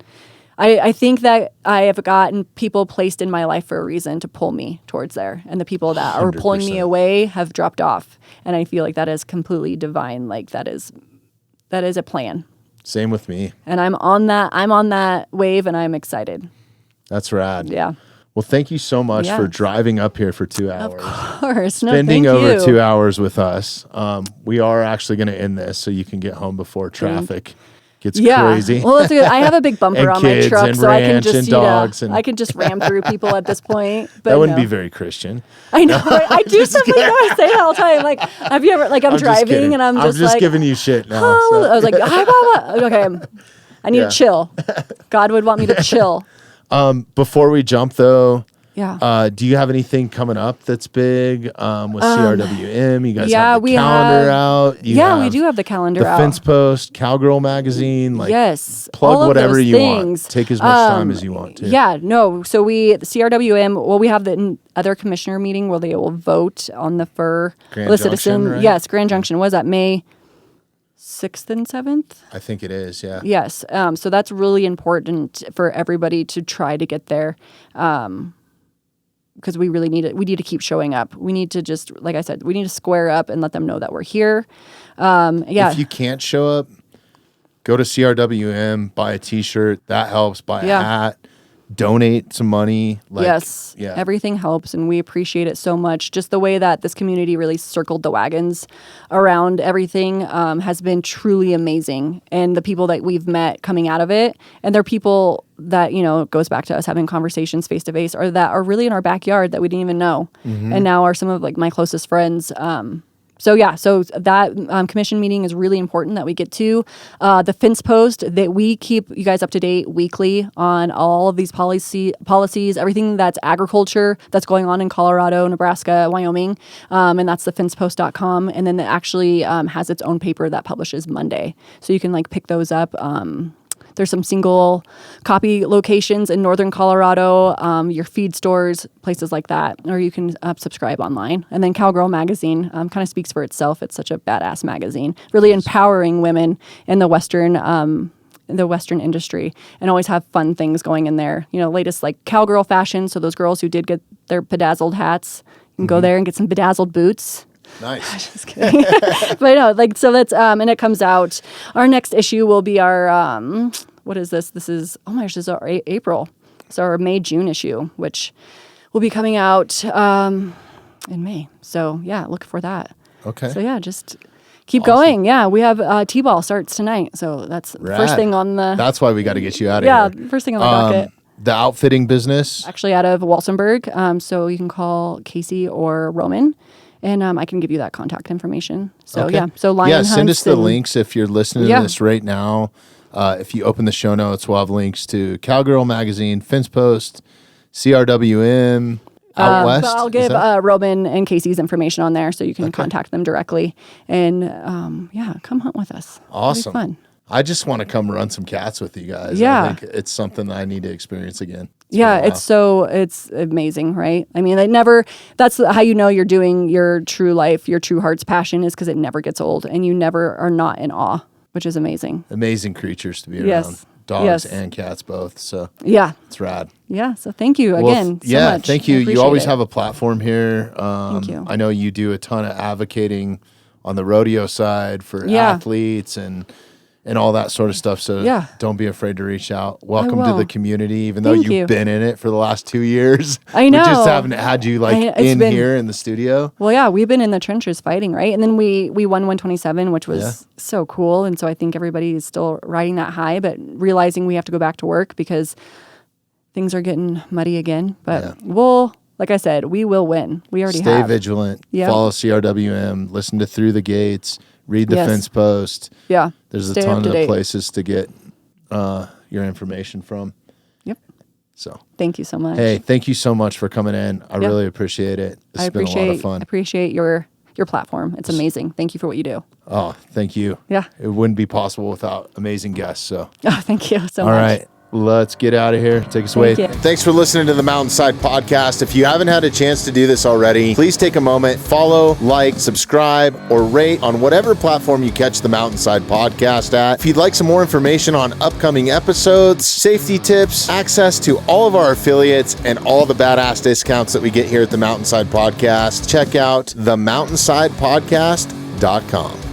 I think that I have gotten people placed in my life for a reason to pull me towards there, and the people that 100%. Are pulling me away have dropped off. And I feel like that is completely divine. Like, that is a plan. Same with me. And I'm on that wave, and I'm excited. That's rad. Yeah. Well, thank you so much for driving up here for 2 hours. Of course. Spending over 2 hours with us. We are actually going to end this so you can get home before traffic gets crazy. Well, that's good. I have a big bumper on my truck, so I can just dogs I can just ram through people at this point. But that wouldn't be very Christian. I know. Right? I do something like that. I say it all the time. Like, have you ever I'm driving and I'm just like, giving you shit now. Oh, so. I was like, okay, I need to chill. God would want me to chill. Before we jump though, Yeah. Do you have anything coming up that's big with CRWM? You guys have the calendar out. We do have the calendar out. The Fence Post, Cowgirl Magazine. Like, yes. Plug whatever you want. Take as much time as you want to. Yeah, no. So the CRWM, we have the other commissioner meeting where they will vote on the fur Grand citizen. Junction, right? Yes, Grand Junction. Was that May 6th and 7th? I think it is, yeah. Yes. So that's really important for everybody to try to get there. Because we really need it. We need to keep showing up. We need to just, like I said, we need to square up and let them know that we're here. If you can't show up, go to CRWM, buy a T-shirt. That helps. Buy a hat. Donate some money. Yes. Everything helps, and we appreciate it so much. Just the way that this community really circled the wagons around everything has been truly amazing. And the people that we've met coming out of it, and they're people that, it goes back to us having conversations face to face, or that are really in our backyard that we didn't even know. Mm-hmm. And now are some of like my closest friends So that commission meeting is really important that we get to. The fence post, that we keep you guys up to date weekly on all of these policies, everything that's agriculture that's going on in Colorado, Nebraska, Wyoming, and that's the fencepost.com. And then it actually has its own paper that publishes Monday, so you can like pick those up. There's some single copy locations in northern Colorado, your feed stores, places like that, or you can subscribe online. And then Cowgirl Magazine kind of speaks for itself. It's such a badass magazine, really empowering women in the Western industry, and always have fun things going in there. You know, latest like cowgirl fashion. So those girls who did get their bedazzled hats, you can go there and get some bedazzled boots. Nice. Just kidding. But no, like, so that's, and it comes out, our next issue will be our, what is this? This is, oh my gosh, this is our April. It's our May-June issue, which will be coming out in May. So yeah, look for that. Okay. So yeah, just keep going. Yeah, we have T-ball starts tonight. So that's first thing on the... That's why we got to get you out of here. Yeah, first thing on the docket. The outfitting business? Actually out of Walsenburg. So you can call Casey or Roman. And I can give you that contact information. So, okay. yeah. So, Lion Hunts. Send us the links if you're listening to this right now. If you open the show notes, we'll have links to Cowgirl Magazine, Fence Post, CRWM, Out West. But I'll give Roman and Casey's information on there so you can contact them directly. And, come hunt with us. Awesome. It'll be fun. I just want to come run some cats with you guys. Yeah. I think it's something I need to experience again. It's amazing, right? I mean, that's how you know you're doing your true life, your true heart's passion, is because it never gets old and you never are not in awe, which is amazing. Amazing creatures to be around. Yes. Dogs and cats both. So yeah, it's rad. Yeah. So thank you again. So much. Thank you. You always have a platform here. Thank you. I know you do a ton of advocating on the rodeo side for athletes and all that sort of stuff. So don't be afraid to reach out. Welcome to the community, even though you've been in it for the last 2 years. I know. We just haven't had you here in the studio. Well, yeah, we've been in the trenches fighting, right? And then we won 127, which was so cool. And so I think everybody is still riding that high, but realizing we have to go back to work because things are getting muddy again. But like I said, we will win. We already have. Stay vigilant. Yep. Follow CRWM. Listen to Through the Gates. Read the fence post. Yeah. There's a ton of places to get your information from. Yep. So thank you so much. Hey, thank you so much for coming in. I really appreciate it. It's been a lot of fun. I appreciate your platform. It's amazing. Thank you for what you do. Oh, thank you. Yeah. It wouldn't be possible without amazing guests. So. Oh, thank you so much. All right. Let's get out of here. Take us away. Thanks for listening to the Mountainside Podcast. If you haven't had a chance to do this already, please take a moment, follow, like, subscribe, or rate on whatever platform you catch the Mountainside Podcast at. If you'd like some more information on upcoming episodes, safety tips, access to all of our affiliates, and all the badass discounts that we get here at the Mountainside Podcast, check out themountainsidepodcast.com.